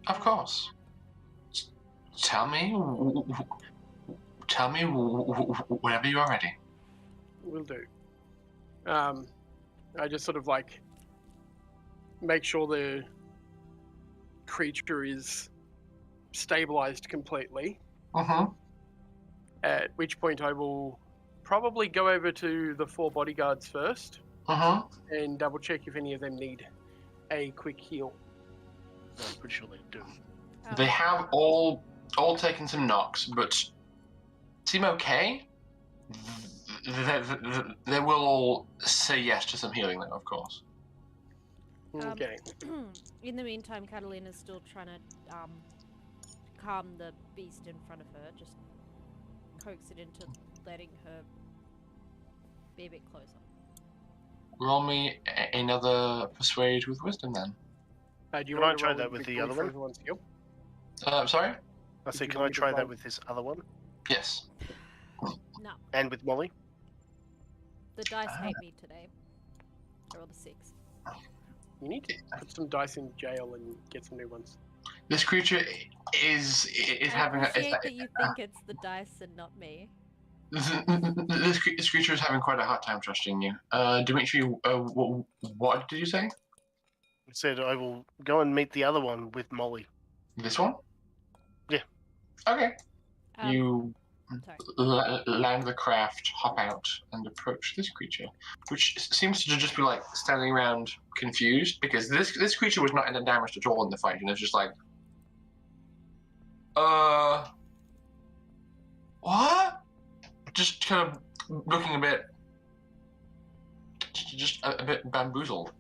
Of course. Tell me whenever you are ready. Will do. I just sort of like make sure the creature is stabilized completely. At which point I will probably go over to the 4 bodyguards first and double check if any of them need a quick heal. I'm pretty sure they do. They have all taken some knocks, but seem okay. They will all say yes to some healing, though, of course. Okay. In the meantime, Catalina's still trying to calm the beast in front of her, just coax it into letting her be a bit closer. Roll me another persuade with wisdom, then. Do you Can I want to try roll that with the before other you one? focus on skill? Sorry? I say, you can want I me to try roll? that with this other one? Yes. No, And with Molly? the dice hate me today. I rolled a 6. You need to put some dice in jail and get some new ones. This creature is I having appreciate that you think it's the dice and not me. this creature is having quite a hard time trusting you. Dimitri, what did you say? I said I will go and meet the other one with Molly. This one? Yeah. Okay. You Sorry. land the craft, hop out, and approach this creature, which seems to just be like standing around confused because this creature was not damaged at all in the fight, and it's just like, what? Just kind of looking a bit, just a bit bamboozled.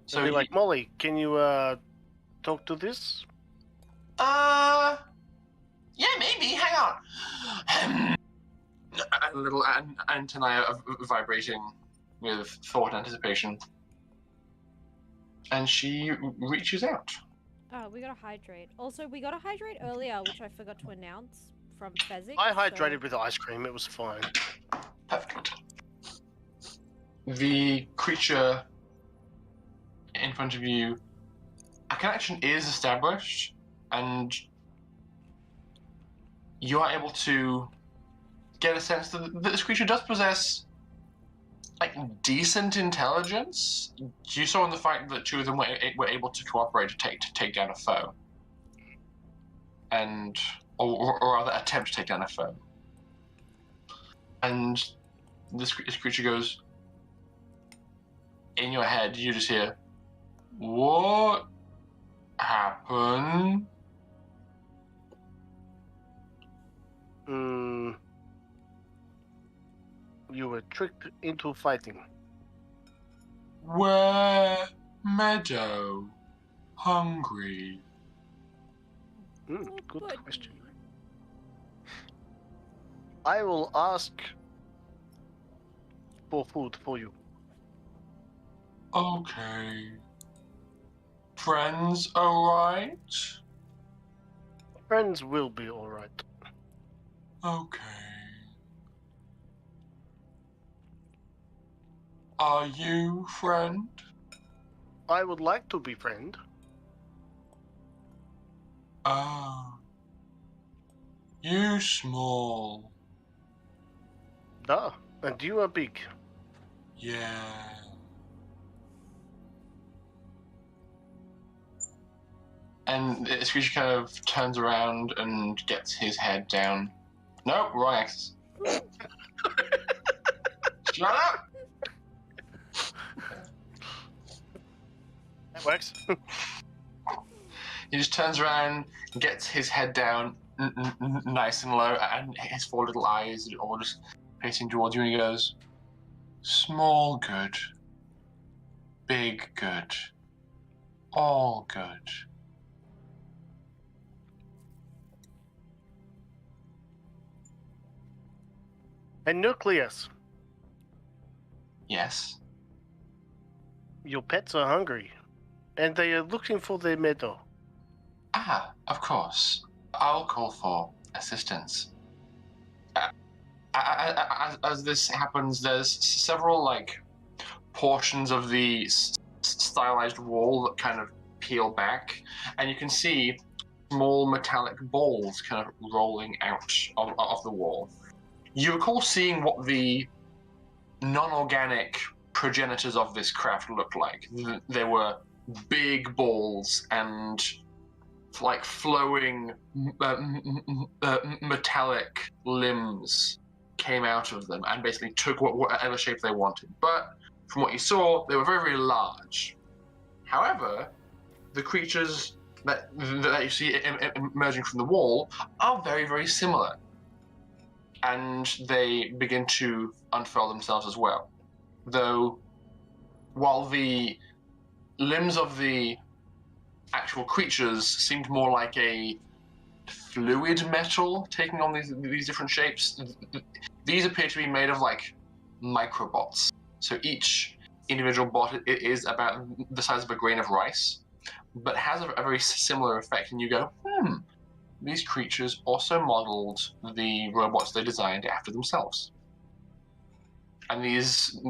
So be like, Molly, can you talk to this? Yeah, maybe. Hang on. A little antennae of vibrating with thought and anticipation. And she reaches out. Oh, we gotta hydrate. Also, we gotta hydrate earlier, which I forgot to announce from Fezzik. I hydrated with ice cream. It was fine. Perfect. The creature in front of you, a connection is established, and you are able to get a sense that this creature does possess like decent intelligence. You saw in the fight that 2 of them were able to cooperate to take down a foe, and or rather attempt to take down a foe. And this creature goes, in your head, you just hear, "What happened?" You were tricked into fighting. Where Meadow hungry? Good But- question. I will ask for food for you. Okay. Friends, alright? Friends will be alright. Okay. Are you friend? I would like to be friend. Oh. You small. Duh. And you are big. Yeah. And this creature kind of turns around and gets his head down. Nope, wrong axis. Shut up! That works. He just turns around, gets his head down, nice and low, and his 4 little eyes are all just facing towards you, and he goes, "Small good. big good. All good. And Nucleus, Yes. your pets are hungry, and they are looking for their meadow. Ah, of course. I'll call for assistance. As this happens, there's several portions of the stylized wall that kind of peel back, and you can see small metallic balls kind of rolling out of the wall. You recall seeing what the non-organic progenitors of this craft looked like. They were big balls and flowing metallic limbs came out of them and basically took whatever shape they wanted. But from what you saw, they were very, very large. However, the creatures that you see emerging from the wall are very, very similar. And they begin to unfurl themselves as well. Though, while the limbs of the actual creatures seemed more like a fluid metal taking on these different shapes, these appear to be made of microbots. So each individual bot is about the size of a grain of rice, but has a very similar effect. And you go, these creatures also modeled the robots they designed after themselves. And these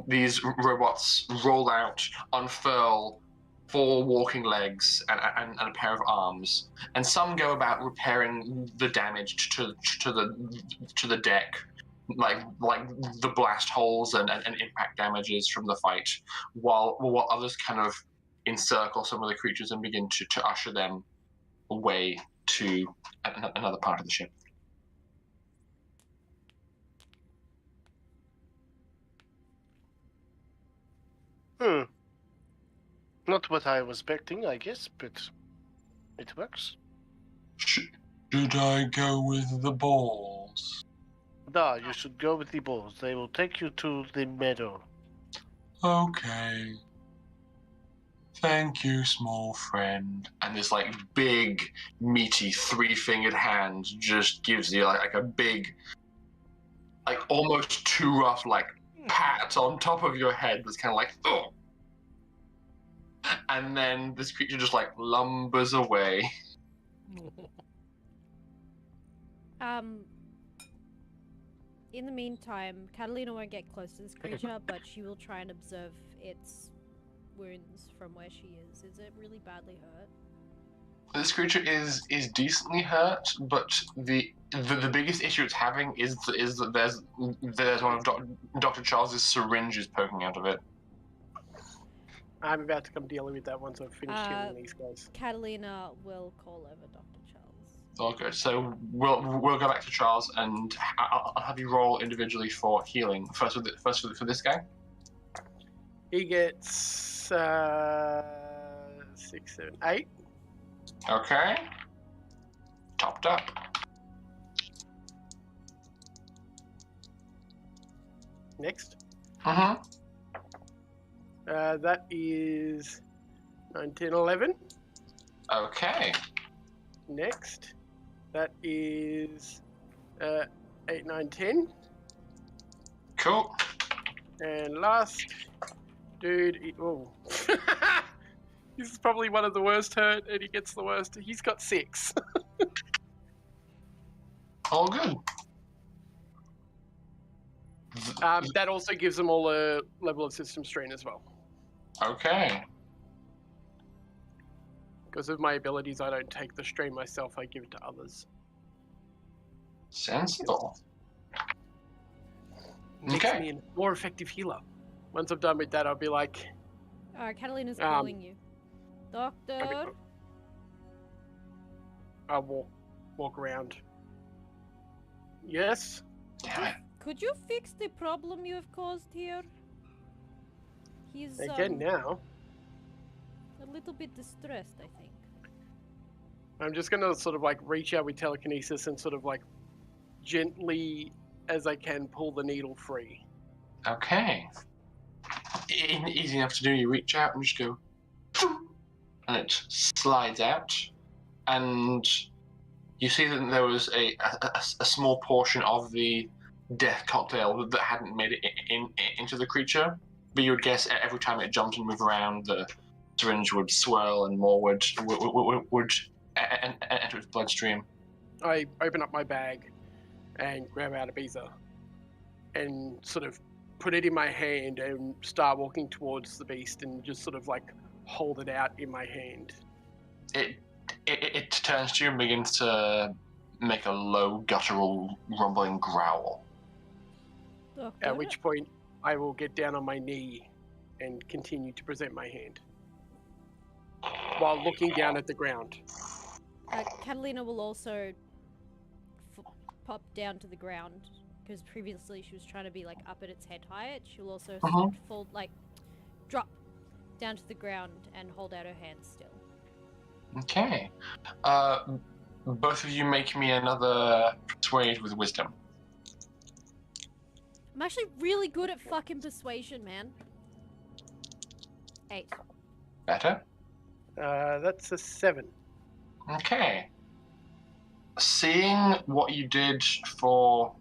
robots roll out, unfurl 4 walking legs and a pair of arms, and some go about repairing the damage to the deck, like the blast holes and impact damages from the fight, while others kind of encircle some of the creatures and begin to usher them away to another part of the ship. Not what I was expecting, I guess, but it works. Should I go with the balls? Da, you should go with the balls. They will take you to the meadow. Okay. Thank you, small friend. And this big, meaty, 3-fingered hand just gives you a big, almost too rough, pat on top of your head that's kind of ugh. And then this creature just lumbers away. In the meantime, Catalina won't get close to this creature, but she will try and observe its wounds from where she is. Is it really badly hurt? This creature is decently hurt, but the biggest issue it's having is that there's one of Dr. Charles's syringes poking out of it. I'm about to come dealing with that once I've finished killing these guys. Catalina will call over Dr. Charles. Okay, so we'll go back to Charles, and I'll have you roll individually for healing. First for this guy. He gets 6, 7, 8. Okay. Topped up. Next. Mm-hmm. That is 9, 10, 11. Okay. Next. That is 8, 9, 10. Cool. And last dude, oh. This is probably one of the worst hurt, and he gets the worst. He's got 6. All good. That also gives them all a level of system strain as well. Okay. Because of my abilities, I don't take the strain myself, I give it to others. Sensible. Makes Okay. me a more effective healer. Once I'm done with that, I'll be like... Alright, Catalina's calling you. Doctor? I'll walk around. Yes? Damn it. Could you fix the problem you have caused here? He's Again now. a little bit distressed, I think. I'm just gonna sort of reach out with telekinesis and sort of gently as I can pull the needle free. Okay. easy enough to do. You reach out and just go, and it slides out, and you see that there was a small portion of the death cocktail that hadn't made it into the creature. But you would guess every time it jumped and moved around, the syringe would swirl and more would enter its bloodstream. I open up my bag and grab out a beezer and sort of put it in my hand and start walking towards the beast and just sort of like hold it out in my hand. It turns to you and begins to make a low, guttural, rumbling growl. Doctor? At which point I will get down on my knee and continue to present my hand while looking down at the ground. Catalina will also pop down to the ground because previously she was trying to be like up at its head height. She'll also fall, like, drop down to the ground and hold out her hands still. Okay. Both of you make me another persuade with wisdom. I'm actually really good at fucking persuasion, man. 8. Better? That's a 7. Okay. Seeing what you did for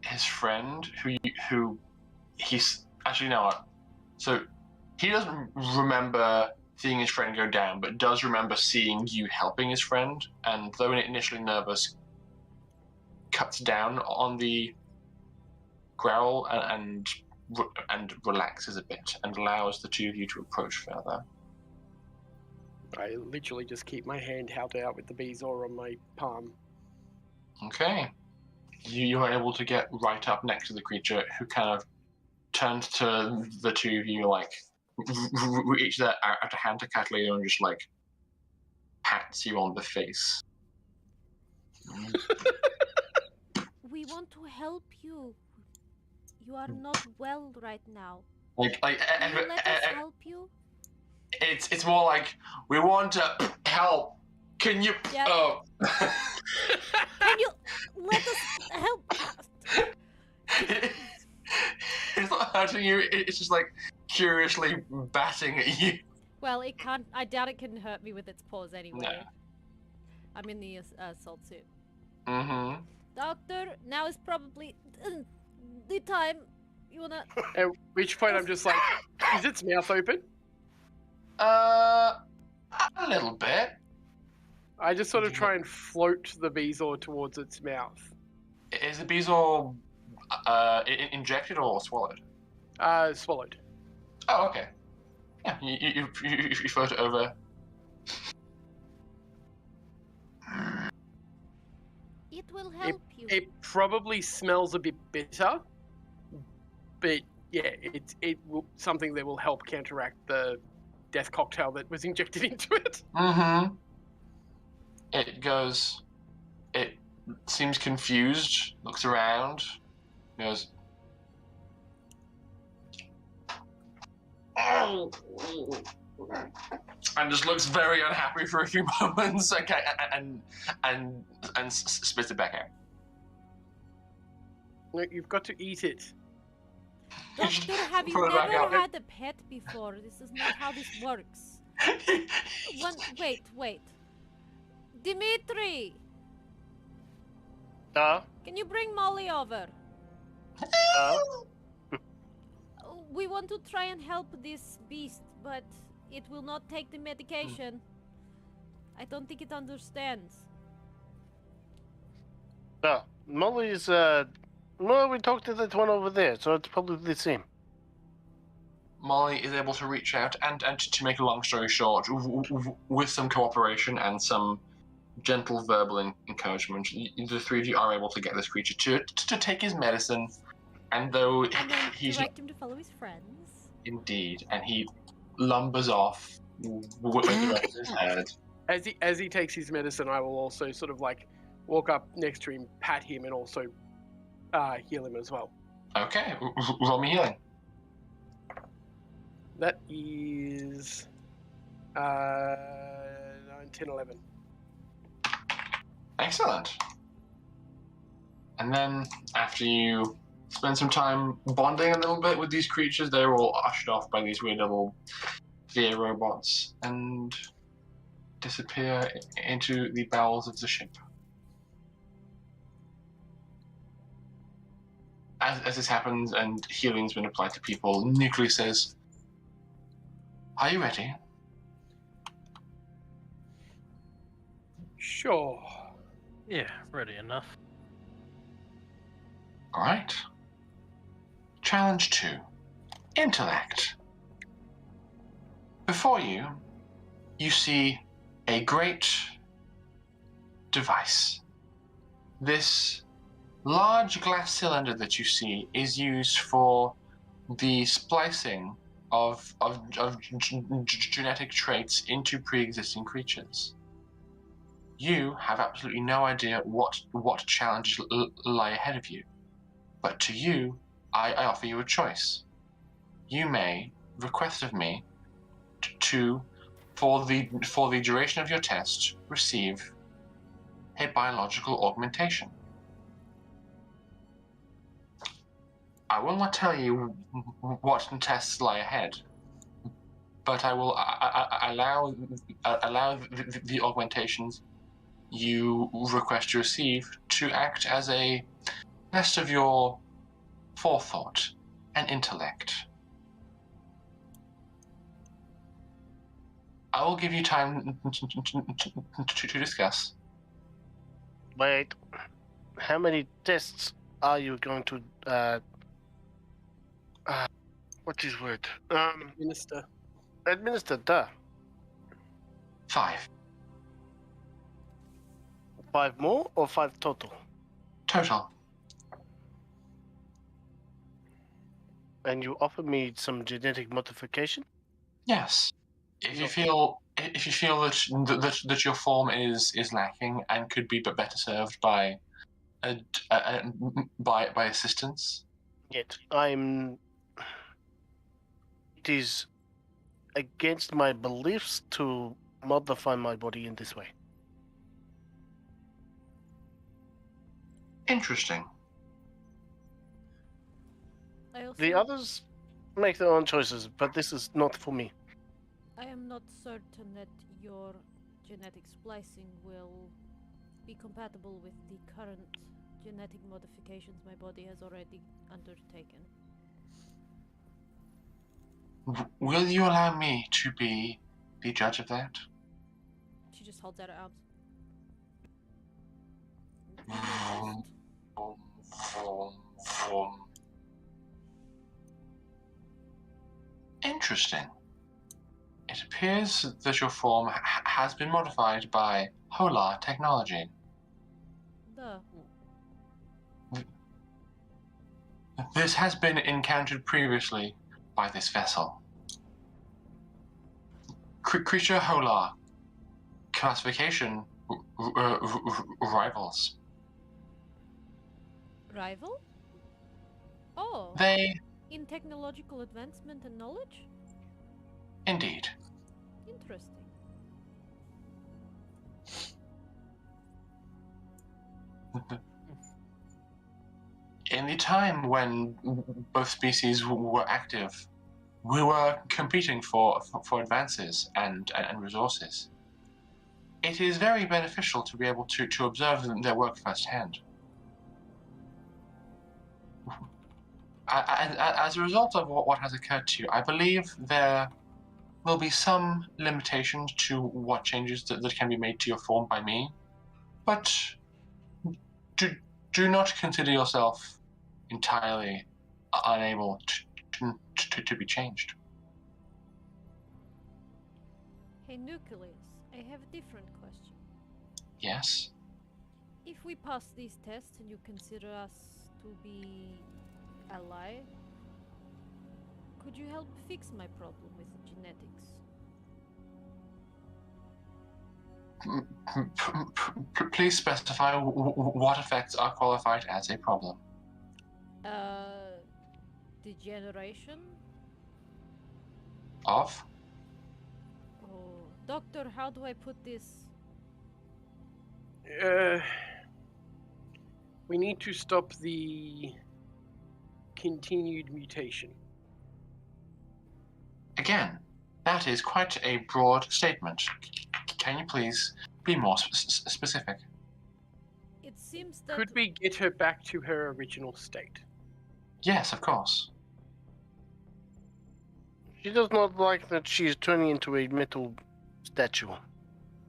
his friend, who he's actually no. So he doesn't remember seeing his friend go down, but does remember seeing you helping his friend. And though initially nervous, cuts down on the growl and relaxes a bit and allows the two of you to approach further. I literally just keep my hand held out with the beezer on my palm. Okay. You are able to get right up next to the creature, who kind of turns to the two of you, like, reach their out a hand to Catalina and just, like, pats you on the face. We want to help you. You are not well right now. Can Can you let us help you? It's more like, we want to help. Can you? Yep. Oh. Can you let us help? It's not hurting you. It's just like curiously batting at you. Well, it can't. I doubt it can hurt me with its paws anyway. No. I'm in the assault suit. Mm-hmm. Doctor, now is probably the time. You wanna? At which point I'm just like, is its mouth open? A little bit. I just sort of try and float the beezer towards its mouth. Is the beezer injected or swallowed? Swallowed. Oh, okay. Yeah, you float it over. It will help you. It probably smells a bit bitter, but yeah, it's something that will help counteract the death cocktail that was injected into it. Mm-hmm. It seems confused, looks around, goes, and just looks very unhappy for a few moments, okay, and spits it back out. No, you've got to eat it. Doctor, have you Pull it back never out. had a pet before? This is not how this works. Wait. Dimitri! Can you bring Molly over? We want to try and help this beast, but it will not take the medication. I don't think it understands. No, Molly's, well, we talked to that one over there, so it's probably the same. Molly is able to reach out, and to make a long story short, with some cooperation and some gentle verbal encouragement, the three of you are able to get this creature to take his medicine, and though And then he's direct him to follow his friends. indeed, and he lumbers off with the rest of his herd. As he takes his medicine, I will also sort of like walk up next to him, pat him, and also heal him as well. Okay, roll me healing. That is 9, 10, 11. Excellent. And then after you spend some time bonding a little bit with these creatures. They're all ushered off by these weird little fear robots and disappear into the bowels of the ship. As this happens and healing's been applied to people, Nucleus says, "Are you ready?" Sure. Yeah, ready enough. All right. Challenge 2. Intellect. Before you, you see a great device. This large glass cylinder that you see is used for the splicing of genetic traits into pre-existing creatures. You have absolutely no idea what challenges lie ahead of you. But to you, I offer you a choice. You may request of me to, for the duration of your test, receive a biological augmentation. I will not tell you what tests lie ahead, but I will allow the augmentations you request to receive to act as a test of your forethought and intellect. I will give you time to discuss. Wait, how many tests are you going to, what's his word? Minister. Administer, duh. 5 5 more or 5 total? total. And you offer me some genetic modification? Yes. If you feel that your form is lacking and could be but better served by by assistance. Yet it is against my beliefs to modify my body in this way. Interesting. I also, The others make their own choices, but this is not for me. I am not certain that your genetic splicing will be compatible with the current genetic modifications my body has already undertaken. Will you allow me to be the judge of that? She just holds out her arms. Vroom, vroom, vroom, vroom. Interesting. It appears that your form has been modified by Holar technology. Duh. This has been encountered previously by this vessel. Creature Holar. Classification rivals. Rival? Oh, They, in technological advancement and knowledge? indeed. Interesting. In the time when both species were active, we were competing for advances and resources. It is very beneficial to be able to observe their work firsthand. As a result of what has occurred to you, I believe there will be some limitations to what changes that can be made to your form by me, but do not consider yourself entirely unable to be changed. Hey, Nucleus, I have a different question. Yes? If we pass these tests and you consider us to be ally, could you help fix my problem with genetics? Please specify what effects are qualified as a problem. Degeneration? Of? Oh, doctor, how do I put this? We need to stop the continued mutation. Again, that is quite a broad statement. Can you please be more specific? It seems that Could we get her back to her original state? Yes, of course. She does not like that she is turning into a metal statue.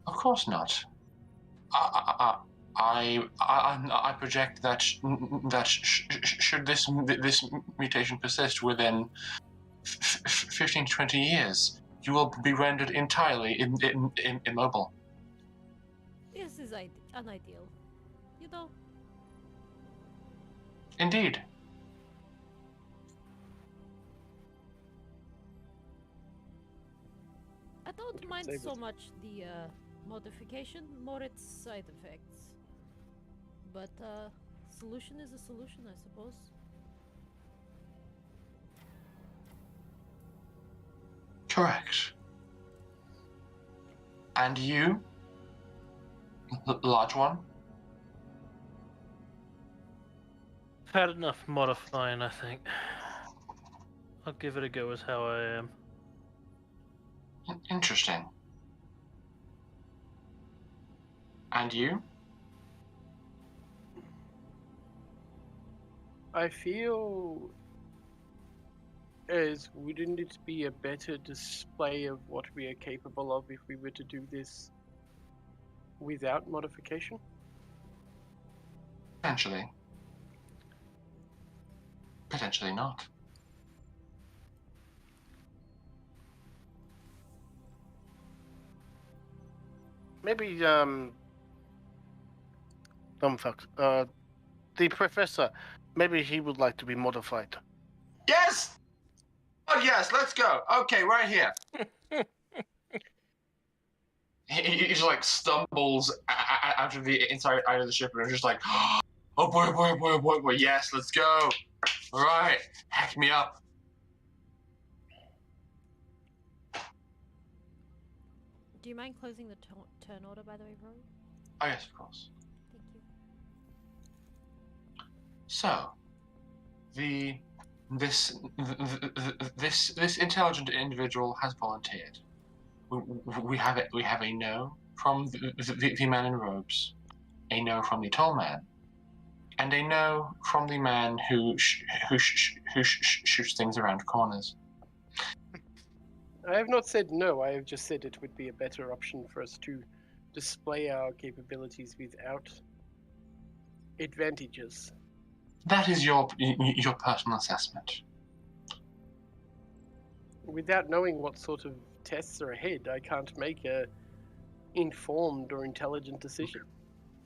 Of course not. I project that should this mutation persist within 15 to 20 years, you will be rendered entirely immobile. this is unideal. You know, Indeed. I don't mind save so it. much the modification, more its side effects. But solution is a solution, I suppose. Correct. And you, large one? Had enough modifying, I think. I'll give it a go as how I am. Interesting. And you? I feel as wouldn't it be a better display of what we are capable of if we were to do this without modification? Potentially. Potentially not. Maybe, fuck. The professor, maybe he would like to be modified. Yes! Oh, yes, let's go. Okay, right here. He just like stumbles out of the inside of the ship and is just like, oh boy, boy, boy, boy, boy, yes, let's go. All right, hack me up. Do you mind closing the turn order, by the way, Rory? Oh yes, of course. Thank you. So, this intelligent individual has volunteered. We have it. We have a no from the man in robes, a no from the tall man, and a no from the man who shoots things around corners. I have not said no, I have just said it would be a better option for us to display our capabilities without advantages. That is your personal assessment. Without knowing what sort of tests are ahead, I can't make a informed or intelligent decision.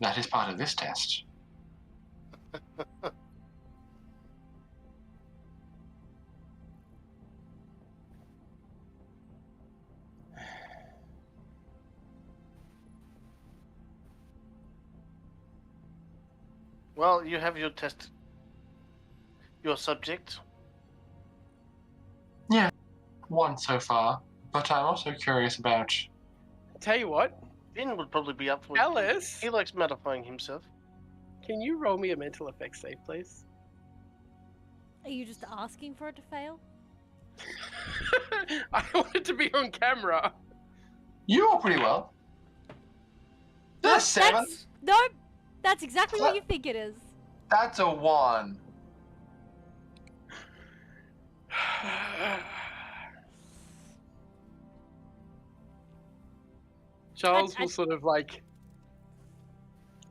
That is part of this test. Well, you have your test. Your subject. Yeah, one so far. But I'm also curious about. Tell you what, Finn would probably be up for it. Alice, He likes modifying himself. can you roll me a mental effects save, please? Are you just asking for it to fail? I wanted to be on camera. You roll pretty well. That's 7. Nope! That's exactly what you think it is. That's a 1. Charles I- will sort of like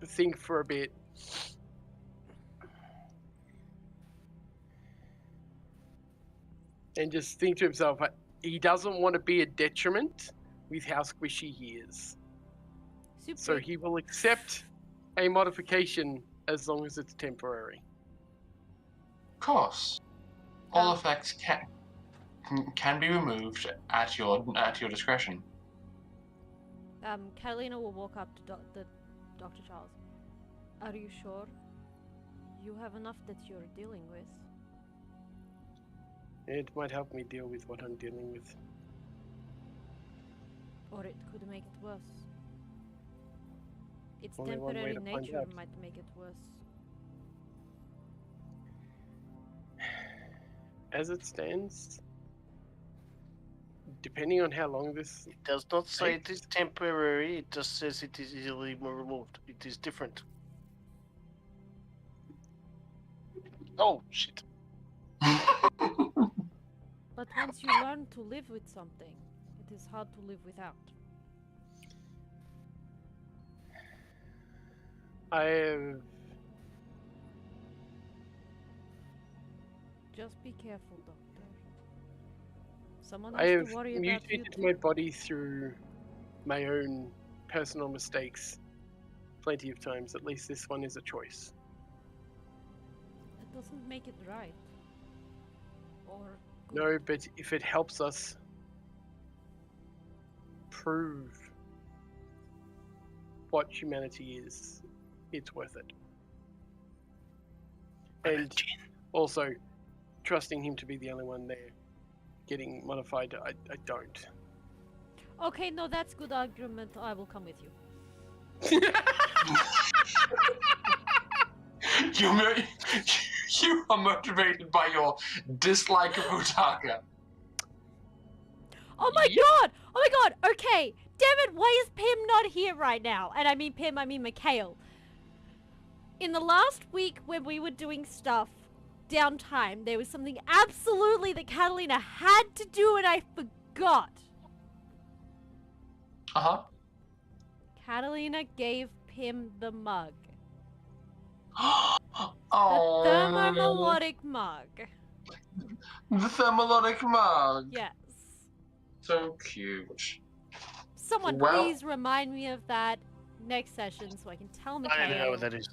think for a bit. And just think to himself, he doesn't want to be a detriment with how squishy he is. Super. So he will accept a modification as long as it's temporary. Of course. All effects can be removed at your discretion. Catalina will walk up to Dr. Charles. Are you sure you have enough that you're dealing with? It might help me deal with what I'm dealing with. Or it could make it worse. Its Only one way temporary to find nature out. might make it worse. as it stands, depending on how long this... It does not say it is temporary, it just says it is easily removed. It is different. Oh, shit. But once you learn to live with something, it is hard to live without. I have... Just be careful, Doctor. Someone I has have to worry about you mutated too. my body through my own personal mistakes plenty of times. At least this one is a choice. That doesn't make it right. Or good. No, but if it helps us prove what humanity is, it's worth it. And also, trusting him to be the only one there getting modified, I don't. Okay, no, that's good argument. I will come with you. You are motivated by your dislike of Utaka. Oh my god! Oh my god! Okay! Damn it, why is Pim not here right now? And I mean Pim, I mean Mikhail. In the last week when we were doing stuff, downtime, there was something absolutely that Catalina had to do and I forgot. Uh-huh. Catalina gave Pim the mug. The Oh. thermomelodic mug. The thermomelodic mug. Yes. So cute. Someone Well- please remind me of that next session so I can tell Mikhail. I don't know what that is.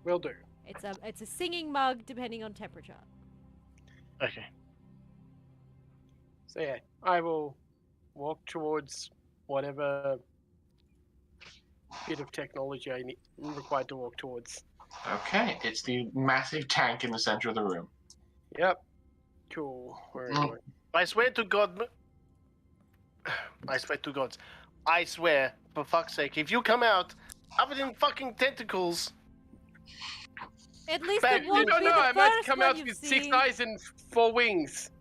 Will do. It's a singing mug depending on temperature. Okay. So yeah, I will walk towards whatever bit of technology I'm required to walk towards. Okay, it's the massive tank in the center of the room. Yep. Cool. Where am I? I swear to God. I swear to God. I swear, for fuck's sake, if you come out covered in fucking tentacles. At least Back- it You won't don't be know, the I might first come one out you've with seen. 6 eyes and 4 wings.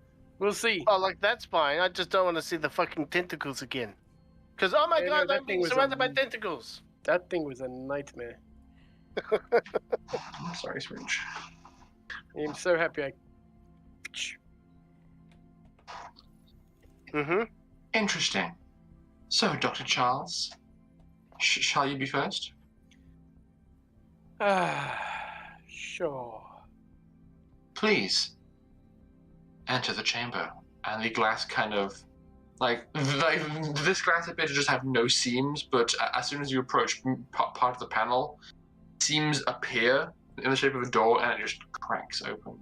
We'll see. Oh, like, that's fine. I just don't want to see the fucking tentacles again. Because, oh my Yeah, no, God, that I'm thing being was surrounded by a- tentacles. That thing was a nightmare. I'm sorry, Scrooge. I'm so happy I... Mm-hmm. Interesting. So, Dr. Charles, shall you be first? Sure. Please enter the chamber. And the glass kind of like this glass appears to just have no seams, but as soon as you approach part of the panel, seams appear in the shape of a door, and it just cracks open.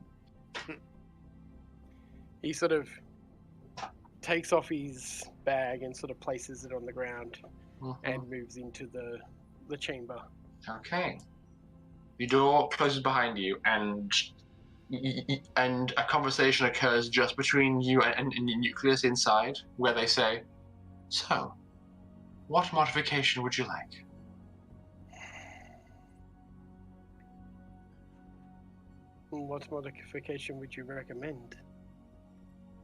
He sort of takes off his bag and sort of places it on the ground and moves into the chamber. Okay. The door closes behind you, and a conversation occurs just between you and Nucleus inside, where they say, "So, what modification would you like?" What modification would you recommend?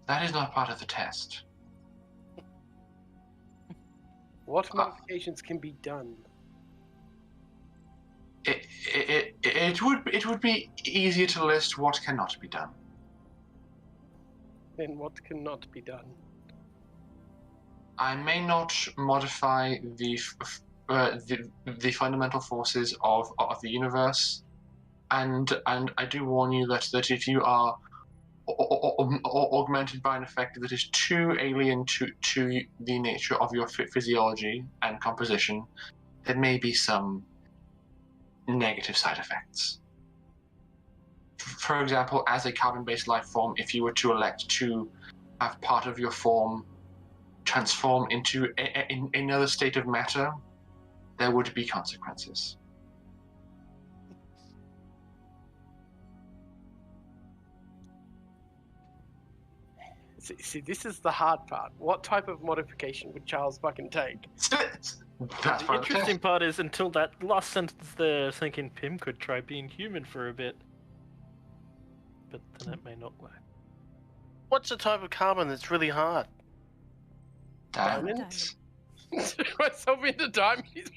That is not part of the test. What modifications can be done? It would be easier to list what cannot be done. Then what cannot be done? I may not modify the fundamental forces of the universe, and I do warn you that if you are augmented by an effect that is too alien to the nature of your physiology and composition, there may be some negative side effects. For example, as a carbon-based life form, if you were to elect to have part of your form transform into another state of matter, there would be consequences. See, this is the hard part. What type of modification would Charles fucking take? That's The fine. interesting part is until that last sentence there, I was thinking Pim could try being human for a bit. But then it may not work. What's the type of carbon that's really hard? Diamonds. Myself into diamonds.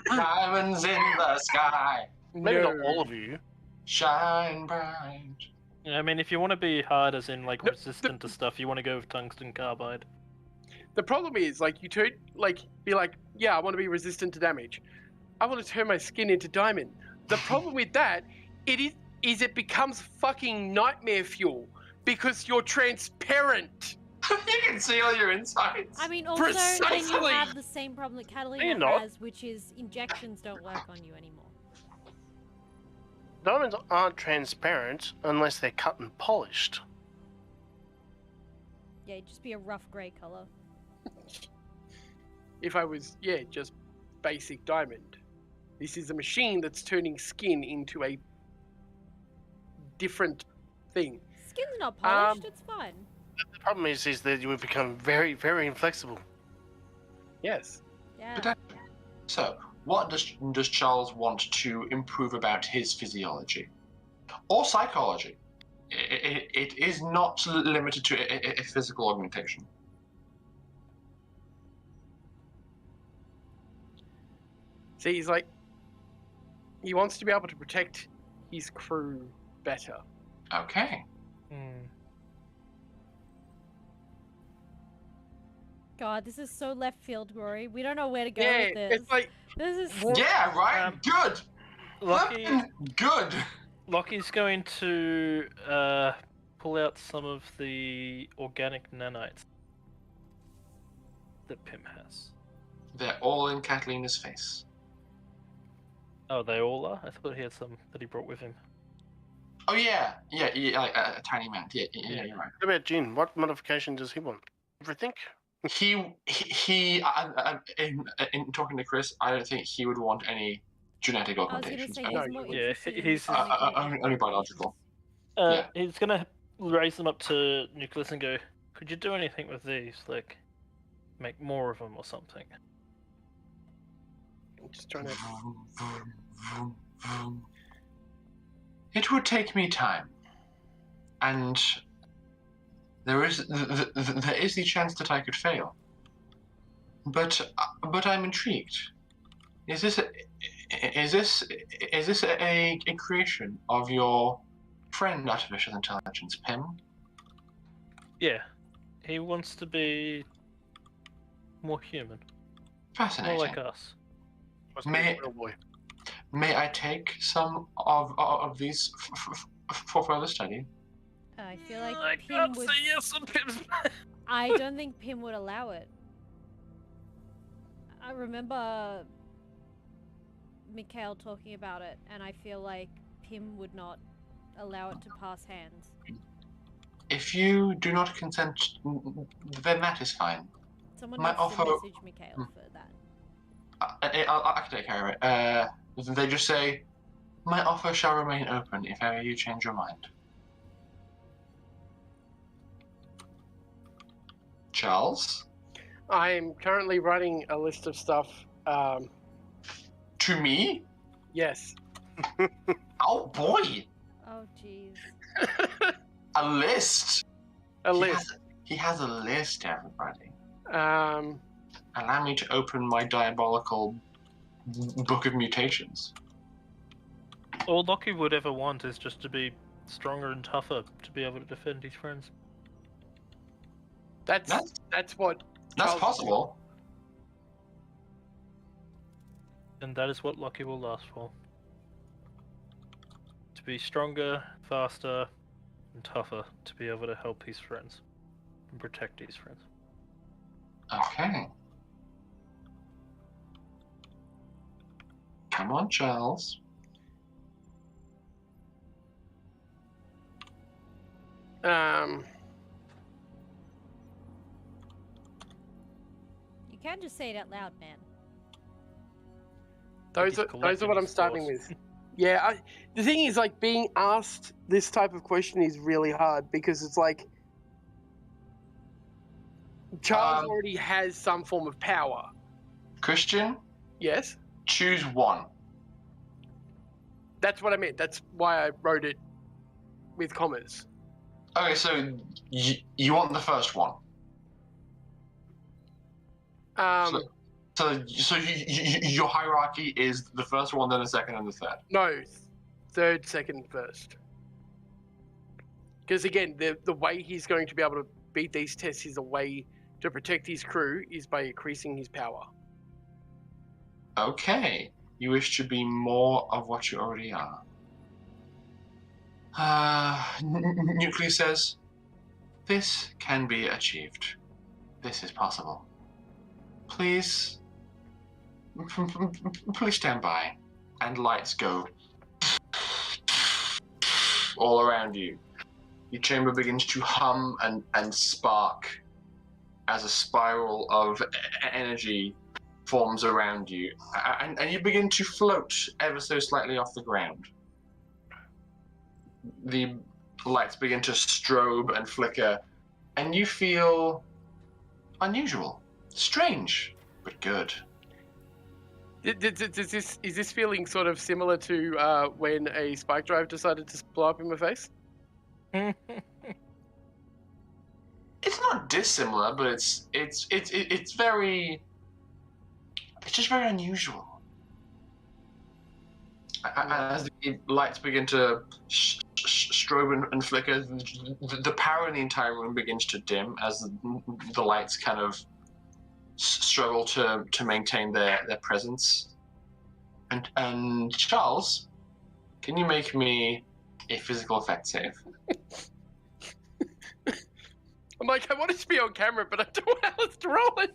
Diamonds in the sky. Maybe not No. all of you. Shine bright. Yeah, I mean, if you want to be hard, as in like No, resistant to stuff, you want to go with tungsten carbide. The problem is, like, you turn, like, be like, yeah, I want to be resistant to damage. I want to turn my skin into diamond. The problem with that, it becomes fucking nightmare fuel because you're transparent. You can see all your insides. I mean, also, then you Precisely. have the same problem that you're Catalina not. has, which is injections don't work on you anymore. Diamonds aren't transparent unless they're cut and polished. Yeah, it'd just be a rough grey colour. If I was, just basic diamond. This is a machine that's turning skin into a different thing. Skin's not polished, it's fine. The problem is that you would become very, very inflexible. Yes. Yeah. But So, what does Charles want to improve about his physiology? Or psychology? It is not limited to a physical augmentation. See, he's like, he wants to be able to protect his crew better. Okay. God, this is so left field, Rory. We don't know where to go Yeah, with this. it's like, This is Yeah, right? Good! Lucky, Flippin' good! Lockie's going to pull out some of the organic nanites that Pim has. They're all in Catalina's face. Oh, they all are? I thought he had some that he brought with him. Oh yeah, like a tiny man. Yeah, you're right. What about Jin? What modification does he want? Everything? In talking to Chris, I don't think he would want any genetic I was gonna augmentations. say No, he's more yeah, interested in he's- technically only biological. Uh, Yeah. He's gonna raise them up to Nucleus and go, could you do anything with these? Like, make more of them or something? I'm just trying to. It would take me time, and there is the chance that I could fail. But I'm intrigued. Is this a creation of your friend artificial intelligence, Pim? Yeah. He wants to be more human. Fascinating. More like us. Must be May- a real boy. May I take some of these for further study? I feel like I Pim can't would. say yes on Pim's. I don't think Pim would allow it. I remember Mikhail talking about it, and I feel like Pim would not allow it to pass hands. If you do not consent, then that is fine. Someone My needs to offer- message Mikhail for that. I can take care of it. They just say, my offer shall remain open if ever you change your mind. Charles? I'm currently writing a list of stuff. To me? Yes. Oh boy! Oh jeez. A list! A He list. He has a list, everybody. Allow me to open my diabolical book of mutations. All Lockie would ever want is just to be stronger and tougher to be able to defend his friends. That's what. That's Charles- possible. And that is what Lockie will last for. To be stronger, faster, and tougher to be able to help his friends and protect his friends. Okay. Come on, Charles. You can't just say it out loud, man. Those He's are what collecting I'm his starting thoughts. with. Yeah, the thing is, like, being asked this type of question is really hard because it's like Charles already has some form of power. Christian, Yes, choose one. that's what I meant. That's why I wrote it with commas. Okay, so you want the first one. So your hierarchy is the first one, then the second, and the third. No, third, second, first. Because again, the way he's going to be able to beat these tests is a way to protect his crew is by increasing his power. Okay, you wish to be more of what you already are. Nucleus says, this can be achieved. This is possible. Please stand by. And lights go all around you. Your chamber begins to hum and spark as a spiral of energy forms around you. And you begin to float ever so slightly off the ground. The lights begin to strobe and flicker, and you feel unusual, strange, but good. Is this feeling sort of similar to when a spike drive decided to blow up in my face? It's not dissimilar, but it's very. It's just very unusual. As the lights begin to strobe and flicker, the power in the entire room begins to dim as the lights kind of struggle to maintain their presence. And Charles, can you make me a physical effect save? I'm like, I want it to be on camera, but I don't want Alice to roll it.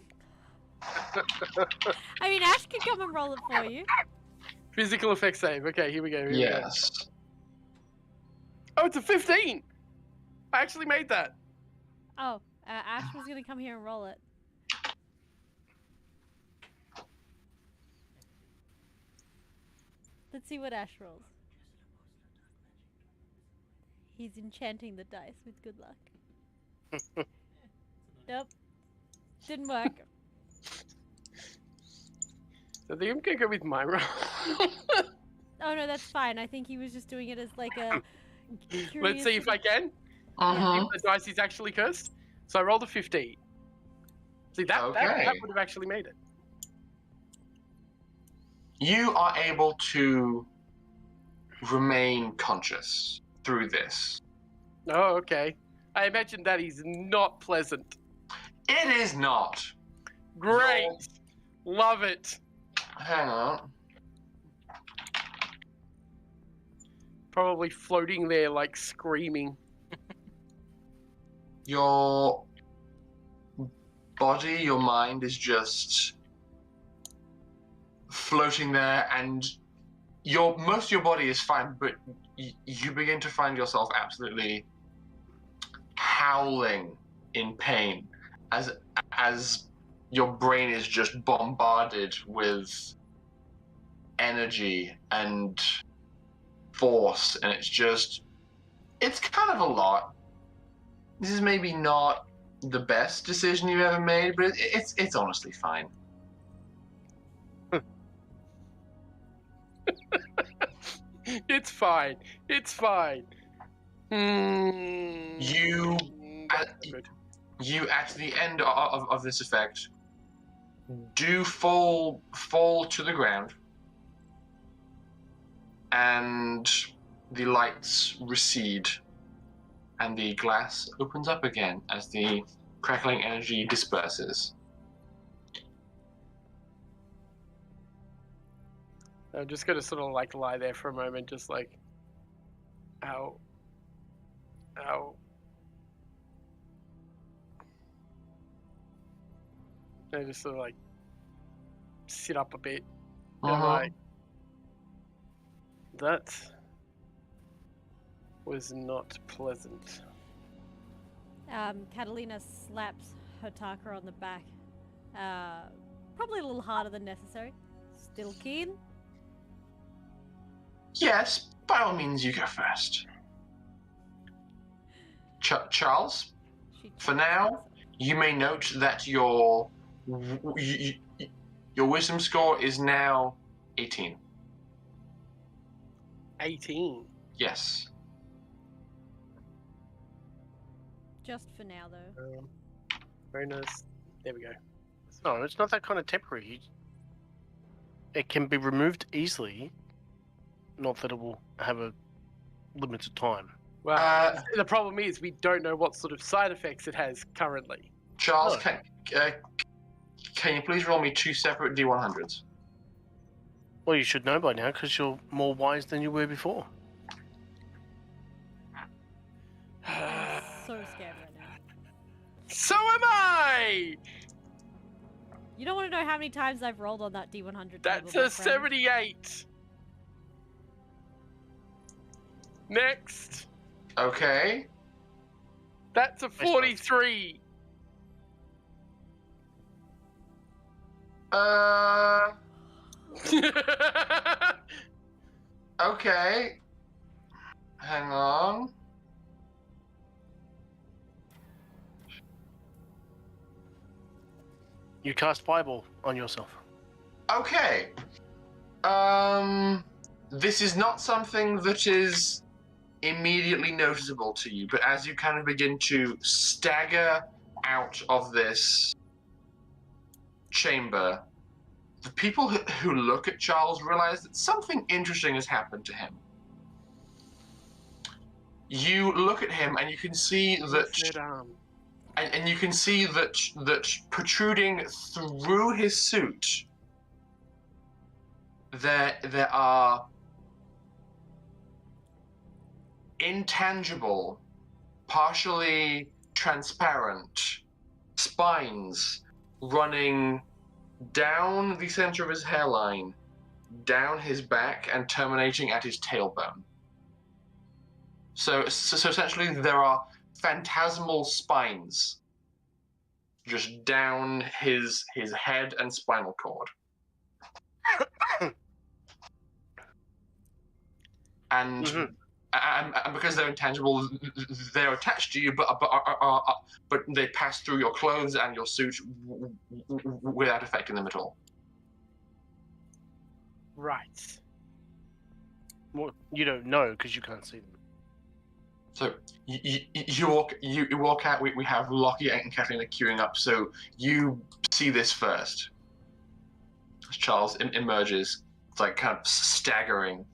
I mean, Ash can come and roll it for you. Physical effect save. Okay, here we go. Yes. Oh, it's a 15. I actually made that. Oh, Ash was gonna come here and roll it. Let's see what Ash rolls. He's enchanting the dice with good luck. Nope. Didn't work. I think I'm gonna go with my roll. Oh no, that's fine. I think he was just doing it as like a. Let's see if I can. Uh-huh. If the dice is actually cursed. So I rolled a 15. See, that would have actually made it. You are able to remain conscious through this. Oh, okay. I imagine that is not pleasant. It is not. Great. Love it. Hang on. Probably floating there, like screaming. Your body, your mind is just floating there, and most of your body is fine, but you begin to find yourself absolutely howling in pain as your brain is just bombarded with energy and force, and it's kind of a lot. This is maybe not the best decision you've ever made, but it's honestly fine. It's fine. It's fine. You at the end of this effect do fall to the ground, and the lights recede, and the glass opens up again as the crackling energy disperses. I'm just gonna sort of like lie there for a moment, just like, ow, ow. I just sort of like sit up a bit. And I'm like, that was not pleasant. Catalina slaps Hotaka on the back. Probably a little harder than necessary. Still keen? Yes, by all means, you go first. Charles, for now, you may note that your wisdom score is now 18. 18. Yes. Just for now, though. Very nice. There we go. No, it's not that kind of temporary. It can be removed easily. Not that it will have a limited time. Well, the problem is we don't know what sort of side effects it has currently. Charles, Oh. can you please roll me 2 separate D100s? Well, you should know by now because you're more wise than you were before. I'm so scared right now. So am I! You don't want to know how many times I've rolled on that D100 That's table, my a friend. 78. Next. Okay. That's a 43. Okay. Hang on. You cast Fireball on yourself. Okay. This is not something that is immediately noticeable to you, but as you kind of begin to stagger out of this chamber, the people who look at Charles realize that something interesting has happened to him. You look at him and you can see that, and you can see that protruding through his suit, there are intangible, partially transparent spines running down the center of his hairline, down his back, and terminating at his tailbone. So essentially, there are phantasmal spines just down his head and spinal cord. And because they're intangible, they're attached to you, but they pass through your clothes and your suit without affecting them at all. Right. Well, you don't know because you can't see them. So you walk out. We have Lockie and Kathleen queuing up. So you see this first. As Charles emerges, it's like kind of staggering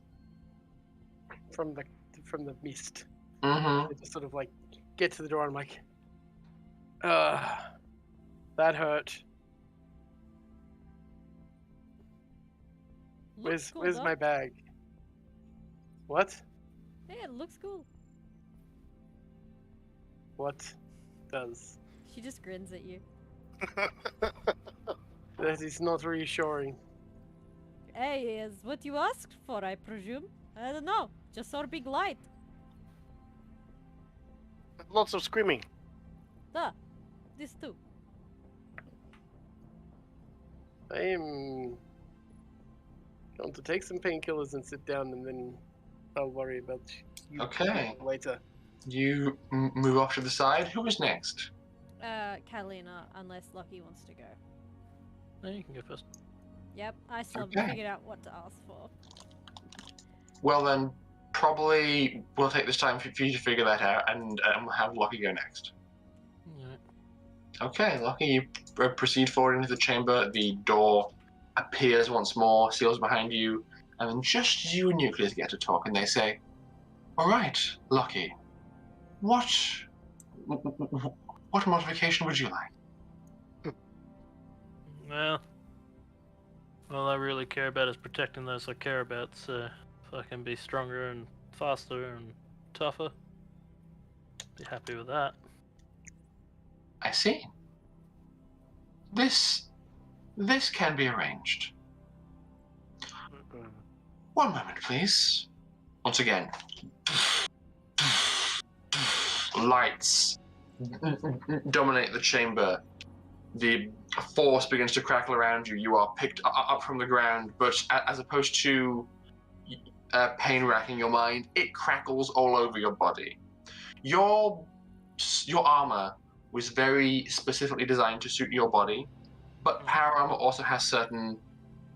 From the mist. Mm-hmm. I just sort of like get to the door and I'm like, that hurt. Looks cool, Where's though. my bag? What? Yeah, it looks cool. What does? She just grins at you. That is not reassuring. Hey, is what you asked for, I presume? I don't know. Just saw a big light. Lots of screaming. This too. I am going to take some painkillers and sit down, and then I'll worry about you Okay. later. You move off to the side. Who is next? Kalina, unless Lockie wants to go. No, you can go first. Yep, I still haven't Okay. figured out what to ask for. Well then, probably we'll take this time for you to figure that out, and we'll have Lockie go next. Alright. Okay, Lockie, you proceed forward into the chamber. The door appears once more, seals behind you, and then just you and Nucleus get to talk, and they say, "All right, Lockie, what modification would you like?" Well, all I really care about is protecting those I care about, so if I can be stronger and faster and tougher, be happy with that. I see. This can be arranged. One moment, please. Once again, lights dominate the chamber. The force begins to crackle around you. You are picked up from the ground, but as opposed to pain racking your mind, it crackles all over your body. Your armor was very specifically designed to suit your body, but power armor also has certain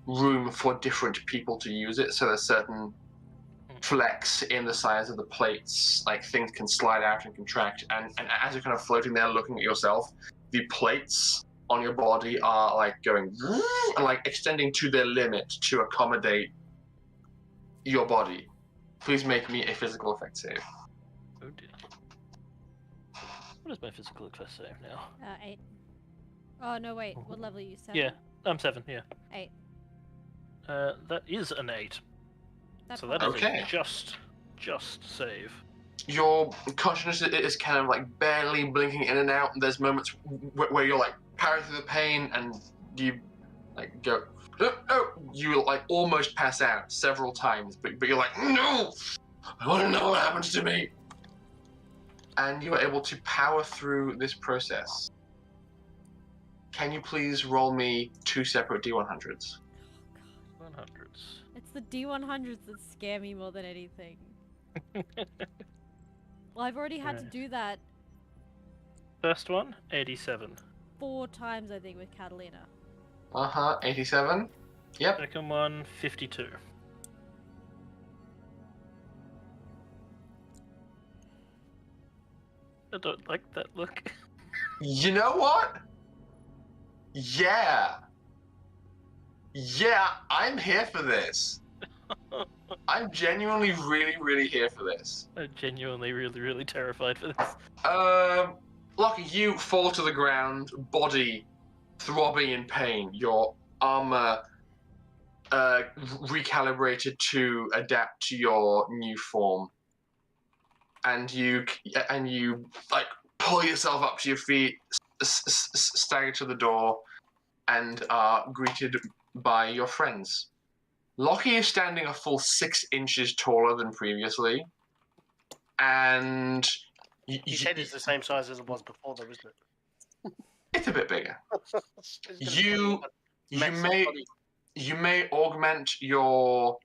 room for different people to use it. So there's certain flex in the size of the plates. Like things can slide out and contract, and as you're kind of floating there looking at yourself, the plates on your body are like going and like extending to their limit to accommodate your body. Please make me a physical effect save. Oh dear. What is my physical effect save now? 8. Oh, no, wait. What level are you? 7? Yeah, I'm 7. Yeah. 8. That is an 8. That So that probably- is Okay. a just save. Your consciousness is kind of like barely blinking in and out, and there's moments where you're like powering through the pain and you like go you like almost pass out several times, but you're like, no, I want to know what happens to me, and you are able to power through this process. Can you please roll me 2 separate D100s? 100s. It's the D100s that scare me more than anything. Well, I've already had to Right. do that First one, 87. 4 times, I think, with Catalina. 87. Yep. Second one, 52. I don't like that look. You know what? Yeah, I'm here for this. I'm genuinely really here for this. I'm genuinely really terrified for this. Lucky, you fall to the ground, body throbbing in pain, your armor recalibrated to adapt to your new form, and you like pull yourself up to your feet, stagger to the door, and are greeted by your friends. Lockie is standing a full 6 inches taller than previously, and His head is the same size as it was before, though, isn't it? it's a bit bigger. It's gonna You be you massive may body. you may augment your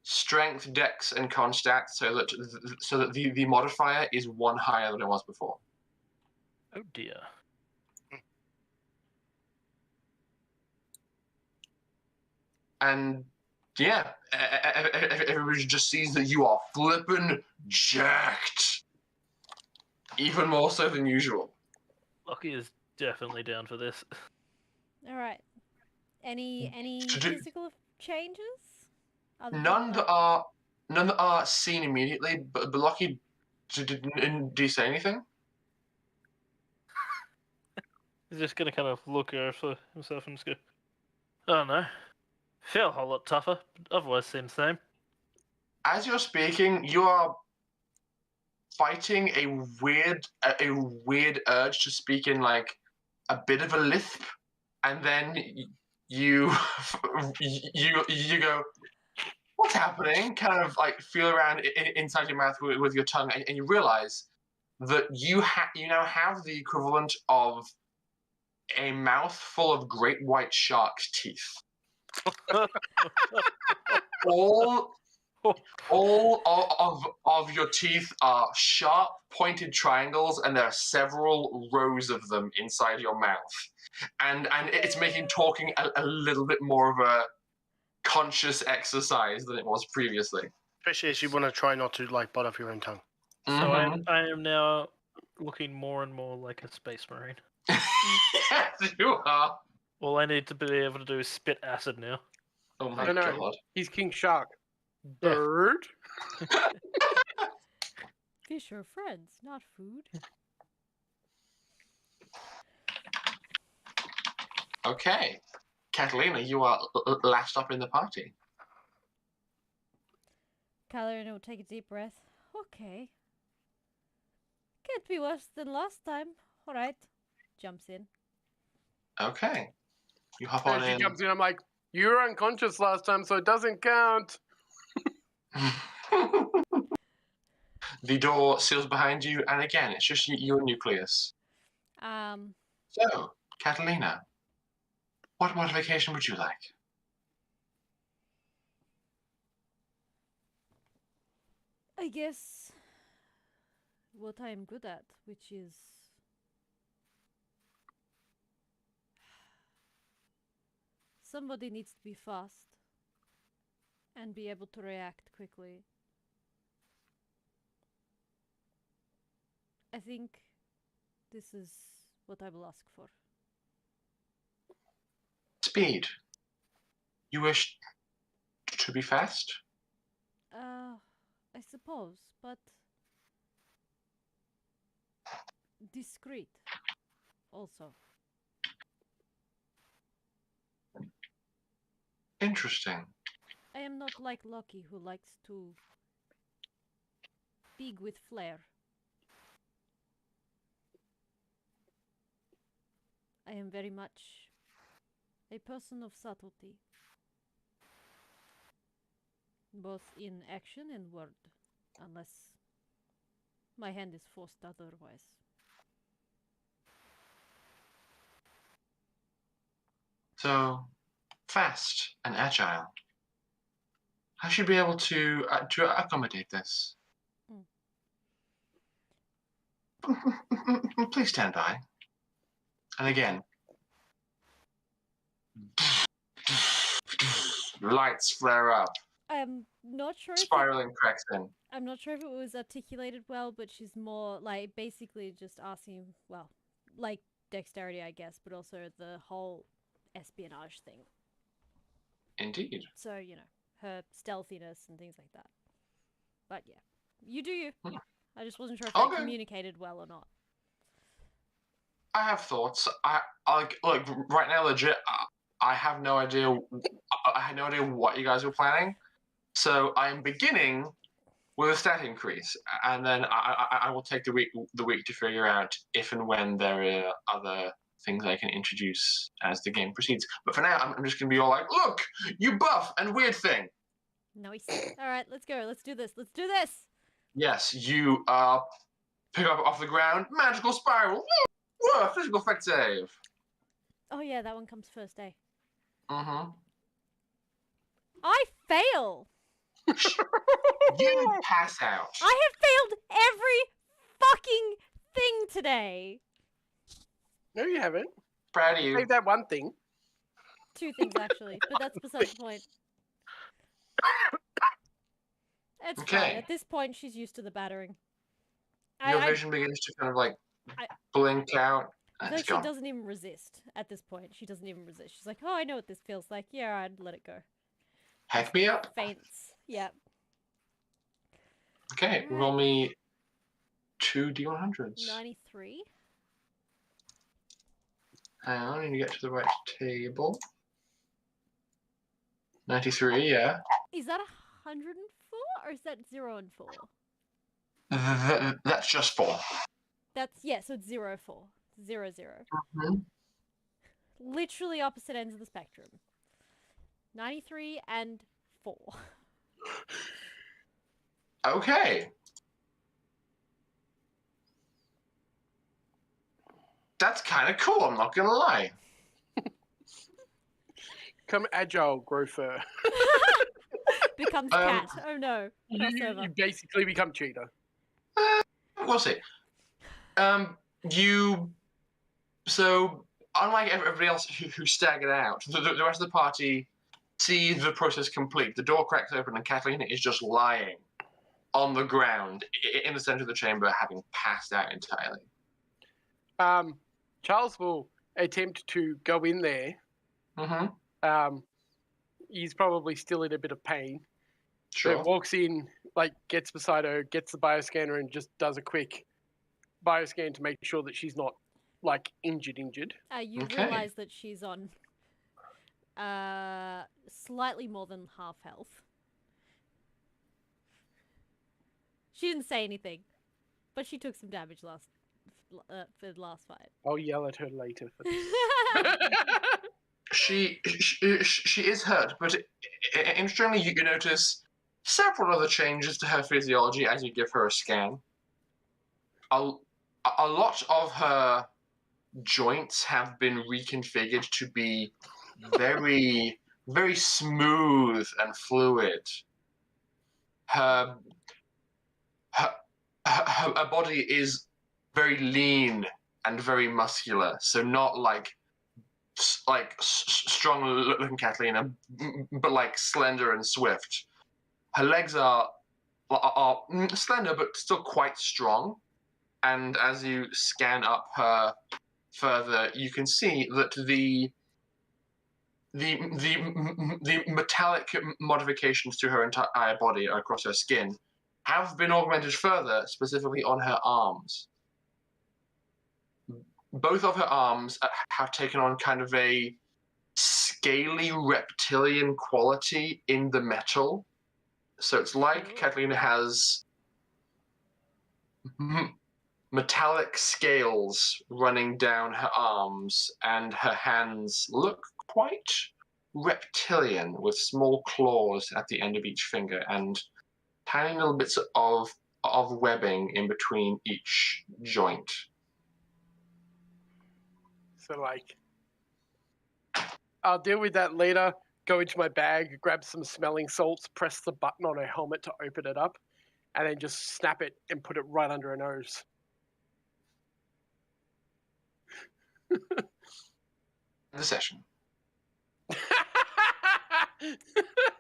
strength, dex, and con stats so that the modifier is 1 higher than it was before. Oh dear. And yeah, everybody just sees that you are flippin' jacked, even more so than usual. Lucky is definitely down for this. Alright. Any To do- physical changes? Other than None that are seen immediately, but Lucky, do you say anything? He's just gonna kind of look over himself and just go, oh no. Feel a whole lot tougher, but otherwise seems the same. As you're speaking, you are fighting a weird urge to speak in like a bit of a lisp, and then you you go, what's happening? Kind of like feel around inside your mouth with your tongue, and you realize that you now have the equivalent of a mouth full of great white shark's teeth. All of your teeth are sharp, pointed triangles, and there are several rows of them inside your mouth. And it's making talking a little bit more of a conscious exercise than it was previously. Especially as you want to try not to like bite off your own tongue. So Mhm. I am now looking more and more like a space marine. Yes, you are. All I need to be able to do is spit acid now. Oh my I know. god. He's King Shark. Yeah. Bird? Fish are friends, not food. Okay. Catalina, you are last up in the party. Catalina will take a deep breath. Okay. Can't be worse than last time. Alright. Jumps in. Okay. You hop on As he in. jumps in, I'm like, you were unconscious last time, so it doesn't count. The door seals behind you, and again, it's just you and Nucleus. Um, So, Catalina, what modification would you like? I guess what I am good at, which is somebody needs to be fast and be able to react quickly. I think this is what I will ask for. Speed. You wish to be fast? I suppose, but discreet also. Interesting. I am not like Lucky, who likes to big with flair. I am very much a person of subtlety, both in action and word, unless my hand is forced otherwise. So, fast and agile. I should be able to accommodate this. Please stand by. And again. Lights flare up. I'm not sure if Spiraling cracks in. I'm not sure if it was articulated well, but she's more like basically just asking, well, like dexterity, I guess, but also the whole espionage thing. Indeed. So, you know, her stealthiness and things like that. But yeah, you do you. I just wasn't sure if I communicated well or not. I have thoughts. I like right now, legit. I have no idea. I had no idea what you guys were planning. So I am beginning with a stat increase, and then I will take the week to figure out if and when there are other things I can introduce as the game proceeds. But for now, I'm just gonna be all like, look, you buff and weird thing. Nice. All right, let's go. Let's do this. Let's do this. Yes, you pick up off the ground, magical spiral. Whoa, physical effect save. Oh yeah, that one comes first, eh? Mm-hmm. I fail. You pass out. I have failed every fucking thing today. No, you haven't. Proud of you. Save that one thing. 2 things actually, but that's beside the point. It's fine. At this point, she's used to the battering. Your vision begins to kind of like blink out. I think she doesn't even resist at this point. She doesn't even resist. She's like, oh, I know what this feels like. Yeah, I'd let it go. Heck me up. Faints. Yep. Okay, roll me 2 D100s. 93. Hang on, I need to get to the right table. 93, yeah. Is that 104 or is that 0 and 4? That's just 4. That's, yeah, so it's 0, 4. 0, 0. Mm-hmm. Literally opposite ends of the spectrum. 93 and 4. Okay. That's kind of cool, I'm not gonna lie. Become agile, grow fur. Becomes cat. Oh no. You basically become cheetah. We'll see. So, unlike everybody else who staggered out, the rest of the party see the process complete. The door cracks open and Kathleen is just lying on the ground in the center of the chamber, having passed out entirely. Charles will attempt to go in there. Mm-hmm. He's probably still in a bit of pain. Sure. So walks in, like, gets beside her, gets the bioscanner, and just does a quick bioscan to make sure that she's not, like, injured. You realize that she's on slightly more than half health. She didn't say anything, but she took some damage for the last fight. I'll yell at her later for this. She is hurt, but interestingly, you notice several other changes to her physiology as you give her a scan. A lot of her joints have been reconfigured to be very, very smooth and fluid. Her body is very lean and very muscular, so not like strong looking Catalina, but like slender and swift. Her legs are slender but still quite strong, and as you scan up her further, you can see that the metallic modifications to her entire body across her skin have been augmented further, specifically on her arms. Both of her arms have taken on kind of a scaly reptilian quality in the metal. So it's like Catalina has metallic scales running down her arms, and her hands look quite reptilian with small claws at the end of each finger and tiny little bits of webbing in between each joint. So, like, I'll deal with that later. Go into my bag, grab some smelling salts, press the button on her helmet to open it up, and then just snap it and put it right under her nose. The session.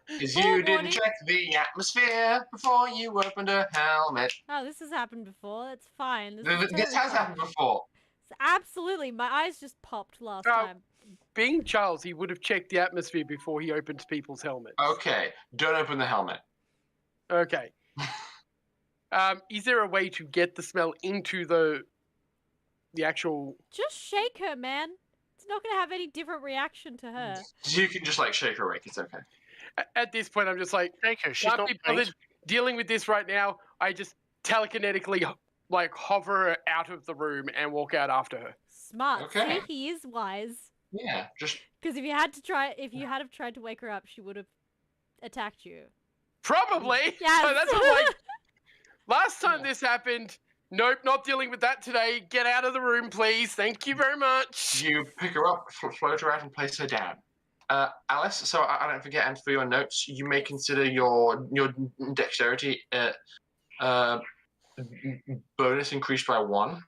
Because Fair you didn't warning. check the atmosphere before you opened a helmet. Oh, this has happened before. That's fine. This, This is totally has fine. happened before. Absolutely. My eyes just popped last Oh. time. Being Charles, he would have checked the atmosphere before he opened people's helmets. Okay, don't open the helmet. Okay. Is there a way to get the smell into the actual? Just shake her, man. It's not going to have any different reaction to her. You can just like shake her awake. It's okay. At this point, I'm just like, Take her. She's can't not be bothered paid. dealing with this right now. I just telekinetically like hover her out of the room and walk out after her. Smart. Okay. See, he is wise. Yeah, just Because if you had tried to wake her up, she would have attacked you. Probably. Yes. So that's what, like, last time this happened. Nope, not dealing with that today. Get out of the room, please. Thank you very much. you pick her up, float her out, and place her down. Alice, so I don't forget, and for your notes, you may consider your dexterity bonus increased by 1,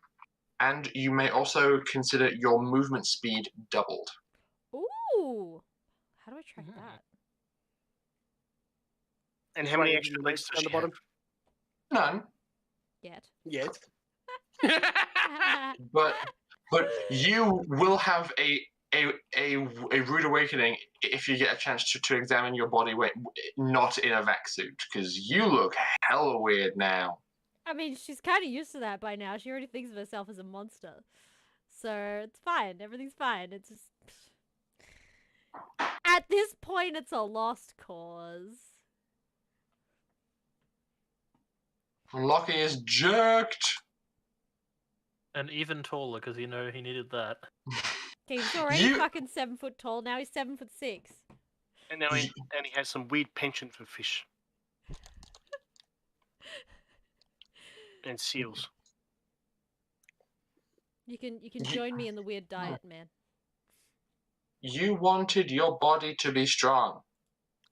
and you may also consider your movement speed doubled. Ooh. How do I track that? And how many Right, extra you legs down does the she bottom. have? None, Yet. Yes. but you will have a rude awakening if you get a chance to examine your body weight, not in a vac suit, because you look hella weird now. I mean, she's kind of used to that by now. She already thinks of herself as a monster. So it's fine. Everything's fine. It's just... At this point, it's a lost cause. Lockie is jerked. And even taller, because he needed that. Okay, he's already You- fucking 7 foot tall. Now he's 7'6". And now he has some weird penchant for fish. And seals. You can join me in the weird diet, man. You wanted your body to be strong.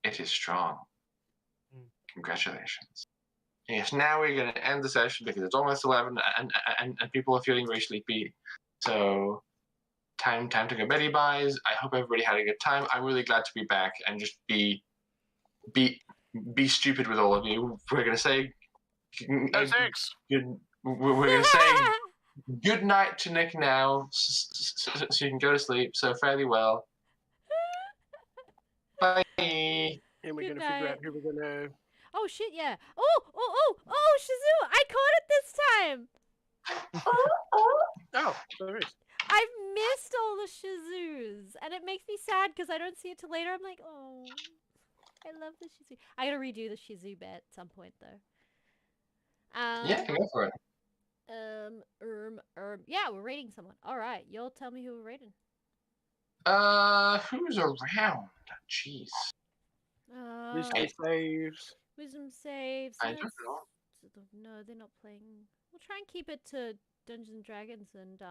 It is strong. Congratulations. Yes, now we're going to end the session because it's almost 11 and people are feeling very sleepy. So, time to go beddy buys. I hope everybody had a good time. I'm really glad to be back and just be stupid with all of you. We're going to say... No thanks. We're going to say good night to Nick now, so you can go to sleep. So fairly well. Bye. And we're Good gonna figure out night. who we're gonna. Oh shit, yeah. Oh, Shizoo! I caught it this time! Oh, there is. I've missed all the Shizoos! And it makes me sad because I don't see it till later. I'm like, oh, I love the Shizoo. I gotta redo the Shizoo bet at some point though. Yeah, go for it. Yeah, we're raiding someone. Alright, you'll tell me who we're raiding. Who's around? Jeez. Wisdom saves. Wisdom saves. I don't know. No, they're not playing. We'll try and keep it to Dungeons and Dragons and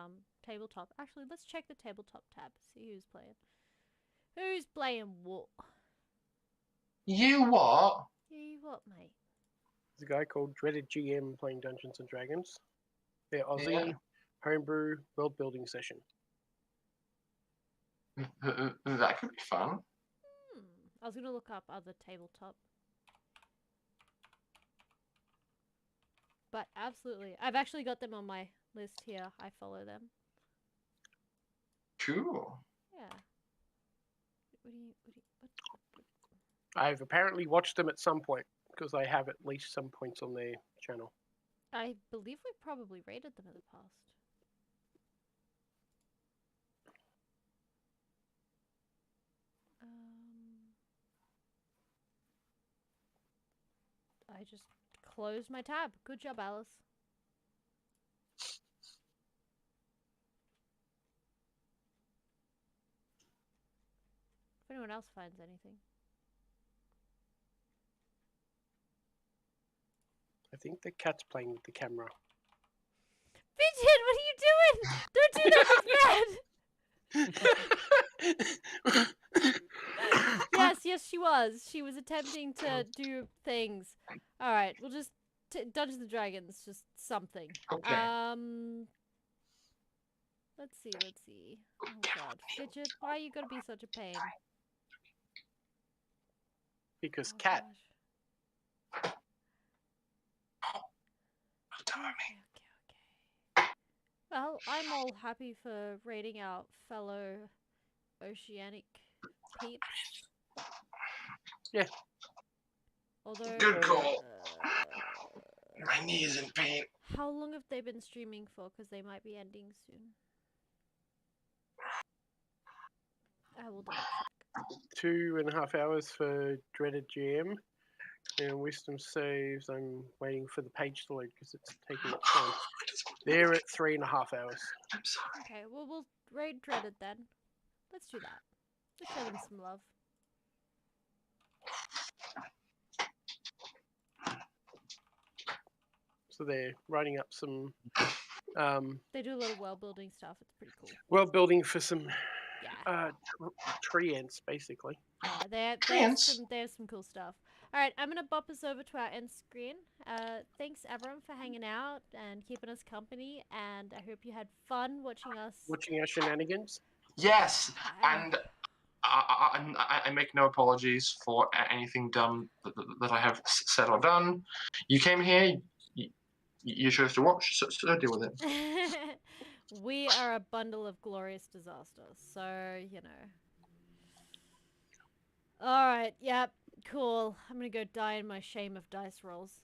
tabletop. Actually, let's check the tabletop tab. See who's playing. Who's playing what? You what? You what, mate? There's a guy called Dreaded GM playing Dungeons and Dragons. They're Aussie Yeah. homebrew world building session. That could be fun. I was gonna look up other tabletop. but absolutely. I've actually got them on my list here. I follow them. Cool. Yeah. What? I've apparently watched them at some point because I have at least some points on their channel. I believe we probably rated them in the past. I just closed my tab. Good job, Alice. If anyone else finds anything. I think the cat's playing with the camera. Fidget, what are you doing? Don't do that, it's bad! Yes, she was. She was attempting to do things. Alright, we'll just... Dungeons and Dragons, just something. Okay. Let's see. Oh god. Fidget, why you gotta be such a pain? Because Oh, cat. gosh. Okay. Well, I'm all happy for raiding out fellow oceanic peeps. Yeah. Although, Good call. My knee is in pain. how long have they been streaming for? Because they might be ending soon. I will double check. 2.5 hours for Dreaded GM. And Wisdom saves. I'm waiting for the page to load because it's taking its time. They're at 3.5 hours. I'm sorry. Okay, well, we'll raid Dreaded then. Let's do that. Let's show them some love. So they're writing up some They do a lot of world building stuff. It's pretty cool. world building for some Yeah. tree ants, basically. Yeah, Prince. there's some cool stuff. Alright, I'm gonna bop us over to our end screen. Thanks everyone for hanging out and keeping us company, and I hope you had fun watching us. Watching our shenanigans. Yes, and I make no apologies for anything dumb that I have said or done. You came here, you chose to watch, so deal with it. We are a bundle of glorious disaster, so, you know. Alright, yep, cool. I'm gonna go die in my shame of dice rolls.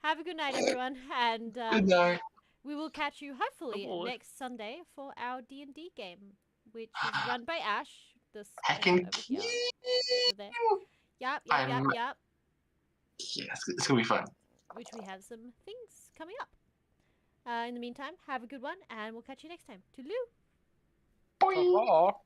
Have a good night, everyone, and Good night. we will catch you hopefully Bye-bye. next Sunday for our D&D game, which is run by Ash. This Heckin' over here. Over there. Yep. Yes, it's gonna be fun. Which we have some things coming up. In the meantime, have a good one, and we'll catch you next time. Toodaloo! Boing. Ta-ta.